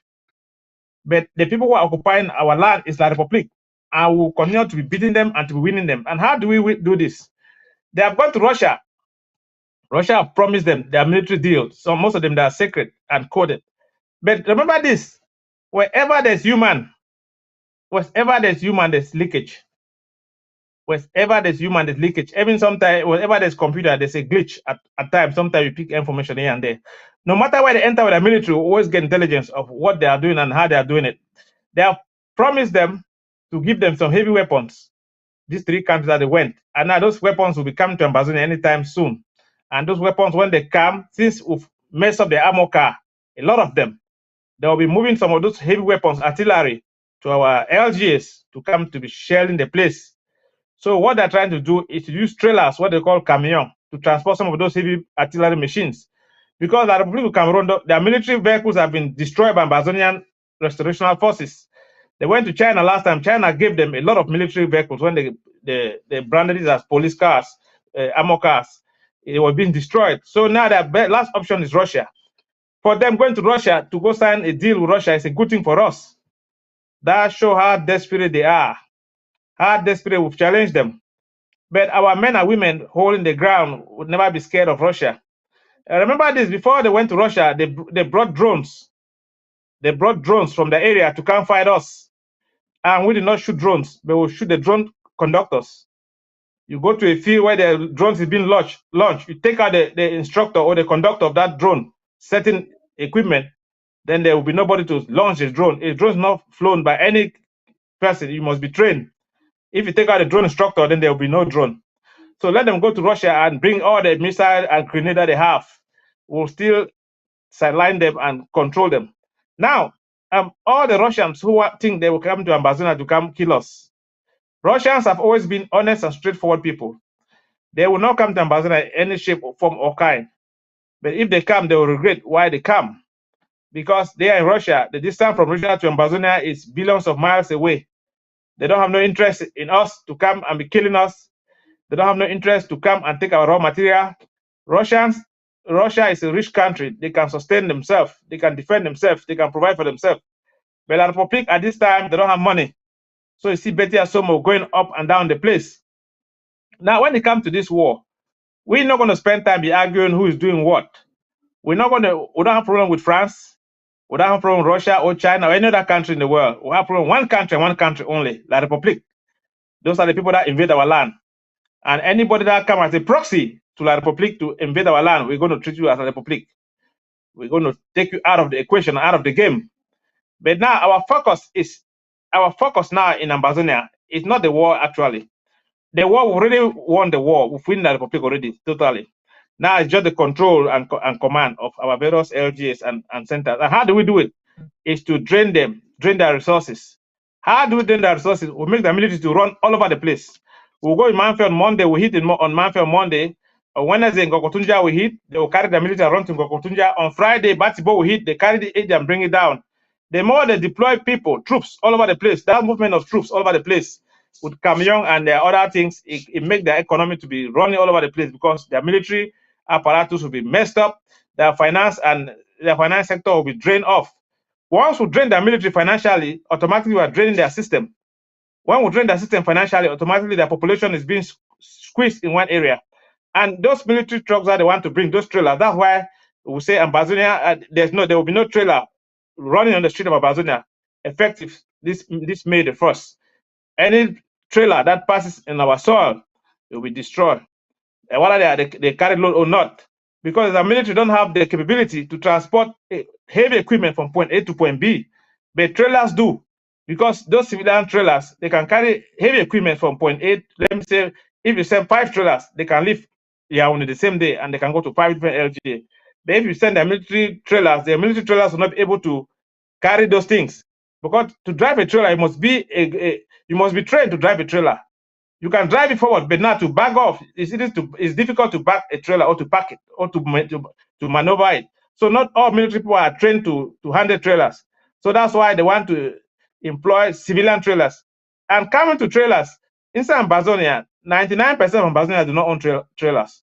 But the people who are occupying our land is La Republic. And we will continue to be beating them and to be winning them. And how do we do this? They have gone to Russia. Russia have promised them their military deals. So most of them, they are secret and coded. But remember this, wherever there's human, there's leakage. Wherever there's human, there's leakage. Even sometimes, wherever there's computer, there's a glitch at times. Sometimes you pick information here and there. No matter where they enter with the military, we always get intelligence of what they are doing and how they are doing it. They have promised them to give them some heavy weapons. These three countries that they went. And now those weapons will be coming to Ambazonia anytime soon. And those weapons, when they come, since we've messed up the ammo car, a lot of them, they will be moving some of those heavy weapons, artillery, to our LGAs to come to be shelling the place. So what they're trying to do is to use trailers, what they call camion, to transport some of those heavy artillery machines. Because the Republic of Cameroon, their military vehicles have been destroyed by Ambazonian restoration forces. They went to China last time. China gave them a lot of military vehicles when they branded it as police cars, ammo cars. It was being destroyed. So now their last option is Russia. For them going to Russia to go sign a deal with Russia is a good thing for us. That shows how desperate they are, how desperate we've challenged them. But our men and women holding the ground would never be scared of Russia. Remember this, before they went to Russia, they brought drones. They brought drones from the area to come fight us. And we did not shoot drones, but we shoot the drone conductors. You go to a field where the drones is being launched. You take out the instructor or the conductor of that drone, certain equipment, then there will be nobody to launch a drone. A drone is not flown by any person. You must be trained. If you take out the drone instructor, then there will be no drone. So let them go to Russia and bring all the missile and grenade that they have. We'll still sideline them and control them. Now, all the Russians who think they will come to Ambazonia to come kill us. Russians have always been honest and straightforward people. They will not come to Ambazonia in any shape, form, or kind. But if they come, they will regret why they come. Because they are in Russia. The distance from Russia to Ambazonia is billions of miles away. They don't have no interest in us to come and be killing us. They don't have no interest to come and take our raw material. Russia is a rich country. They can sustain themselves. They can defend themselves. They can provide for themselves. But La Republic, at this time, they don't have money. So you see Betty Asomo going up and down the place. Now, when it comes to this war, we're not going to spend time be arguing who is doing what. We don't have problem with France. We don't have problem with Russia or China or any other country in the world. We have problem with one country and one country only, La Republique. Those are the people that invade our land. And anybody that comes as a proxy to La Republique to invade our land, we're going to treat you as a Republique. We're going to take you out of the equation, out of the game. But now our focus now in Amazonia is not the war actually. The war, we already won the war. We've won the Republic already, totally. Now it's just the control and command of our various LGS and centers. And how do we do it? Is to drain them, drain their resources. How do we drain their resources? We make the military to run all over the place. We'll go in Manfred on Monday, we hit on Manfred on Monday. On Wednesday in Gokotunja we hit, they will carry the military around to Gokotunja. On Friday, Batibo will hit, they carry the aid and bring it down. The more they deploy people, troops all over the place, that movement of troops all over the place, with Kamyong and their other things, it make the economy to be running all over the place because their military apparatus will be messed up, their finance sector will be drained off. Once we drain their military financially, automatically we are draining their system. When we drain their system financially, automatically their population is being squeezed in one area. And those military trucks that they want to bring, those trailers, that's why we say Amazonia, there will be no trailer running on the street of Amazonia effective this May the 1st. Any trailer that passes in our soil will be destroyed, whether they carry load or not, because the military don't have the capability to transport heavy equipment from point A to point B, but trailers do, because those civilian trailers, they can carry heavy equipment from point A. Let me say, if you send 5 trailers, they can leave Yaoundé the same day and they can go to 5 different LGA. But if you send the military trailers will not be able to carry those things, because to drive a trailer, you must be trained to drive a trailer. You can drive it forward, but not to back off. It's difficult to back a trailer or to pack it or to maneuver it. So not all military people are trained to handle trailers. So that's why they want to employ civilian trailers. And coming to trailers, inside Amazonia, 99% of Amazonia do not own trailers.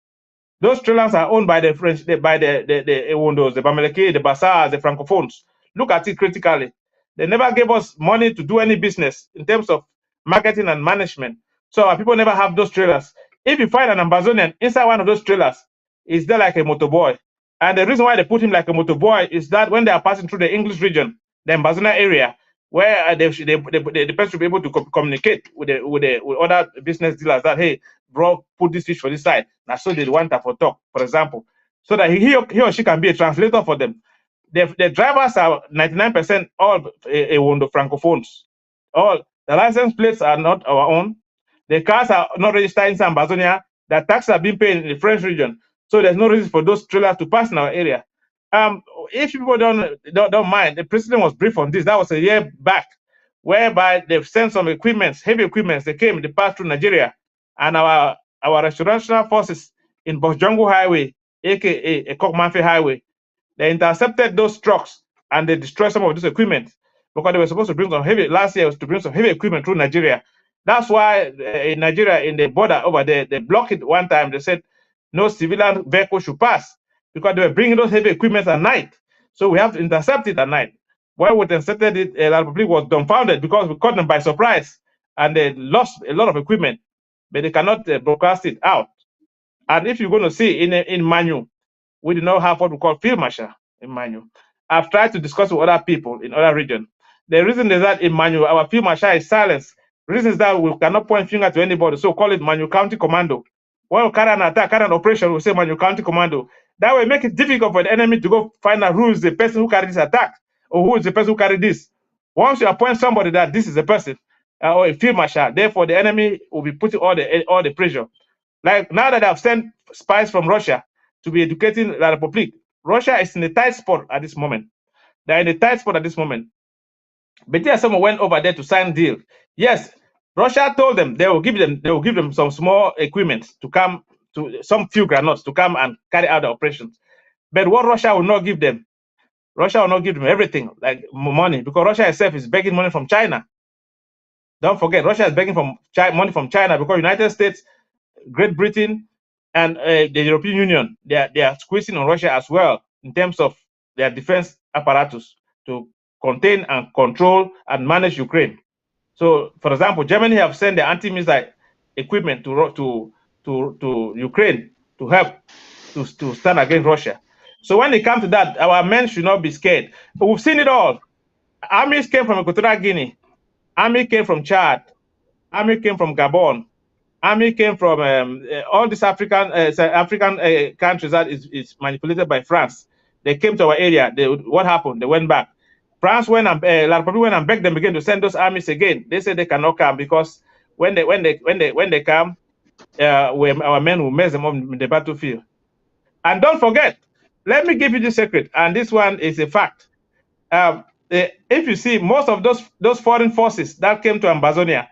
Those trailers are owned by the French, by the Ewondos, the Bameleke, the Bassars, the Francophones. Look at it critically. They never gave us money to do any business in terms of marketing and management. So our people never have those trailers. If you find an Amazonian inside one of those trailers, is there like a motorboy. And the reason why they put him like a motorboy is that when they are passing through the English region, the Amazonia area, where the person will be able to communicate with other business dealers that, hey, bro, put this fish for this side. Now, so they want that for talk, for example, so that he or she can be a translator for them. The drivers are 99% all Ewondo Francophones. All the license plates are not our own. The cars are not registered in Amazonia. The taxes are being paid in the French region. So there's no reason for those trailers to pass in our area. If people don't mind, the president was briefed on this. That was a year back, whereby they've sent some equipment, heavy equipment. They passed through Nigeria, and our restoration forces in Bosjongo Highway, aka Ekok-Manfe Highway, they intercepted those trucks and they destroyed some of this equipment because they were supposed to bring some heavy. Last year was to bring some heavy equipment through Nigeria. That's why in Nigeria, in the border over there, they blocked it one time. They said no civilian vehicle should pass because they were bringing those heavy equipment at night. So we have to intercept it at night. When we intercepted it, La Republique was dumbfounded because we caught them by surprise and they lost a lot of equipment, but they cannot broadcast it out. And if you're going to see in Manu, we do not have what we call field marshal in Manu. I've tried to discuss with other people in other regions. The reason is that in Manu, our field marshal is silenced. The reason is that we cannot point finger to anybody, so call it Manu County Commando. When we carry an attack, carry an operation, we say Manu County Commando. That way make it difficult for the enemy to go find out who is the person who carried this attack or who is the person who carried this. Once you appoint somebody that this is the person or a field marshal, therefore the enemy will be putting all the pressure. Like now that I've sent spies from Russia to be educating La Republique, Russia is in a tight spot at this moment. They're in a tight spot at this moment. But yeah, someone went over there to sign deal. Yes, Russia told them they will give them some small equipment to come to some few granates to come and carry out the operations. But what Russia will not give them, Russia will not give them everything like money because Russia itself is begging money from China. Don't forget, Russia is begging money from China because United States, Great Britain, and the European Union, they are squeezing on Russia as well in terms of their defense apparatus to contain and control and manage Ukraine. So, for example, Germany have sent the anti-missile equipment to Ukraine to help to stand against Russia. So when it comes to that, our men should not be scared. But we've seen it all. Armies came from Equatorial Guinea. Army came from Chad. Army came from Gabon. Army came from all these African countries that is manipulated by France. They came to our area. What happened? They went back. France went and La Republic went and begged them again to send those armies again. They said they cannot come because when they come, our men will mess them up in the battlefield. And don't forget, let me give you the secret, and this one is a fact. If you see most of those foreign forces that came to Amazonia,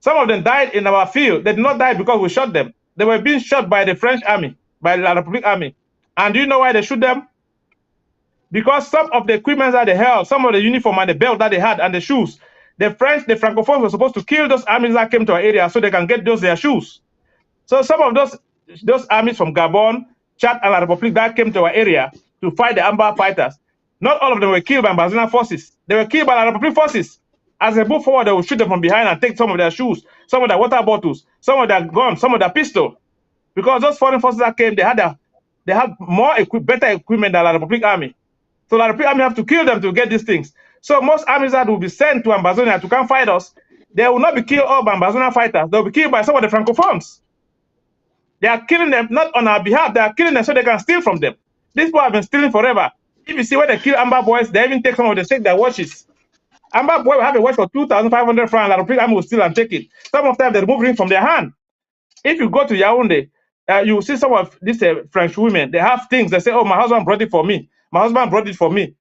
some of them died in our field. They did not die because we shot them. They were being shot by the French army, by La Republic army. And do you know why they shoot them? Because some of the equipment that they held, some of the uniform and the belt that they had and the shoes, the Francophones were supposed to kill those armies that came to our area so they can get their shoes. So some of those armies from Gabon, Chad, and La Republic that came to our area to fight the Amba fighters, not all of them were killed by Ambazonia forces. They were killed by La Republic forces. As they move forward, they will shoot them from behind and take some of their shoes, some of their water bottles, some of their guns, some of their pistol. Because those foreign forces that came, they had more better equipment than La Republic army. So La Republic army have to kill them to get these things. So most armies that will be sent to Ambazonia to come fight us, they will not be killed all by Ambazonia fighters. They will be killed by some of the Francophones. They are killing them not on our behalf. They are killing them so they can steal from them. These people have been stealing forever. If you see when they kill Amber boys, they even take some of their watches. Amber boy will have a watch for 2,500 francs. La Republic army will steal and take it. Some of them they remove ring from their hand. If you go to Yaoundé, you will see some of these French women. They have things. They say, "Oh, my husband brought it for me. My husband brought it for me."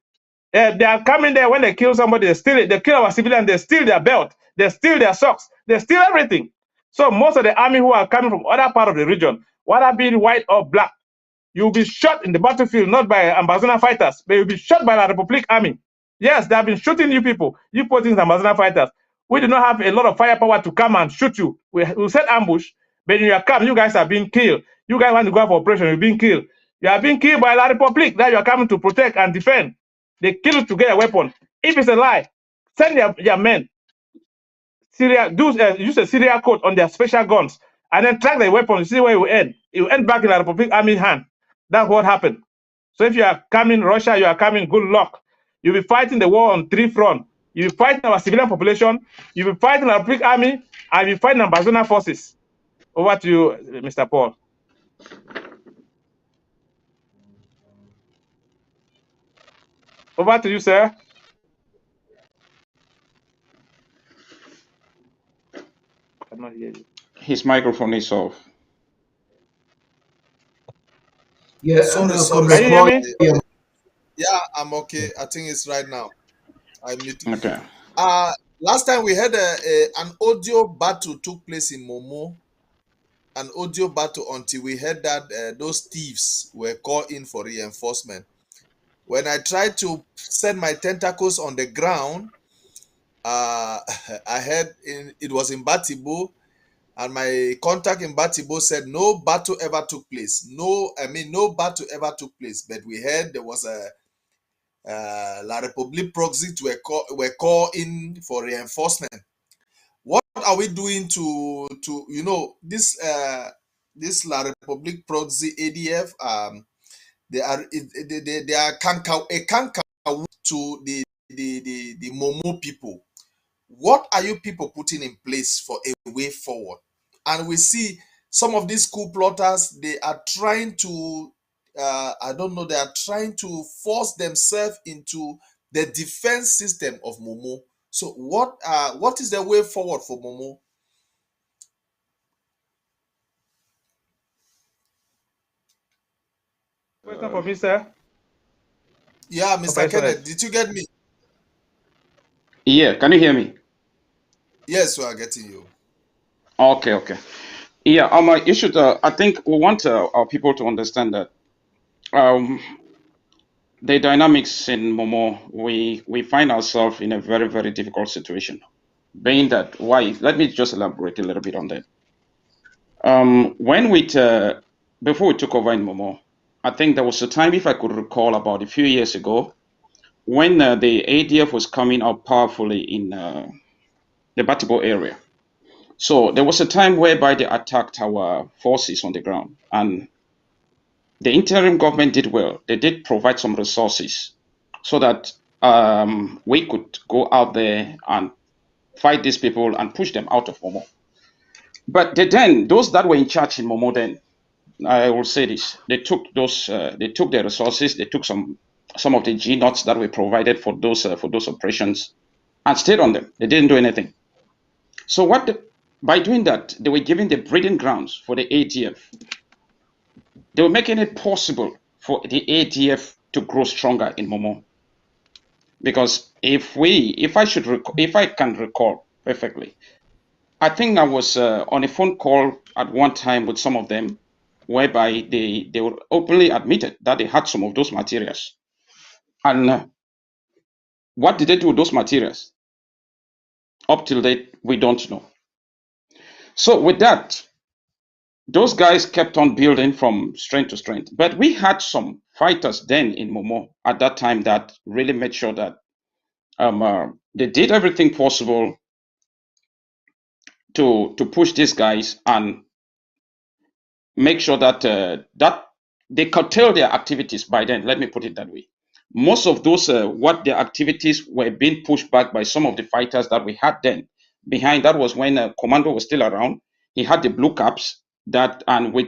They are coming there when they kill somebody. They steal it. They kill our civilians. They steal their belt. They steal their socks. They steal everything. So most of the army who are coming from other part of the region, whether being white or black, you'll be shot in the battlefield, not by Ambazonia fighters, but you'll be shot by the Republic army. Yes, they have been shooting you people. You put in Ambazonia fighters. We do not have a lot of firepower to come and shoot you. We'll set ambush, but in your camp, you guys are being killed. You guys want to go out for operation, you're being killed. You are being killed by La Republic that you are coming to protect and defend. They kill you to get a weapon. If it's a lie, send your men. Use a serial code on their special guns and then track the weapon. You see where it will end. It will end back in the Republic Army hand. That's what happened. So if you are coming Russia, you are coming, good luck. You'll be fighting the war on 3 fronts. You'll be fighting our civilian population. You'll be fighting the Republic Army, and you'll be fighting Ambazonia forces. Over to you, Mr. Paul. Over to you, sir. I cannot hear you. His microphone is off. Yeah, sorry. Can you hear me? Yeah, I'm okay. I think it's right now. I muted. Okay. Last time we had an audio battle took place in Momo. An audio battle until we heard that those thieves were called in for reinforcement. When I tried to send my tentacles on the ground, I heard it was in Batibo, and my contact in Batibo said no battle ever took place. No battle ever took place. But we heard there was a La Republique proxy were called in for reinforcement. What are we doing to this La Republique proxy ADF? They are a canker to the Momo people. What are you people putting in place for a way forward? And we see some of these coup plotters, they are trying to they are trying to force themselves into the defense system of Momo. So what is the way forward for Momo? Question for me, sir. Yeah, Mr. Kenneth, did you get me? Yeah, can you hear me? Yes, we are getting you. Okay. Yeah, my issue, I think we want our people to understand that the dynamics in Momo, we find ourselves in a very, very difficult situation. Being that, why? Let me just elaborate a little bit on that. Before we took over in Momo, I think there was a time, if I could recall, about a few years ago, when the ADF was coming out powerfully in the Batibo area. So there was a time whereby they attacked our forces on the ground, and the interim government did well. They did provide some resources so that we could go out there and fight these people and push them out of Momo. But those that were in charge in Momo then, I will say this: they took the resources, they took some of the G knots that were provided for those operations, and stayed on them. They didn't do anything. So by doing that, they were giving the breeding grounds for the ADF. They were making it possible for the ADF to grow stronger in Momo. Because if I can recall perfectly, I think I was on a phone call at one time with some of them, whereby they were openly admitted that they had some of those materials. And what did they do with those materials? Up till date, we don't know. So with that, those guys kept on building from strength to strength. But we had some fighters then in Momo at that time that really made sure that they did everything possible to push these guys and make sure that that they curtail their activities by then. Let me put it that way. Most of those what their activities were being pushed back by some of the fighters that we had then. Behind that was when Commando was still around. He had the blue caps and with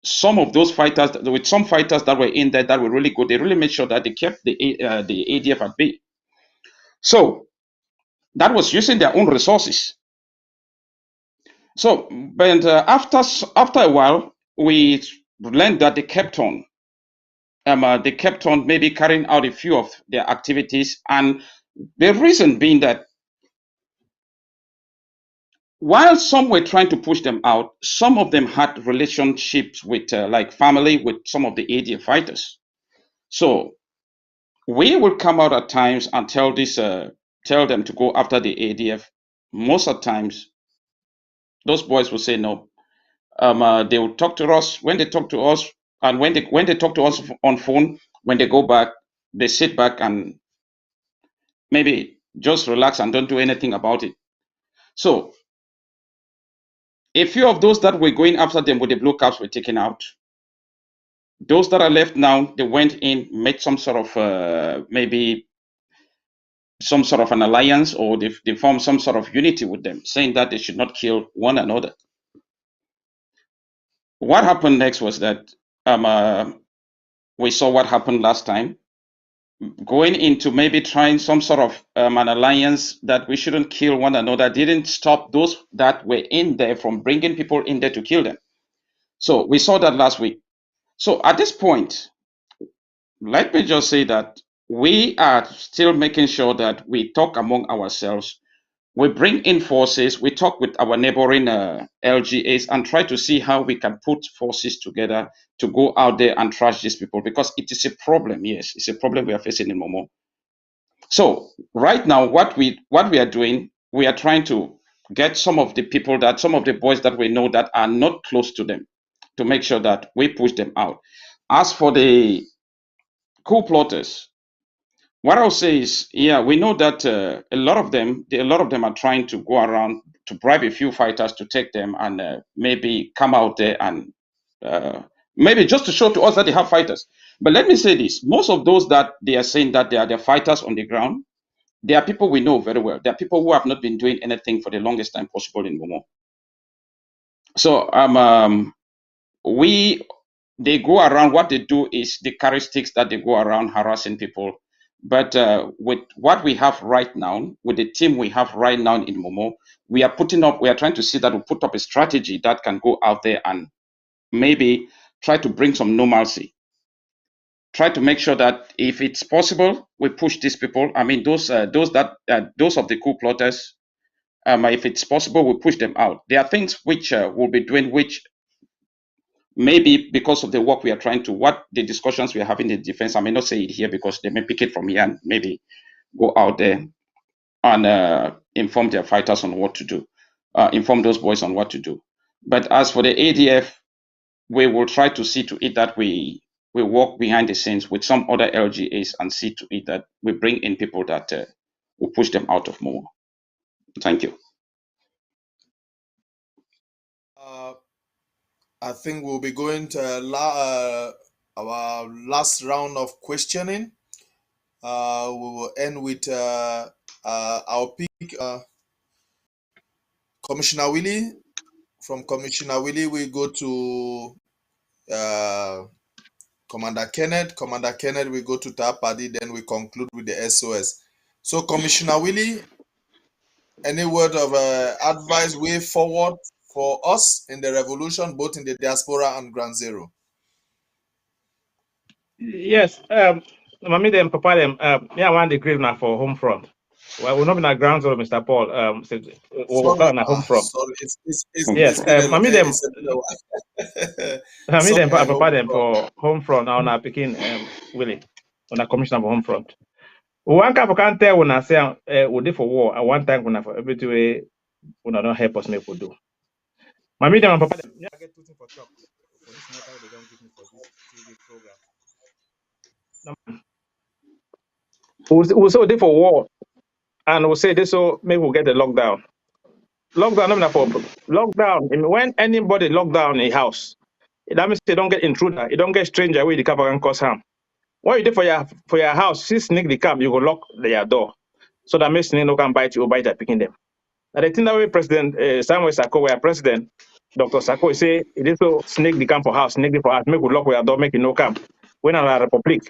some of those fighters, with some fighters that were in there that were really good, they really made sure that they kept the ADF at bay. So that was using their own resources. So, but after a while, we learned that they kept on maybe carrying out a few of their activities, and the reason being that while some were trying to push them out, some of them had relationships with like family with some of the ADF fighters. So we will come out at times and tell them to go after the ADF. Most of the times, those boys will say no. They will talk to us. When they talk to us, and when they talk to us on phone, when they go back, they sit back and maybe just relax and don't do anything about it. So a few of those that were going after them with the blue caps were taken out. Those that are left now, they went in, made some sort of maybe some sort of an alliance, or they formed some sort of unity with them, saying that they should not kill one another. What happened next was that we saw what happened last time, going into maybe trying some sort of an alliance that we shouldn't kill one another didn't stop those that were in there from bringing people in there to kill them. So we saw that last week. So at this point, let me just say that we are still making sure that we talk among ourselves. We bring in forces, we talk with our neighboring LGAs and try to see how we can put forces together to go out there and trash these people, because it is a problem. Yes, it's a problem we are facing in Momo. So right now, what we are doing, we are trying to get some of the boys that we know that are not close to them, to make sure that we push them out. As for the coup plotters, what I'll say is, yeah, we know that a lot of them are trying to go around to bribe a few fighters to take them and maybe come out there and maybe just to show to us that they have fighters. But let me say this: most of those that they are saying that they are the fighters on the ground, they are people we know very well. They are people who have not been doing anything for the longest time possible in Momo. So they go around. What they do is they carry sticks that they go around harassing people. But with what we have right now, with the team we have right now in Momo, we are trying to see that we put up a strategy that can go out there and maybe try to bring some normalcy. Try to make sure that if it's possible, we push these people. I mean, those of the coup plotters, if it's possible, we push them out. There are things which we'll be doing, which maybe because of the work we are trying to, what the discussions we are having in defense, I may not say it here because they may pick it from here and maybe go out there and inform their fighters on what to do, inform those boys on what to do. But as for the ADF, we will try to see to it that we work behind the scenes with some other LGAs and see to it that we bring in people that will push them out of Momo. Thank you. I think we'll be going to our last round of questioning. We will end with our pick, Commissioner Willie. From Commissioner Willie, we go to Commander Kenneth. Commander Kenneth, we go to Tapadi, then we conclude with the SOS. So, Commissioner Willie, any word of advice, way forward for us in the revolution, both in the diaspora and Ground Zero? Yes, mommy them, papa them, me I want the grave now for home front. Well, we're not in our ground zero, Mr. Paul. We're Sorry, on a home front. sorry, Yes, mommy them, mommy them, papa them for home front. Now, na picking Willie on a commissioner for home front. One can't tell when I say we did for war. At one time when I for everything we don't help us make we do. Mommy them and papa them, yeah, I get two things for talk for this matter they don't give me for this TV program. We'll say we did for war. And we'll say this so maybe we'll get the lockdown. Lockdown, not for lockdown. When anybody lock down a house, that means you don't get intruder, you don't get stranger where the cap can cause harm. What you do for your house, see sneak the cap, you go lock their door. So that means no can bite you or bite picking them. And I think that way President Samuel Sako, where President Dr. Sako say it is so sneak the camp for house, sneak the for house, make we lock your door, make it no camp. When our republic.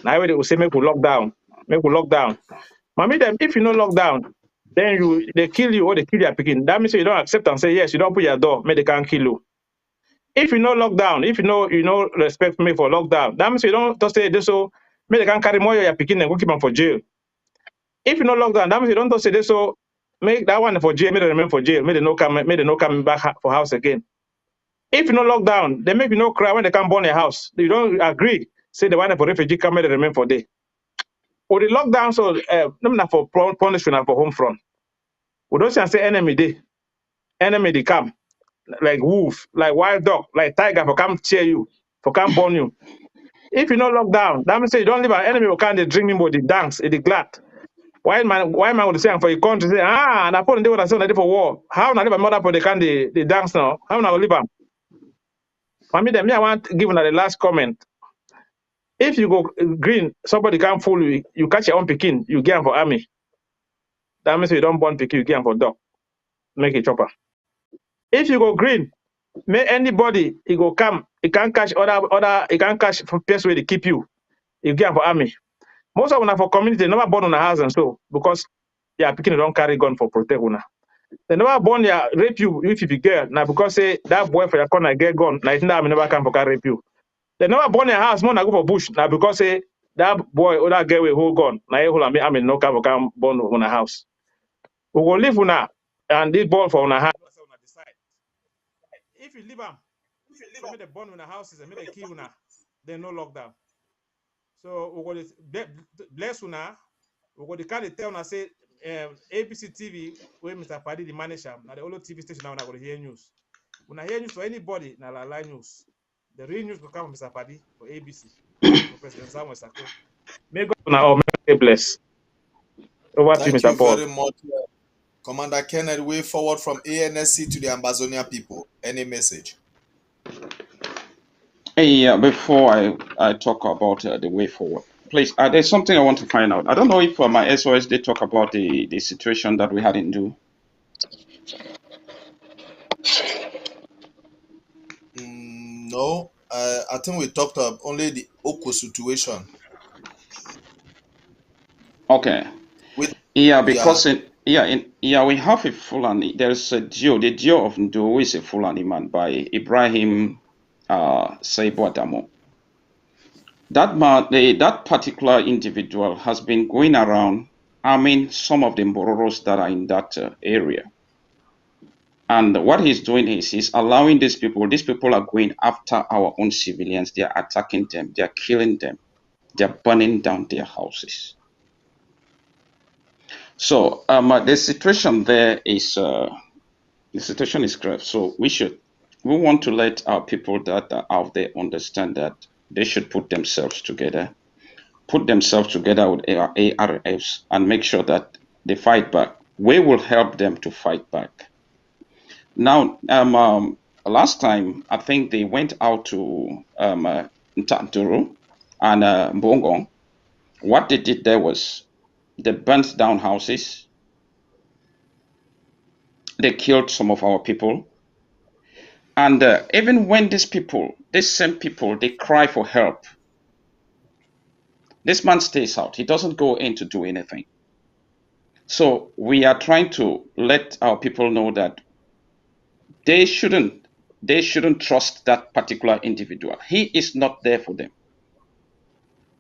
Now they will say make we lock down. Make we lock down. Mommy, them if you no lock down, then they kill you or they kill your picking. That means you don't accept and say yes, you don't put your door, maybe they can't kill you. If you no lock down, if you know respect me for lockdown, that means you don't just say this so maybe they can carry more your picking and go keep them for jail. If you no lock down, that means you don't just say this so make that one for jail, maybe they remain for jail, maybe they no come back for house again. If you no lock down, they make you no cry when they come burn your house. You don't agree, say the one for refugee come, maybe they remain for day. Or the lockdown, so not for punishment for home front. We don't say enemy they come like wolf, like wild dog, like tiger for come tear you, for come burn you. If you no lock down, that means say you don't leave an enemy who can't they drink him or the dance, the glad. Why man would say for your country say and I put they would have said for war. How not live mother for they can the dance now? How not live them? For me, I want given the last comment. If you go green, somebody can't fool you. You catch your own picking, you get for army. That means you don't burn picking, you get for dog. Make a chopper. If you go green, may anybody he go come, he can't catch other he can't catch from place where they keep you. You get for army. Most of them for community, they never born on a house and so because picking don't carry gun for protect una. They never born rape you if you be girl. Now because say that boy for your corner get gun, now that never come for carry rape you. They never born your house, more go for bush. Now because say that boy or that girl will hold gun. Now you hold I mean no come born on a house. We will live una and this ball for una house. If you leave them, so make the burn in the houses and make the kill una, then no lockdown. So we go bless una. We go the kind of tell una say ABC TV where Mr. Paddy the manager now the only TV station now go hear news. When I hear news for anybody na la news. The real news will come from Mr. Paddy for ABC for President Samuel Sako. May God una all may bless. Over to Thank Mr. you Paul. very much, Commander Kenneth. Way forward from ANSC to the Ambazonia people. Any message? Hey, before I talk about the way forward, please, there's something I want to find out. I don't know if my SOS did talk about the situation that we had in Do. No, I think we talked about only the Oko situation. Okay. Because we have a Fulani. There's a Dio. The Dio of Ndo is a Fulani man by Ibrahim Saibu Adamo. That man, that particular individual has been going around arming some of the Mbororos that are in that area. And what he's doing is he's allowing these people are going after our own civilians. They are attacking them. They are killing them. They are burning down their houses. So the situation there is the situation is grave. So we want to let our people that are out there understand that they should put themselves together with our ARFs and make sure that they fight back. we will help them to fight back. Now, last time, I think they went out to Ntanturu and Mbongo. What they did there was they burnt down houses. They killed some of our people. And even when these same people, they cry for help, this man stays out. He doesn't go in to do anything. So we are trying to let our people know that they shouldn't trust that particular individual. He is not there for them.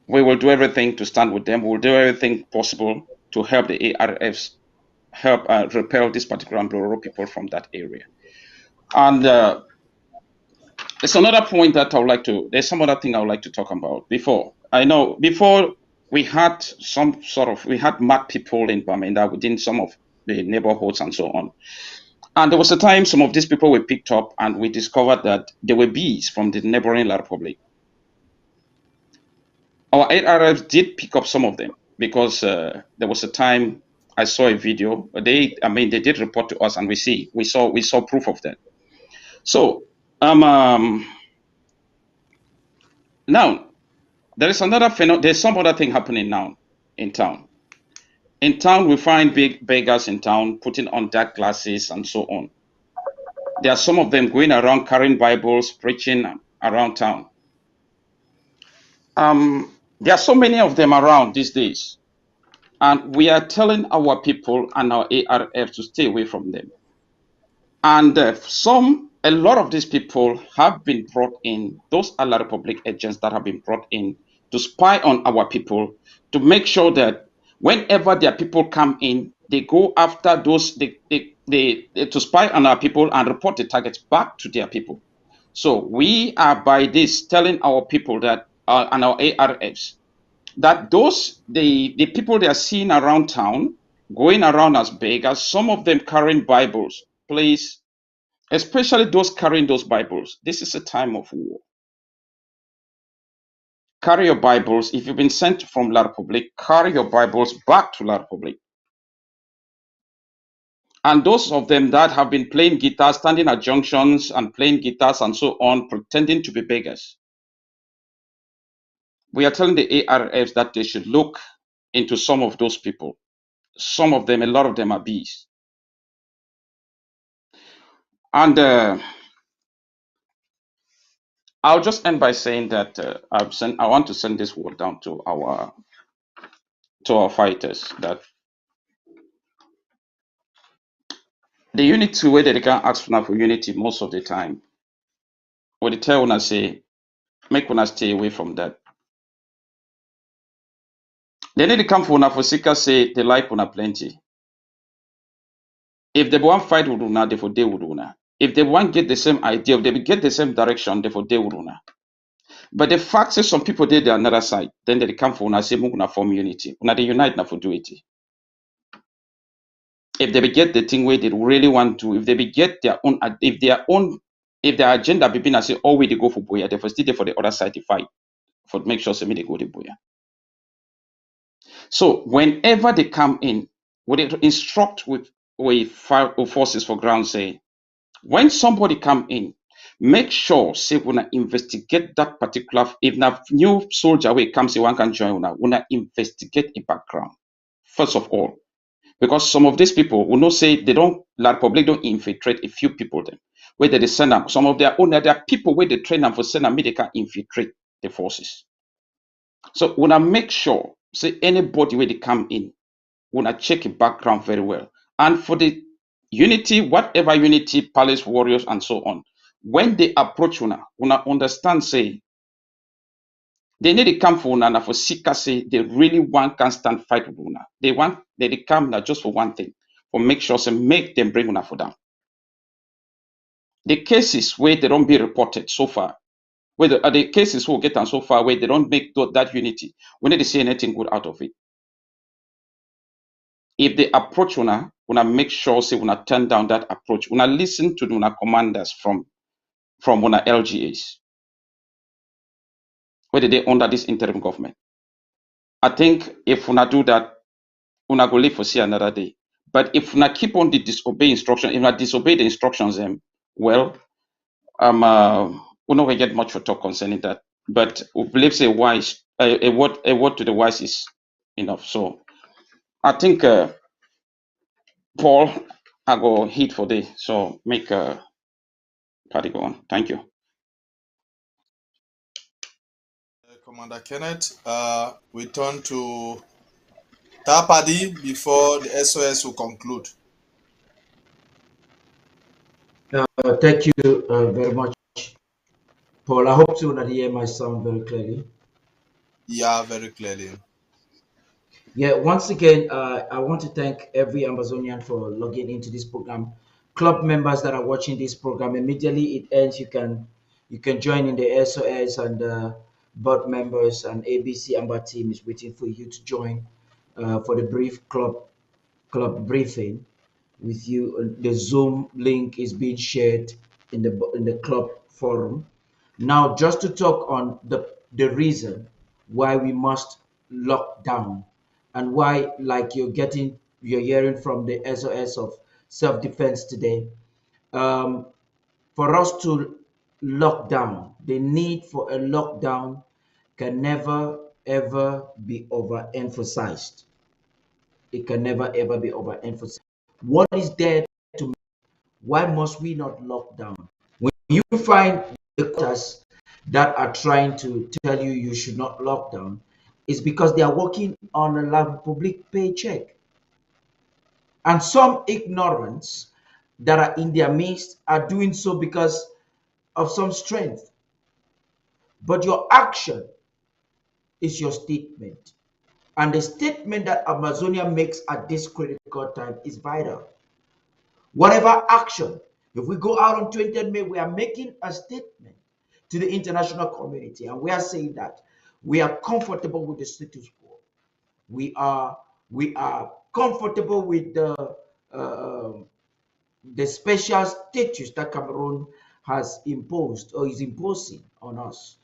We will do everything to stand with them. We'll do everything possible to help the ARFs help repel this particular Mbloro people from that area. And there's another point that there's some other thing I would like to talk about. Before we had we had mad people in Bamenda within some of the neighborhoods and so on. And there was a time some of these people were picked up and we discovered that there were bees from the neighboring La Republic. Our ARFs did pick up some of them because there was a time I saw a video. They did report to us and we saw proof of that. So now there's some other thing happening now in town. In town, we find big beggars in town putting on dark glasses and so on. There are some of them going around carrying Bibles, preaching around town. There are so many of them around these days. And we are telling our people and our ARF to stay away from them. And a lot of these people have been brought in, those are La Republic agents that have been brought in to spy on our people, to make sure that whenever their people come in, they go after those, to spy on our people and report the targets back to their people. So we are by this telling our people that, and our ARFs, that the people they are seeing around town, going around as beggars, some of them carrying Bibles, please, especially those carrying those Bibles, this is a time of war. Carry your Bibles. If you've been sent from La Republic, carry your Bibles back to La Republic. And those of them that have been playing guitars, standing at junctions and playing guitars and so on, pretending to be beggars, we are telling the ARFs that they should look into some of those people. Some of them, a lot of them are bees. And I'll just end by saying that I want to send this word down to our fighters, that the unity way that they can ask for unity most of the time, what they tell una say, make una stay away from that. They need to come for una for seeker say they like una plenty. If they want fight with una, they for deal with una. If they want get the same idea, if they get the same direction, they for deal with una. But the fact is some people did the another side, then they come for una say make una form unity. Una they unite na for do it. If they get the thing where they really want to, if they get their own, if their agenda be been and say, oh, we they go for boya, they for still there for the other side to fight, for make sure say me they go to boya. So whenever they come in, we they instruct with forces for ground say, when somebody come in, make sure say when investigate that particular, if na new soldier way comes say one can join una investigate a background first of all. Because some of these people will not say they don't, La Republic don't infiltrate a few people then. Where they send them, some of their own, there are people where they train them for send them, they can infiltrate the forces. So when I make sure, say anybody where they come in, when I check a background very well. And for the unity, whatever unity, palace warriors and so on, when they approach una understand, say, they need to come for una for seeker say they really want constant fight with una. They come now just for one thing, for make sure say make them bring una for down. The cases where they don't be reported so far, where the cases who get them so far where they don't make that unity, we need to see anything good out of it. If they approach una make sure say una turn down that approach. Una listen to una commanders from una LGAs. Whether they under this interim government. I think if una do that, una go live for see another day. But if we keep on the disobey instruction, if not disobey the instructions, well, we're not gonna get much for talk concerning that. But we believe say wise, a word to the wise is enough. So I think Paul, I go hit for the so make party go on. Thank you. Commander Kenneth, we turn to Tapadi before the SOS will conclude. Thank you very much, Paul. I hope to not hear my sound very clearly. Yeah, very clearly. Yeah, once again, I want to thank every Amazonian for logging into this program. Club members that are watching this program, immediately it ends, you can join in the SOS, and board members and ABC Amber team is waiting for you to join for the brief club briefing with you. The Zoom link is being shared in the club forum. Now, just to talk on the reason why we must lock down, and why, like you're hearing from the SOS of self-defense today, for us to lock down, the need for a lockdown can never ever be overemphasized. It can never ever be overemphasized. What is there to? Why must we not lock down? When you find the quarters that are trying to tell you you should not lock down, it's because they are working on a public paycheck. And some ignorance that are in their midst are doing so because of some strength. But your action is your statement. And the statement that Amazonia makes at this critical time is vital. Whatever action, if we go out on 20th May, we are making a statement to the international community, and we are saying that we are comfortable with the status quo. We are comfortable with the special status that Cameroon has imposed or is imposing on us.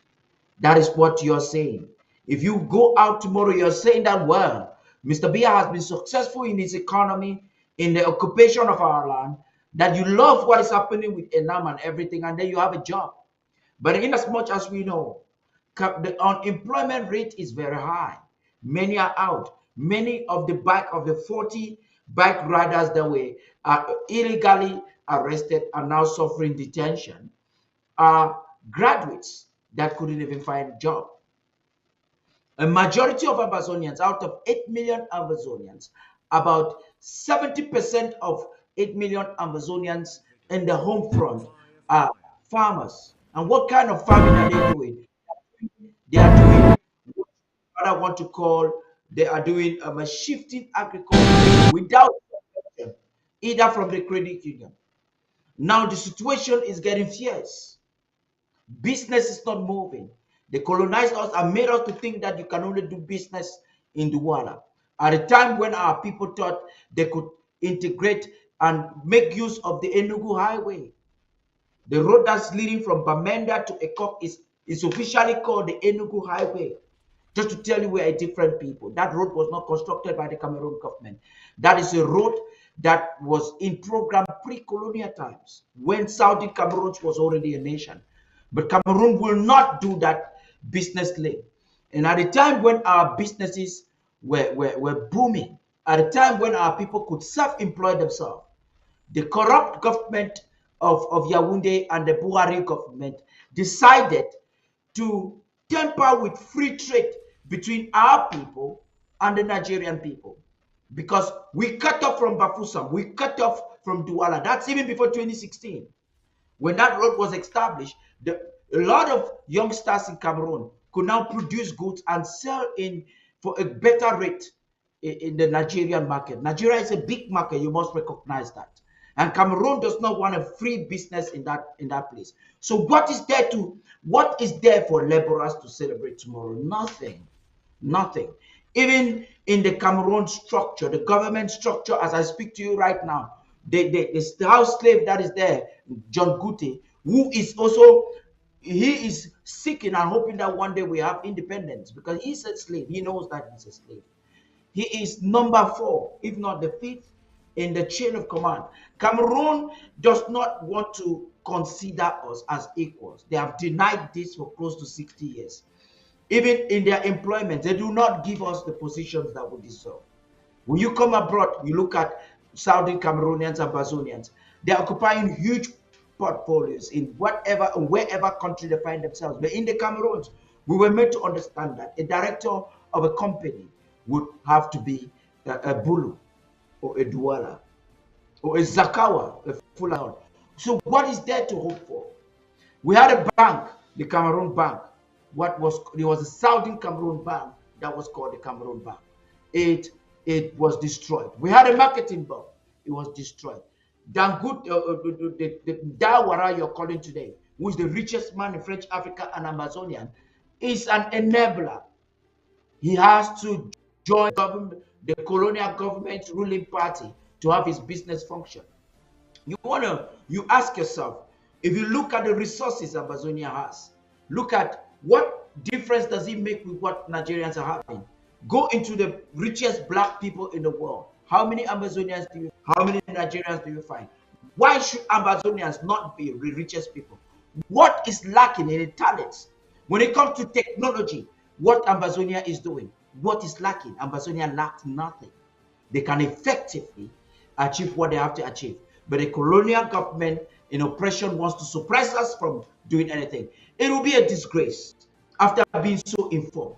That is what you're saying. If you go out tomorrow, you're saying that, well, Mr. Biya has been successful in his economy, in the occupation of our land, that you love what is happening with Enam and everything, and then you have a job. But in as much as we know, the unemployment rate is very high. Many are out. Many of the 40 bike riders that were illegally arrested and now suffering detention are graduates that couldn't even find a job. A majority of Amazonians, out of 8 million Amazonians, about 70% of 8 million Amazonians in the home front are farmers. And what kind of farming are they doing? They are doing what I want to call, they are doing a shifting agriculture without either from the credit union. Now the situation is getting fierce. Business is not moving. They colonized us and made us to think that you can only do business in Douala. At a time when our people thought they could integrate and make use of the Enugu Highway. The road that's leading from Bamenda to Ekok is officially called the Enugu Highway. Just to tell you, we are different people. That road was not constructed by the Cameroon government. That is a road that was in program pre-colonial times, when Saudi Cameroon was already a nation. But Cameroon will not do that business link. And at a time when our businesses were booming, at a time when our people could self-employ themselves, the corrupt government of Yaoundé and the Buhari government decided to tamper with free trade between our people and the Nigerian people. Because we cut off from Bafoussam, we cut off from Douala. That's even before 2016. When that road was established, a lot of youngsters in Cameroon could now produce goods and sell in for a better rate in the Nigerian market. Nigeria is a big market, you must recognize that. And Cameroon does not want a free business in that place. So what is there for laborers to celebrate tomorrow? Nothing. Nothing. Even in the Cameroon structure, the government structure, as I speak to you right now, the house slave that is there, John Gute, who is also, he is seeking and hoping that one day we have independence, because he's a slave. He knows that he's a slave. He is number 4, if not the 5th in the chain of command. Cameroon does not want to consider us as equals. They have denied this for close to 60 years. Even in their employment, they do not give us the positions that we deserve. When you come abroad, you look at Southern Cameroonians and Amazonians, they're occupying huge portfolios in wherever country they find themselves. But in the Cameroons, we were made to understand that a director of a company would have to be a Bulu or a Douala or a Zakawa, a Fulani. So what is there to hope for? We had a bank, the Cameroon Bank. There was a Southern Cameroon Bank that was called the Cameroon Bank. It was destroyed. We had a marketing bank. It was destroyed. Dangote, the Dawara you're calling today, who is the richest man in French Africa and Amazonian, is an enabler. He has to join the colonial government ruling party to have his business function. You ask yourself, if you look at the resources Amazonia has, look at what difference does it make with what Nigerians are having. Go into the richest black people in the world. How many Amazonians how many Nigerians do you find? Why should Amazonians not be the richest people? What is lacking in the talents? When it comes to technology, what Amazonia is doing, what is lacking? Amazonia lacks nothing. They can effectively achieve what they have to achieve. But the colonial government in oppression wants to suppress us from doing anything. It will be a disgrace after being so informed.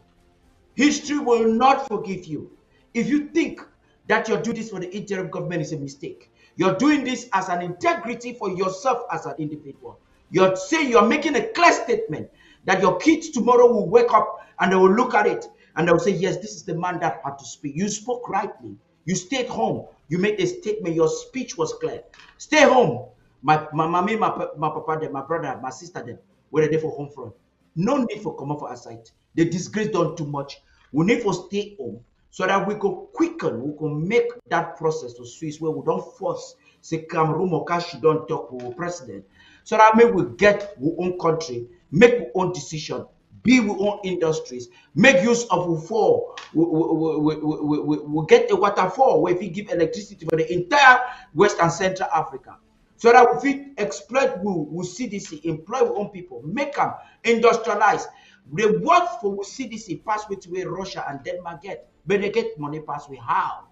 History will not forgive you. If you think that you're doing this for the interim government, is a mistake. You're doing this as an integrity for yourself as an individual. You're saying, you're making a clear statement that your kids tomorrow will wake up and they will look at it and they will say, yes, this is the man that had to speak. You spoke rightly. You stayed home. You made a statement. Your speech was clear. Stay home. My mommy, my papa, my brother, my sister, them were there for home front. No need for come up for aside. The disgrace done too much. We need for stay home so that we can quicken, we can make that process to Swiss where we don't force say Cameroon or Kashi don't talk with the president. So that maybe we get our own country, make our own decision, build our own industries, make use of our fall. We get a waterfall where we give electricity for the entire West and Central Africa. So that we exploit we CDC, employ our own people, make them industrialize. The work for CDC pass with where Russia and Denmark get, but they get money pass with how?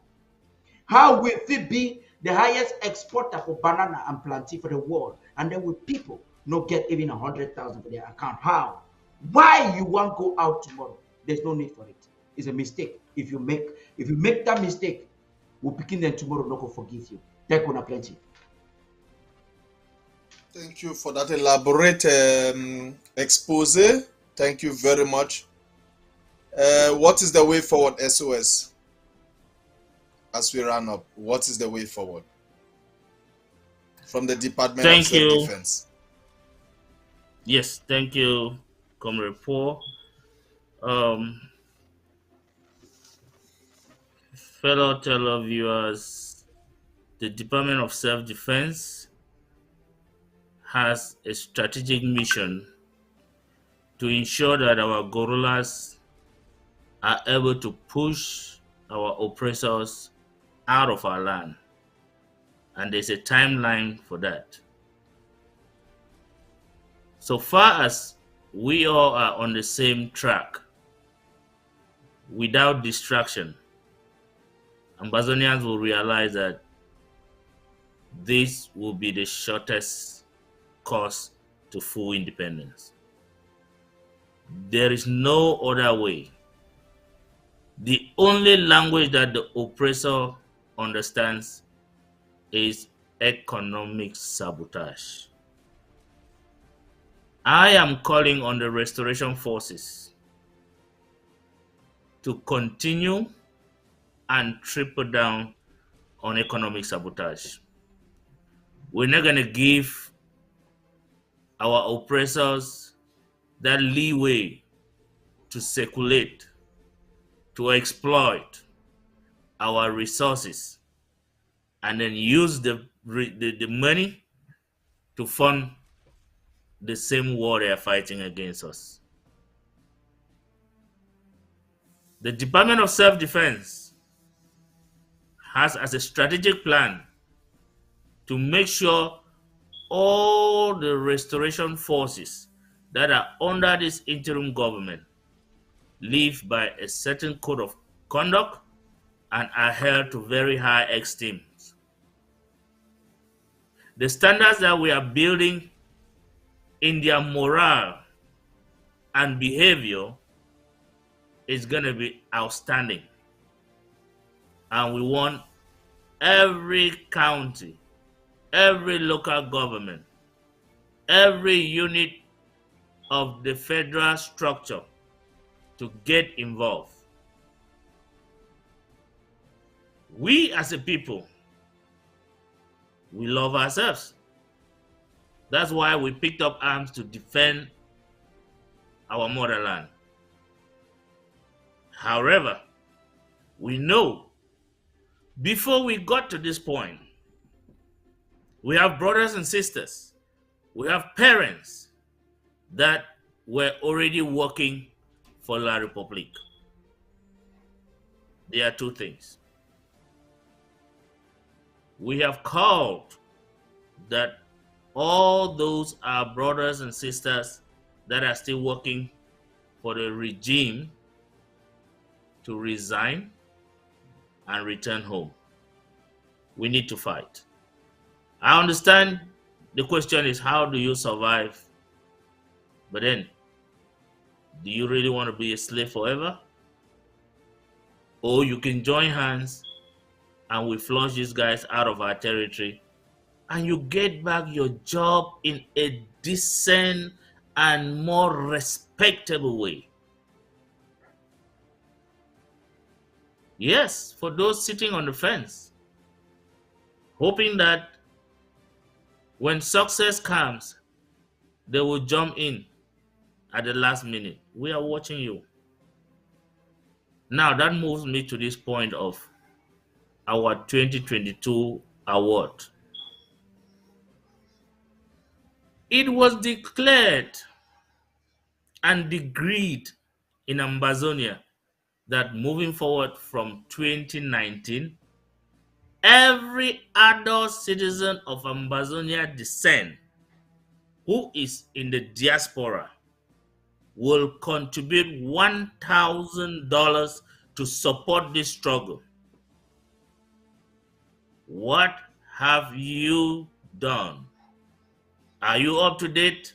How will we be the highest exporter for banana and plantain for the world, and then with people not get even 100,000 for their account? How? Why you want to go out tomorrow? There's no need for it. It's a mistake. If you make that mistake, we'll begin them tomorrow. Not gonna forgive you. Take on a plenty. Thank you for that elaborate expose. Thank you very much. What is the way forward, SOS? As we run up, what is the way forward from the Department of Self-Defense? Yes, thank you, Comrade Paul. Fellow televiewers, the Department of Self-Defense has a strategic mission to ensure that our guerrillas are able to push our oppressors out of our land. And there's a timeline for that. So far as we all are on the same track, without distraction, Amazonians will realize that this will be the shortest course to full independence. There is no other way. The only language that the oppressor understands is economic sabotage. I am calling on the restoration forces to continue and triple down on economic sabotage. We're not going to give our oppressors that leeway to circulate, to exploit our resources, and then use the money to fund the same war they are fighting against us. The Department of Self-Defense has as a strategic plan to make sure all the restoration forces that are under this interim government live by a certain code of conduct and are held to very high esteem. The standards that we are building in their morale and behavior is going to be outstanding. And we want every county, every local government, every unit of the federal structure to get involved. We as a people, we love ourselves. That's why we picked up arms to defend our motherland. However, we know before we got to this point, we have brothers and sisters, we have parents that were already working for La République. There are two things. We have called that all those are brothers and sisters that are still working for the regime to resign and return home. We need to fight. I understand the question is, how do you survive? But then, do you really want to be a slave forever? Or you can join hands and we flush these guys out of our territory and you get back your job in a decent and more respectable way. Yes, for those sitting on the fence, hoping that when success comes, they will jump in at the last minute. We are watching you. Now that moves me to this point of our 2022 award. It was declared and decreed in Ambazonia that moving forward from 2019, every adult citizen of Ambazonia descent who is in the diaspora will contribute $1,000 to support this struggle. What have you done? Are you up to date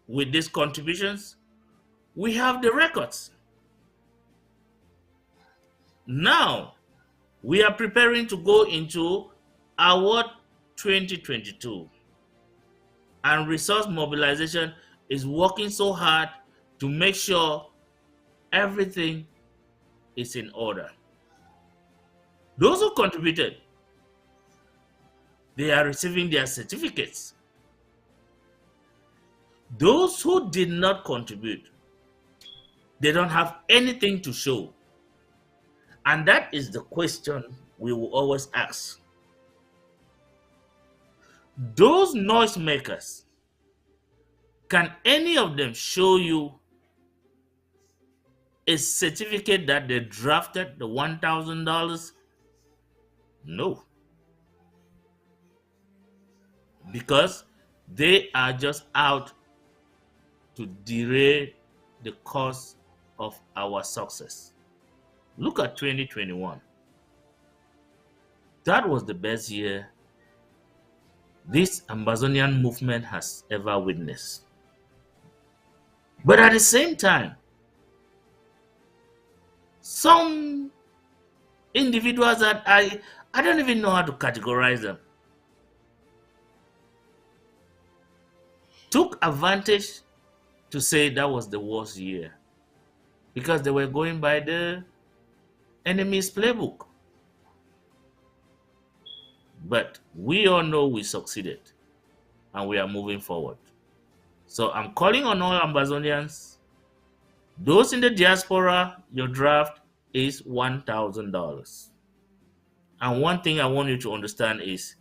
with these contributions? We have the records. Now, we are preparing to go into Award 2022. And resource mobilization is working so hard to make sure everything is in order. Those who contributed, they are receiving their certificates. Those who did not contribute, they don't have anything to show. And that is the question we will always ask. Those noisemakers, can any of them show you a certificate that they drafted the $1,000? No. Because they are just out to derail the course of our success. Look at 2021. That was the best year this Ambazonian movement has ever witnessed. But at the same time, some individuals that I don't even know how to categorize them, took advantage to say that was the worst year because they were going by the enemy's playbook. But we all know we succeeded and we are moving forward. So I'm calling on all Ambazonians, those in the diaspora, your draft is $1,000. And one thing I want you to understand is,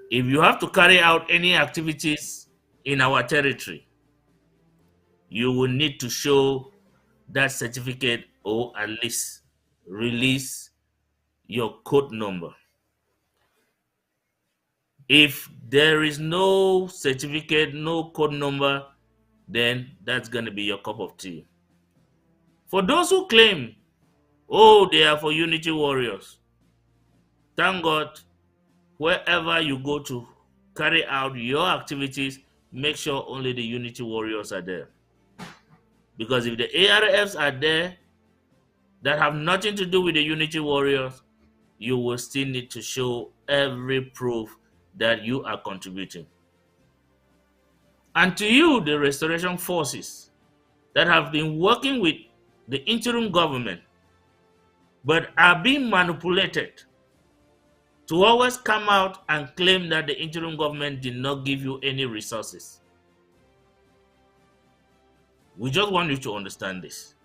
if you have to carry out any activities in our territory, you will need to show that certificate or at least release your code number. If there is no certificate, no code number, then that's going to be your cup of tea. For those who claim, oh, they are for Unity Warriors, thank God, wherever you go to carry out your activities, make sure only the Unity Warriors are there. Because if the ARFs are there that have nothing to do with the Unity Warriors, you will still need to show every proof that you are contributing. And to you, the restoration forces that have been working with the interim government but are being manipulated to always come out and claim that the interim government did not give you any resources. We just want you to understand this.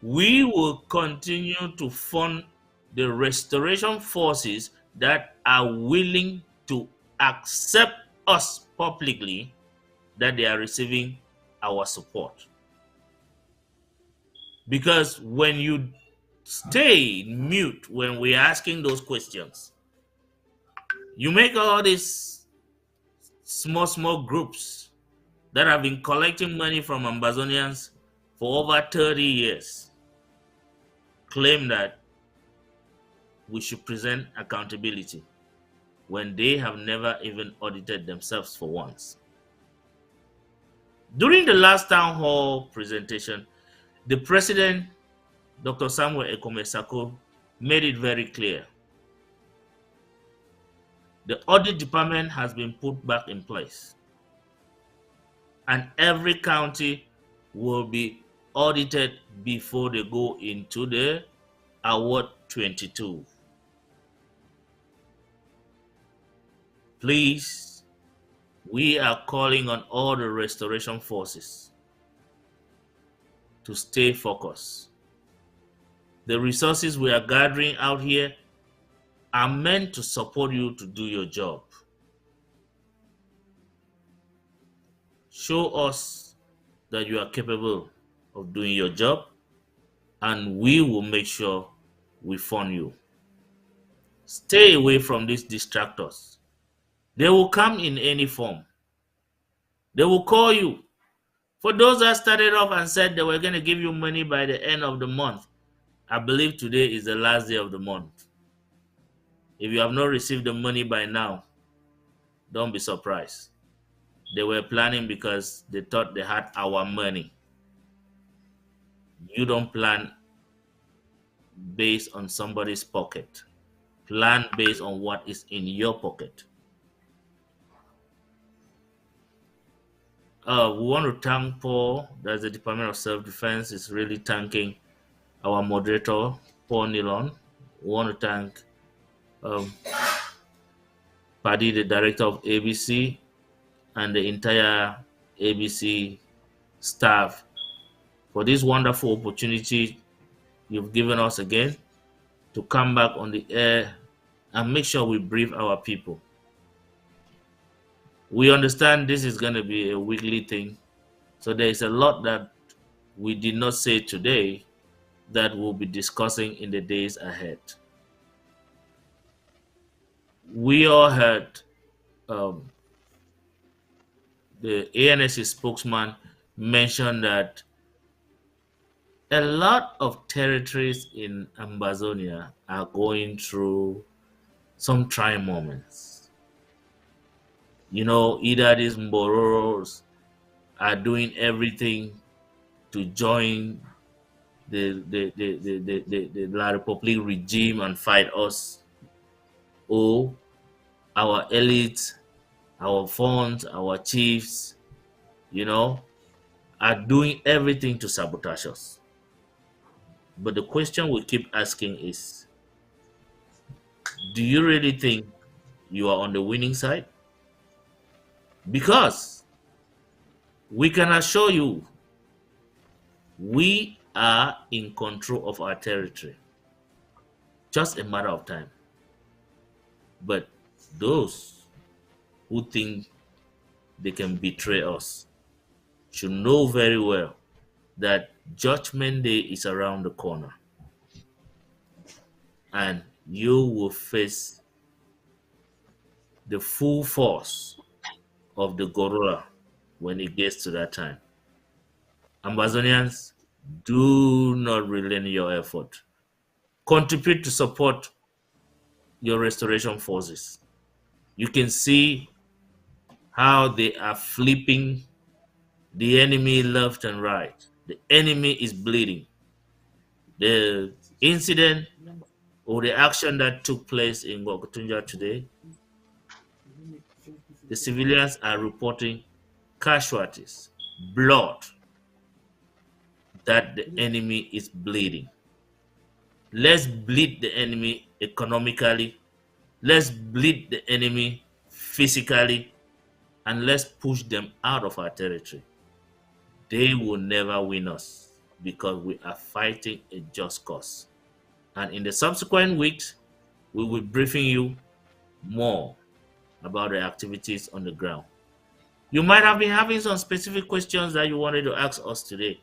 We will continue to fund the restoration forces that are willing to accept us publicly that they are receiving our support. Because when you stay mute when we're asking those questions, you make all these small groups that have been collecting money from Ambazonians for over 30 years claim that we should present accountability when they have never even audited themselves for once. During the last town hall presentation, the president, Dr. Samuel Ekomesako, made it very clear. The audit department has been put back in place, and every county will be audited before they go into the Award 22. Please, we are calling on all the restoration forces to stay focused. The resources we are gathering out here are meant to support you to do your job. Show us that you are capable of doing your job, and we will make sure we fund you. Stay away from these distractors. They will come in any form. They will call you. For those that started off and said they were going to give you money by the end of the month, I believe today is the last day of the month. If you have not received the money by now, don't be surprised. They were planning because they thought they had our money. You don't plan based on somebody's pocket. Plan based on what is in your pocket. We want to thank Paul, that's the Department of Self-Defense, is really thanking our moderator, Paul Nilon. We want to thank Paddy, the director of ABC, and the entire ABC staff for this wonderful opportunity you've given us again to come back on the air and make sure we brief our people. We understand this is going to be a weekly thing, so there is a lot that we did not say today that we'll be discussing in the days ahead. We all heard the ANC spokesman mention that a lot of territories in Ambazonia are going through some trying moments. You know, either these Mbororos are doing everything to join the La Republic regime and fight us, or our elites, our funds, our chiefs, you know, are doing everything to sabotage us. But the question we keep asking is, do you really think you are on the winning side? Because we can assure you, we are in control of our territory. Just a matter of time. But those who think they can betray us should know very well that Judgment Day is around the corner. and you will face the full force of the gorilla when it gets to that time. Amazonians, do not relent your effort. Contribute to support your restoration forces. You can see how they are flipping the enemy left and right. The enemy is bleeding. The incident or the action that took place in Gwakutunja today, the civilians are reporting casualties, blood, that the enemy is bleeding. Let's bleed the enemy economically. Let's bleed the enemy physically. And let's push them out of our territory. They will never win us because we are fighting a just cause. And in the subsequent weeks, we will be briefing you more about the activities on the ground. You might have been having some specific questions that you wanted to ask us today,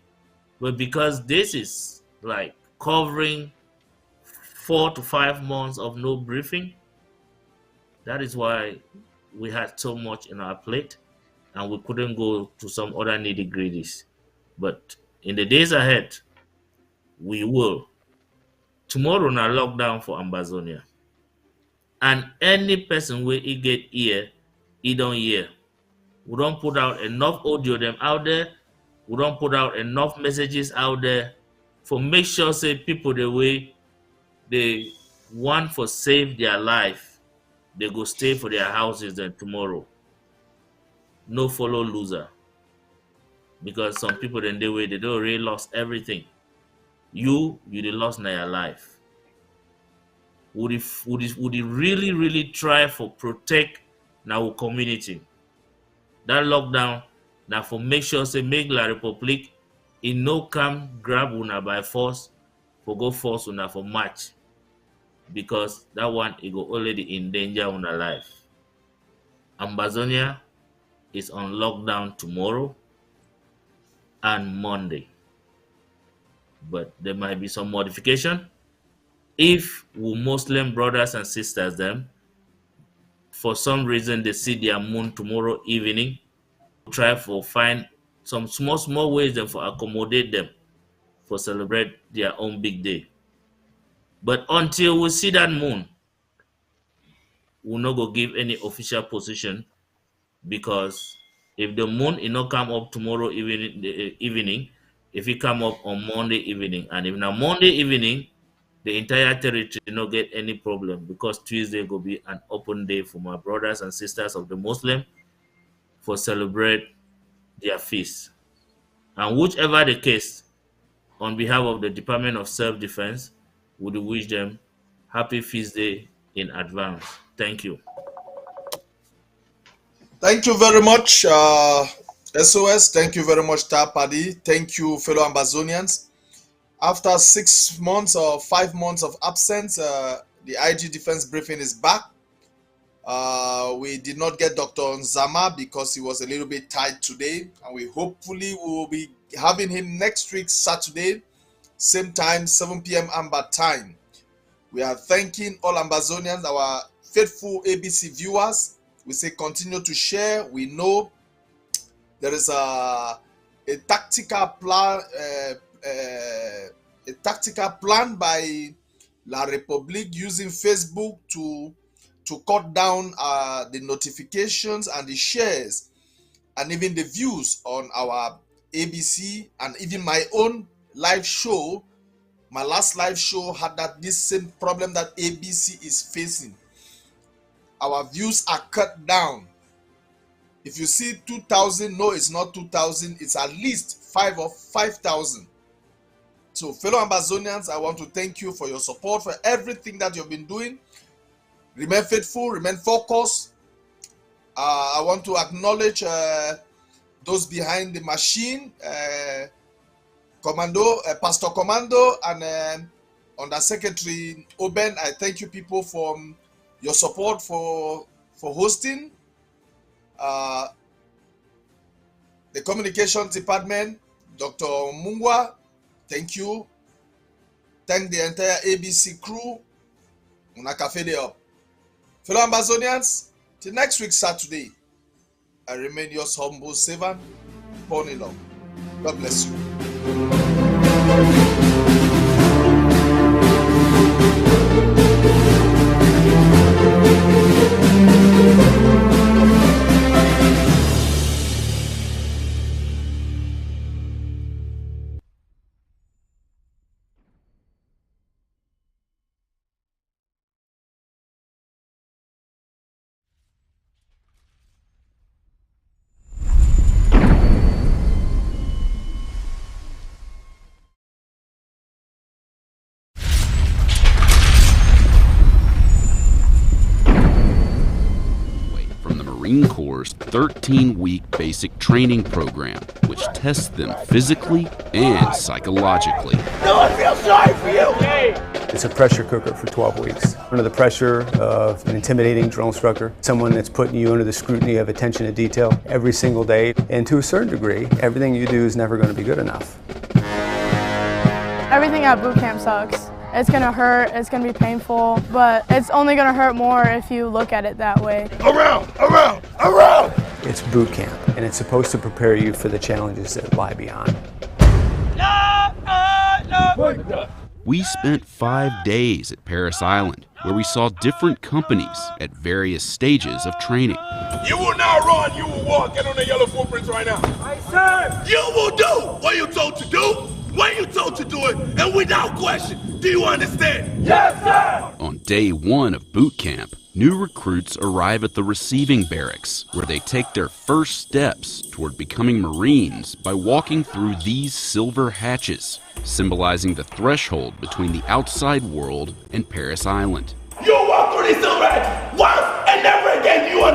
but because this is like covering 4 to 5 months of no briefing, that is why we had so much in our plate and we couldn't go to some other nitty-gritties. But in the days ahead, we will. Tomorrow na lockdown for Ambazonia. And any person where he get ear, he don't hear. We don't put out enough audio them out there. We don't put out enough messages out there for make sure say people the way they want for save their life, they go stay for their houses then tomorrow. No follow loser. Because some people then they way they don't really lost everything. You they lost now your life. Would it really try for protect our community? That lockdown now for make sure say make La Republic in no come grab una by force for go force una for match. Because that one it go already in danger una life. Ambazonia is on lockdown tomorrow and Monday. But there might be some modification. If we Muslim brothers and sisters them, for some reason they see their moon tomorrow evening, try for find some small ways then for accommodate them for celebrate their own big day. But until we see that moon, we'll not go give any official position, because if the moon is not come up tomorrow evening, if it come up on Monday evening, and if now Monday evening, the entire territory not get any problem, because Tuesday will be an open day for my brothers and sisters of the Muslim for celebrate their feast. And whichever the case, on behalf of the Department of Self-Defense, would wish them happy feast day in advance. Thank you. Thank you very much, SOS. Thank you very much, Tapadi. Thank you, fellow Ambazonians. After 6 months or 5 months of absence, the IG defense briefing is back. We did not get Dr. Nzama because he was a little bit tight today, and we hopefully will be having him next week, Saturday, same time, 7 p.m. Amba time. We are thanking all Ambazonians, our faithful ABC viewers. We say continue to share. We know there is a tactical plan. A tactical plan by La Republique using Facebook to cut down the notifications and the shares and even the views on our ABC, and even my own live show. My last live show had this same problem that ABC is facing. Our views are cut down. If you see 2,000, no, it's not 2,000. It's at least 5 or 5,000. So, fellow Ambazonians, I want to thank you for your support, for everything that you've been doing. Remain faithful, remain focused. I want to acknowledge those behind the machine, Pastor Commando, and Under Secretary Oben. I thank you people for your support for hosting. The Communications Department, Dr. Mungwa, thank you. Thank the entire ABC crew. Una cafe day up. Fellow Amazonians, till next week Saturday, I remain your humble servant, Panelist. God bless you. Marine Corps' 13-week basic training program, which tests them physically and psychologically. No one feels sorry for you! It's a pressure cooker for 12 weeks. Under the pressure of an intimidating drill instructor, someone that's putting you under the scrutiny of attention to detail every single day, and to a certain degree, everything you do is never going to be good enough. Everything at boot camp sucks. It's gonna hurt, it's gonna be painful, but it's only gonna hurt more if you look at it that way. Around! It's boot camp, and it's supposed to prepare you for the challenges that lie beyond. We spent 5 days at Parris Island, where we saw different companies at various stages of training. You will not run, you will walk. Get on the yellow footprints right now. Aye, sir! You will do what you're told to do, when you're told to do it, and without question. Do you understand? Yes, sir! On day 1 of boot camp, new recruits arrive at the receiving barracks, where they take their first steps toward becoming Marines by walking through these silver hatches, symbolizing the threshold between the outside world and Parris Island. You walk through these silver hatches. 1,